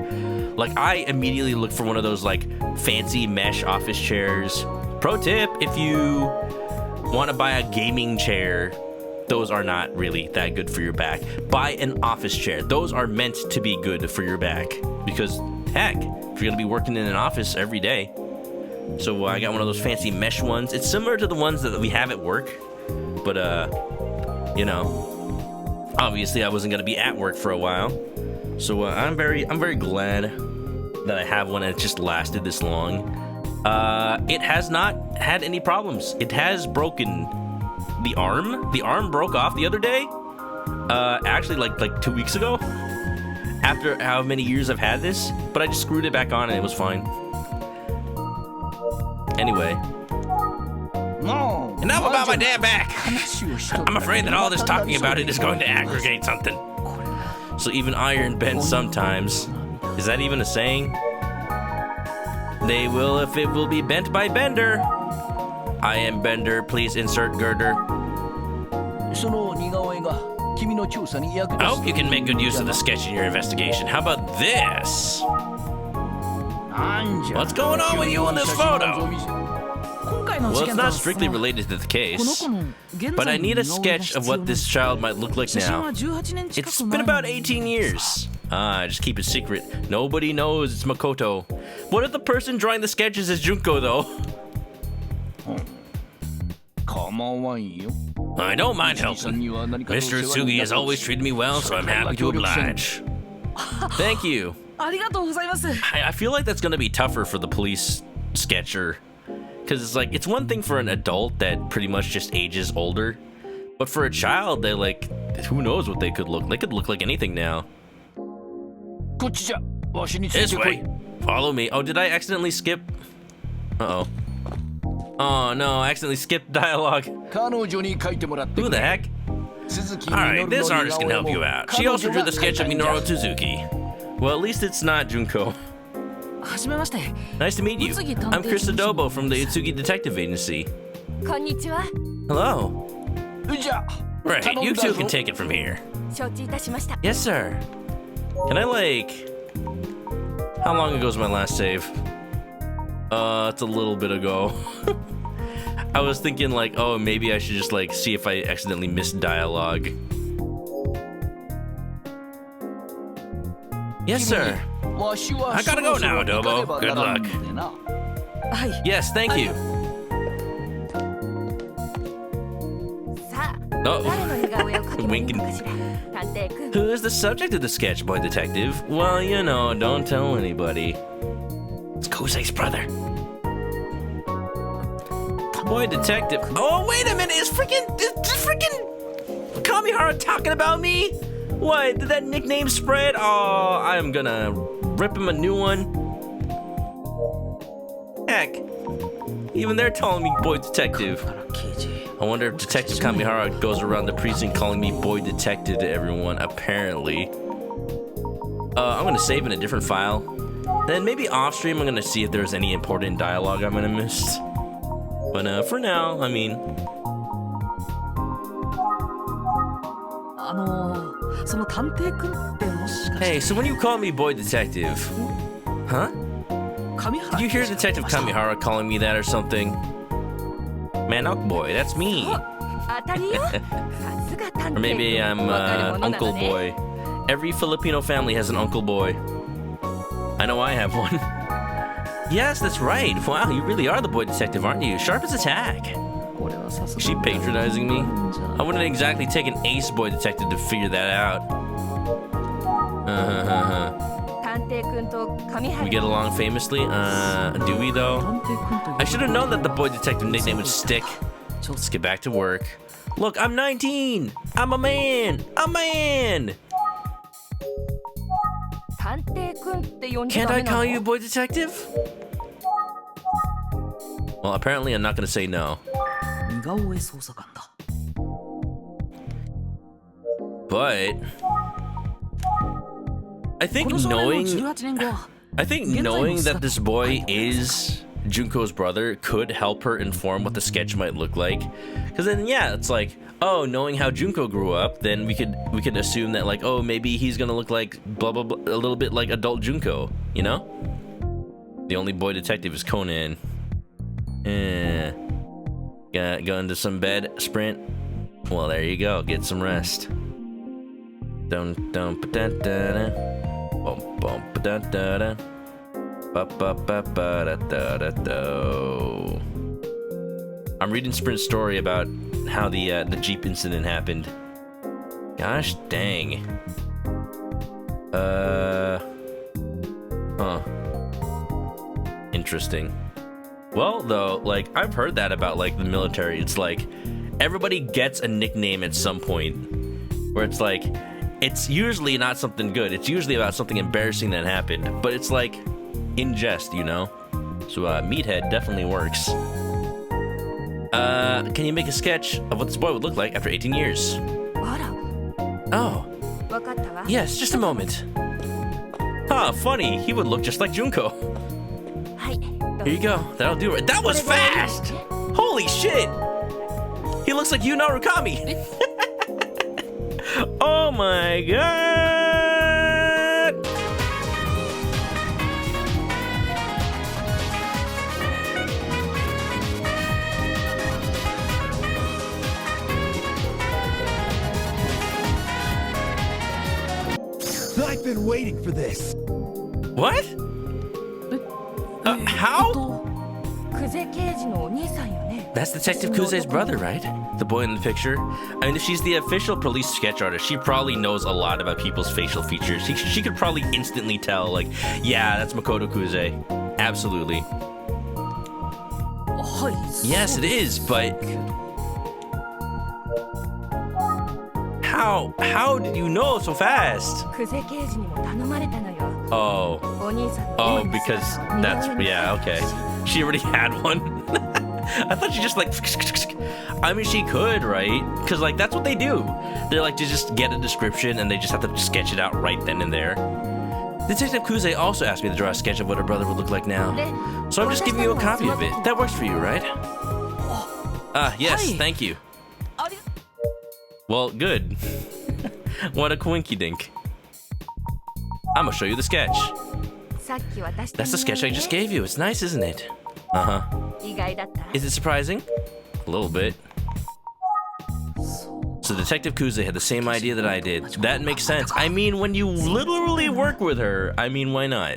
Like, I immediately look for one of those, like, fancy mesh office chairs. Pro tip, if you want to buy a gaming chair, those are not really that good for your back. Buy an office chair. Those are meant to be good for your back. Because, heck, if you're going to be working in an office every day. So I got one of those fancy mesh ones. It's similar to the ones that we have at work. But, you know, obviously I wasn't going to be at work for a while. So I'm very glad that I have one and it just lasted this long. It has not had any problems. It has broken the arm. The arm broke off the other day. Actually, like 2 weeks ago. After how many years I've had this, but I just screwed it back on and it was fine. Anyway. Enough about my damn back! I'm afraid that all this talking about it is going to aggravate something. So even iron bends sometimes. Is that even a saying? They will if it will be bent by Bender. I am Bender, please insert girder. I hope you can make good use of the sketch in your investigation. How about this? What's going on with you in this photo? Well, it's not strictly related to the case, but I need a sketch of what this child might look like now. It's been about 18 years. Just keep it secret. Nobody knows it's Makoto. What if the person drawing the sketches is Junko, though? I don't mind helping. Mr. Utsugi has always treated me well, so I'm happy to oblige. Thank you. I feel like that's going to be tougher for the police sketcher. Because it's like, it's one thing for an adult that pretty much just ages older. But for a child, they're like, who knows what they could look. They could look like anything now. This way. Follow me. Oh, did I accidentally skip? Uh-oh. Oh, no, I accidentally skipped dialogue. Who the heck? Alright, this artist can help you out. She also drew the sketch of Minoru Suzuki. Well, at least it's not Junko. Nice to meet you. I'm ManokAdobo from the Utsugi Detective Agency. Hello. Right, you two can take it from here. Yes, sir. Can I, like... How long ago was my last save? It's a little bit ago. I was thinking, like, oh, maybe I should just, like, see if I accidentally missed dialogue. Yes, sir. I gotta go now, Adobo. Good luck. Yes, thank you. Oh, winking. Who is the subject of the sketch, boy detective? Well, you know, don't tell anybody. It's Kozai's brother. Boy detective. Oh, wait a minute. Is freaking Kamihara talking about me? What? Did that nickname spread? Oh, I'm gonna rip him a new one. Heck. Even they're calling me boy detective. I wonder if Detective Kamihara goes around the precinct calling me boy detective to everyone, apparently. I'm gonna save in a different file. Then maybe off stream I'm gonna see if there's any important dialogue I'm gonna miss. But for now, I mean... Hey, so when you call me boy detective... Huh? Did you hear Detective Kamihara calling me that or something? Manok boy, that's me. Or maybe I'm Uncle Boy. Every Filipino family has an Uncle Boy. I know I have one. Yes, that's right. Wow, you really are the boy detective, aren't you? Sharp as a tack. Is she patronizing me? I wouldn't exactly take an ace boy detective to figure that out. We get along famously? Do we though? I should have known that the boy detective nickname would stick. Let's get back to work. Look, I'm 19! I'm a man! A man! Can't I call you boy detective? Well, apparently I'm not gonna say no. But I think knowing that this boy is Junko's brother could help her inform what the sketch might look like. Because then, yeah, it's like, oh, knowing how Junko grew up, then we could assume that, like, oh, maybe he's gonna look like blah blah blah, a little bit like adult Junko, you know? The only boy detective is Conan. Go into some bed, sprint. Well, there you go. Get some rest. Dum dum da da da. Bum bum da da da. Ba ba ba ba da da da da. I'm reading Sprint's story about how the Jeep incident happened. Gosh dang. Huh. Interesting. Well, though, like, I've heard that about, like, the military. It's like, everybody gets a nickname at some point. Where it's like, it's usually not something good. It's usually about something embarrassing that happened. But it's like, in jest, you know? So, Meathead definitely works. Can you make a sketch of what this boy would look like after 18 years? Oh. Yes, just a moment. Huh, funny. He would look just like Junko. Here you go. That'll do it. That was fast! Holy shit! He looks like Narukami. Oh my god! I've been waiting for this. What? How? That's Detective Kuze's brother, right? The boy in the picture. I mean, if she's the official police sketch artist, she probably knows a lot about people's facial features. She could probably instantly tell, like, yeah, that's Makoto Kuze. Absolutely. Yes, it is, but... How did you know so fast? Oh, because that's, yeah, okay. She already had one. I thought she just like, I mean, she could, right? Because like, that's what they do. They're like, to just get a description and they just have to sketch it out right then and there. Detective Kuze also asked me to draw a sketch of what her brother would look like now. So I'm just giving you a copy of it. That works for you, right? Yes, thank you. Well, good. What a quinky dink. I'm gonna show you the sketch. That's the sketch I just gave you. It's nice, isn't it? Uh-huh. Is it surprising? A little bit. So Detective Kuze had the same idea that I did. That makes sense. I mean, when you literally work with her, I mean, why not?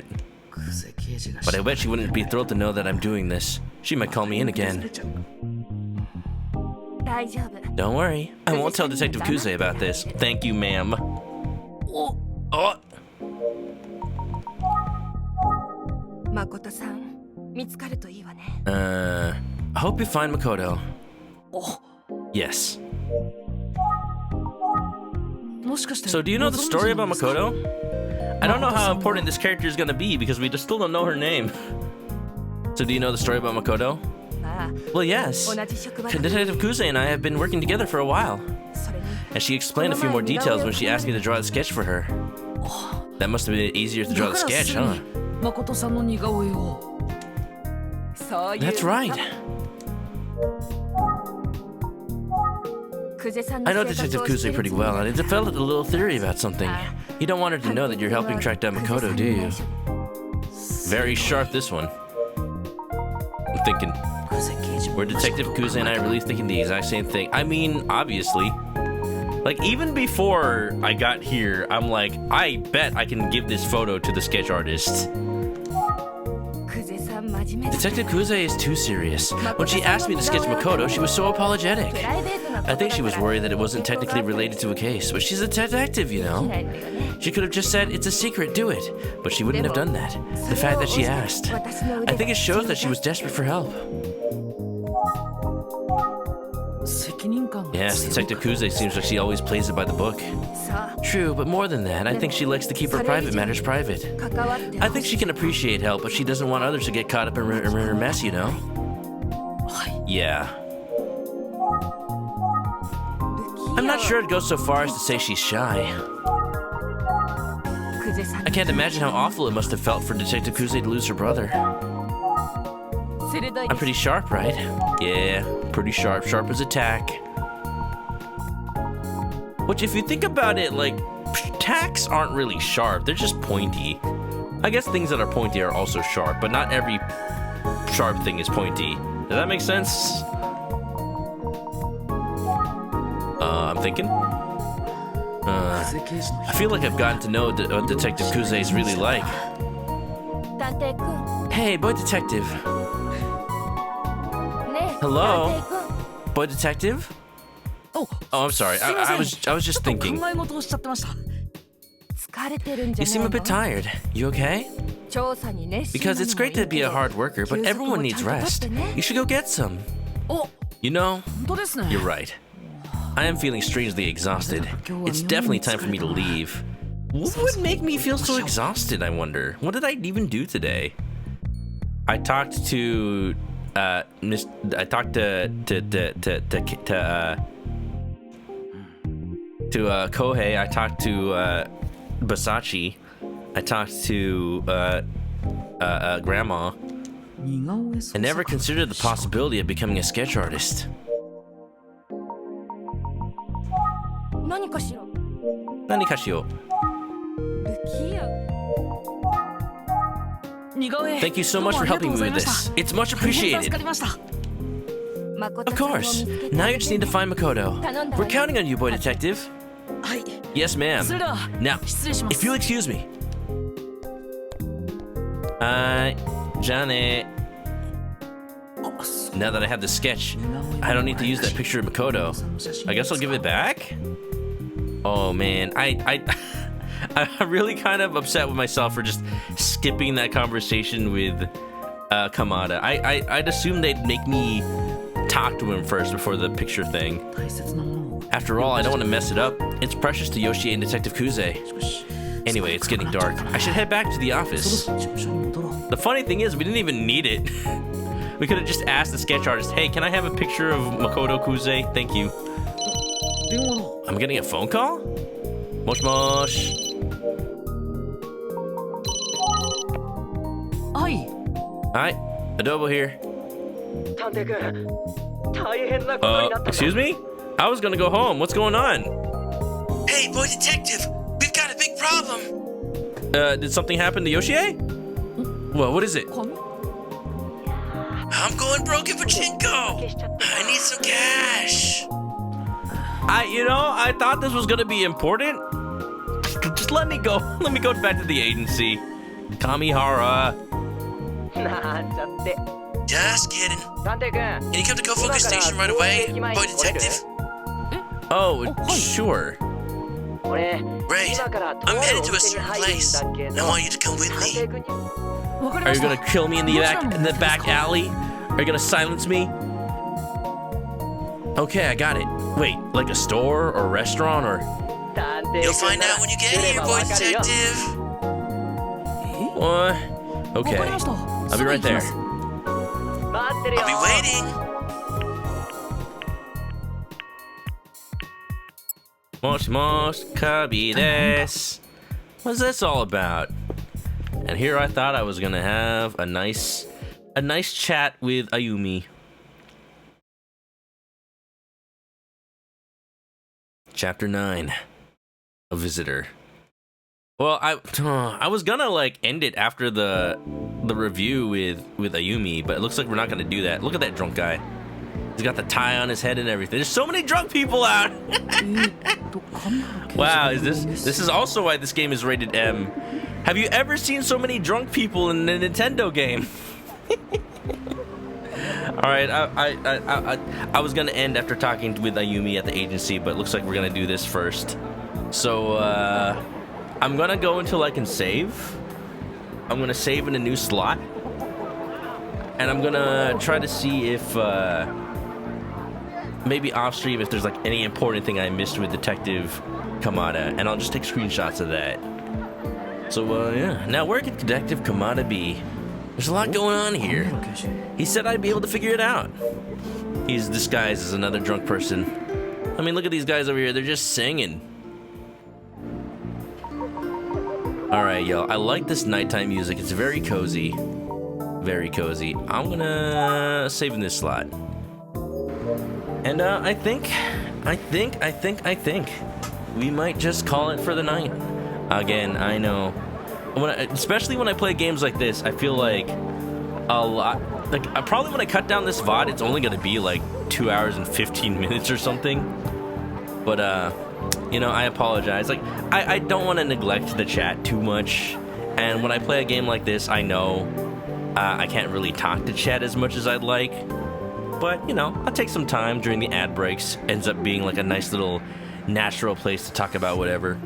But I bet she wouldn't be thrilled to know that I'm doing this. She might call me in again. Don't worry. I won't tell Detective Kuze about this. Thank you, ma'am. Oh. I hope you find Makoto. Yes. So do you know the story about Makoto? I don't know how important this character is gonna be because we just still don't know her name. So do you know the story about Makoto? Well, yes. Detective Kuze and I have been working together for a while. And she explained a few more details when she asked me to draw the sketch for her. That must have been easier to draw the sketch, huh? That's right. I know Detective Kuze pretty well, and I developed a little theory about something. You don't want her to know that you're helping track down Makoto, do you? Very sharp, this one. I'm thinking, were Detective Kuze and I really thinking the exact same thing? I mean, obviously. Like, even before I got here, I'm like, I bet I can give this photo to the sketch artist. Detective Kuze is too serious. When she asked me to sketch Makoto, she was so apologetic. I think she was worried that it wasn't technically related to a case, but she's a detective, you know? She could have just said, it's a secret, do it. But she wouldn't have done that. The fact that she asked. I think it shows that she was desperate for help. Yes, Detective Kuze seems like she always plays it by the book. True, but more than that, I think she likes to keep her private matters private. I think she can appreciate help, but she doesn't want others to get caught up in her mess, you know? Yeah. I'm not sure I'd go so far as to say she's shy. I can't imagine how awful it must have felt for Detective Kuze to lose her brother. I'm pretty sharp, right? Yeah, pretty sharp. Sharp as a tack. Which, if you think about it, like, tacks aren't really sharp. They're just pointy. I guess things that are pointy are also sharp, but not every sharp thing is pointy. Does that make sense? I'm thinking. I feel like I've gotten to know what Detective Kuze is really like. Hey, boy detective. Hello? Boy detective? Oh, I'm sorry. I was just thinking. You seem a bit tired. You okay? Because it's great to be a hard worker, but everyone needs rest. You should go get some. You know, you're right. I am feeling strangely exhausted. It's definitely time for me to leave. What would make me feel so exhausted, I wonder? What did I even do today? I talked to Kohei. I talked to Basachi. I talked to Grandma. I never considered the possibility of becoming a sketch artist. Nani kashio? Thank you so much for helping me with this. It's much appreciated. Of course. Now you just need to find Makoto. We're counting on you, boy detective. Yes, ma'am. Now, if you'll excuse me. Johnny. Now that I have the sketch, I don't need to use that picture of Makoto. I guess I'll give it back? Oh man, I'm really kind of upset with myself for just skipping that conversation with Kamada. I'd assume they'd make me talk to him first before the picture thing. After all, I don't want to mess it up. It's precious to Yoshie and Detective Kuze. Anyway, it's getting dark. I should head back to the office. The funny thing is, we didn't even need it. We could have just asked the sketch artist, hey, can I have a picture of Makoto Kuze? Thank you. I'm getting a phone call? Mosh mosh. Hi, Adobo here. Excuse me? I was gonna go home. What's going on? Hey, boy detective, we've got a big problem. Did something happen to Yoshie? Well, what is it? I'm going broke in pachinko. I need some cash. I thought this was gonna be important. Just let me go. Let me go back to the agency. Kamihara. Just kidding. Can you come to Kofuku Station right away, boy detective? Oh, sure. Great. I'm headed to a certain place, and I want you to come with me. Are you gonna kill me in the back alley? Are you gonna silence me? Okay, I got it. Wait, like a store or a restaurant or? You'll find out when you get here, boy detective. What? Okay, I'll be right there. I'll be waiting. Mosh mosh kabi desu. What's this all about? And here I thought I was gonna have a nice chat with Ayumi. Chapter 9. A visitor. Well, I was gonna like end it after the review with Ayumi, but it looks like we're not gonna do that. Look at that drunk guy. He's got the tie on his head and everything. There's so many drunk people out. Wow, this is also why this game is rated M. Have you ever seen so many drunk people in a Nintendo game? All right, I was gonna end after talking with Ayumi at the agency, but it looks like we're gonna do this first. So I'm gonna go until I can save. I'm gonna save in a new slot, and I'm gonna try to see if maybe off stream if there's like any important thing I missed with Detective Kamada, and I'll just take screenshots of that. So yeah, now where could Detective Kamada be? There's a lot going on here. He said I'd be able to figure it out. He's disguised as another drunk person. I mean, look at these guys over here. They're just singing. All right, y'all. I like this nighttime music. It's very cozy. Very cozy. I'm gonna save in this slot. And I think we might just call it for the night. Again, I know. Especially when I play games like this, I feel like a lot. Like probably when I cut down this VOD, it's only gonna be like 2 hours and 15 minutes or something. But I apologize. Like I don't want to neglect the chat too much. And when I play a game like this, I know I can't really talk to chat as much as I'd like. But I'll take some time during the ad breaks. Ends up being like a nice little natural place to talk about whatever.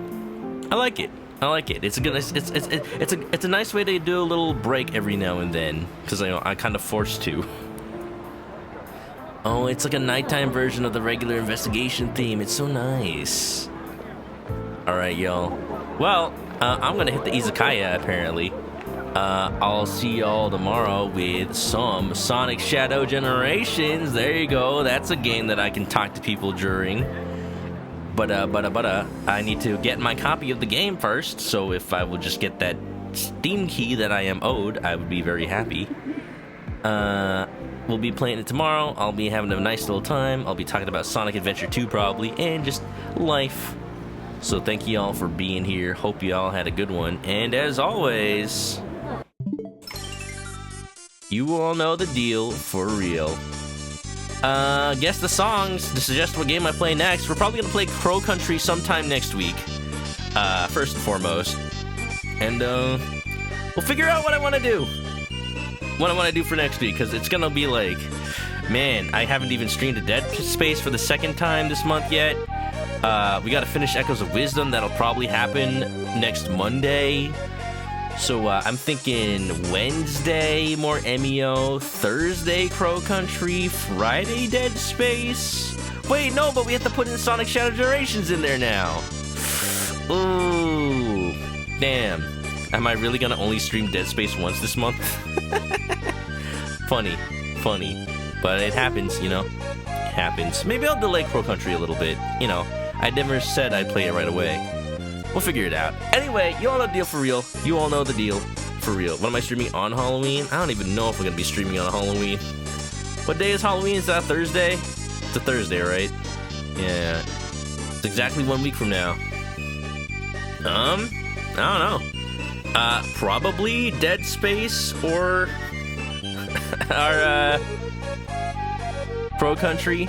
I like it. I like it. It's a good. It's a nice way to do a little break every now and then, because I kind of forced to. Oh, it's like a nighttime version of the regular investigation theme. It's so nice. All right, y'all. Well, I'm gonna hit the izakaya apparently. I'll see y'all tomorrow with some Sonic Shadow Generations. There you go. That's a game that I can talk to people during. But I need to get my copy of the game first. So if I will just get that Steam key that I am owed, I would be very happy. We'll be playing it tomorrow. I'll be having a nice little time. I'll be talking about Sonic Adventure 2 probably, and just life. So thank you all for being here. Hope you all had a good one. And as always, you all know the deal for real. Guess the songs to suggest what game I play next. We're probably gonna play Crow Country sometime next week. First and foremost. And we'll figure out what I want to do. What I want to do for next week, because it's gonna be like, man, I haven't even streamed a Dead Space for the second time this month yet. We gotta finish Echoes of Wisdom. That'll probably happen next Monday. So I'm thinking Wednesday, more Emio, Thursday, Crow Country, Friday, Dead Space. Wait, no, but we have to put in Sonic Shadow Generations in there now. Ooh, damn. Am I really gonna only stream Dead Space once this month? Funny. But it happens, you know? It happens. Maybe I'll delay Crow Country a little bit, you know? I never said I'd play it right away. We'll figure it out. Anyway, you all know the deal for real. You all know the deal for real. What am I streaming on Halloween? I don't even know if we're gonna be streaming on Halloween. What day is Halloween? Is that Thursday? It's a Thursday, right? Yeah. It's exactly 1 week from now. I don't know. Probably Dead Space or our Crow Country.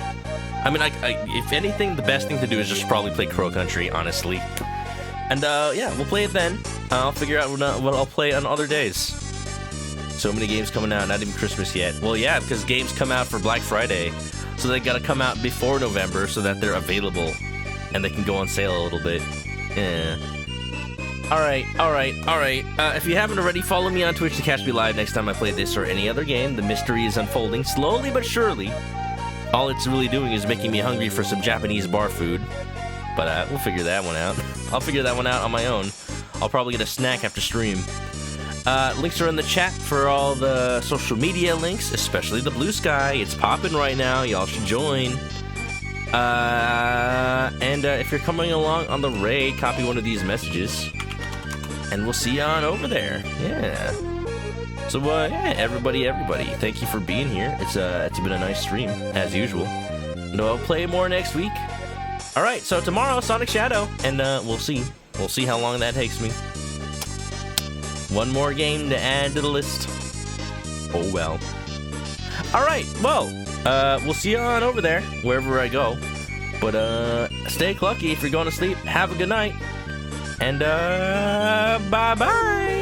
I mean, if anything, the best thing to do is just probably play Crow Country, honestly. And yeah, we'll play it then. I'll figure out what I'll play on other days. So many games coming out, not even Christmas yet. Well, yeah, because games come out for Black Friday, so they gotta come out before November so that they're available and they can go on sale a little bit. Yeah. All right. If you haven't already, follow me on Twitch to catch me live next time I play this or any other game. The mystery is unfolding slowly but surely. All it's really doing is making me hungry for some Japanese bar food. But we'll figure that one out. I'll figure that one out on my own. I'll probably get a snack after stream. Links are in the chat for all the social media links, especially the Blue Sky. It's popping right now. Y'all should join. And if you're coming along on the raid, copy one of these messages. And we'll see you on over there. Yeah. So, yeah, everybody, thank you for being here. It's been a nice stream, as usual. And I'll play more next week. All right, so tomorrow, Sonic Shadow, and we'll see how long that takes me. One more game to add to the list. Oh well. All right, well, we'll see you on over there, wherever I go. But stay clucky if you're going to sleep. Have a good night, and bye bye.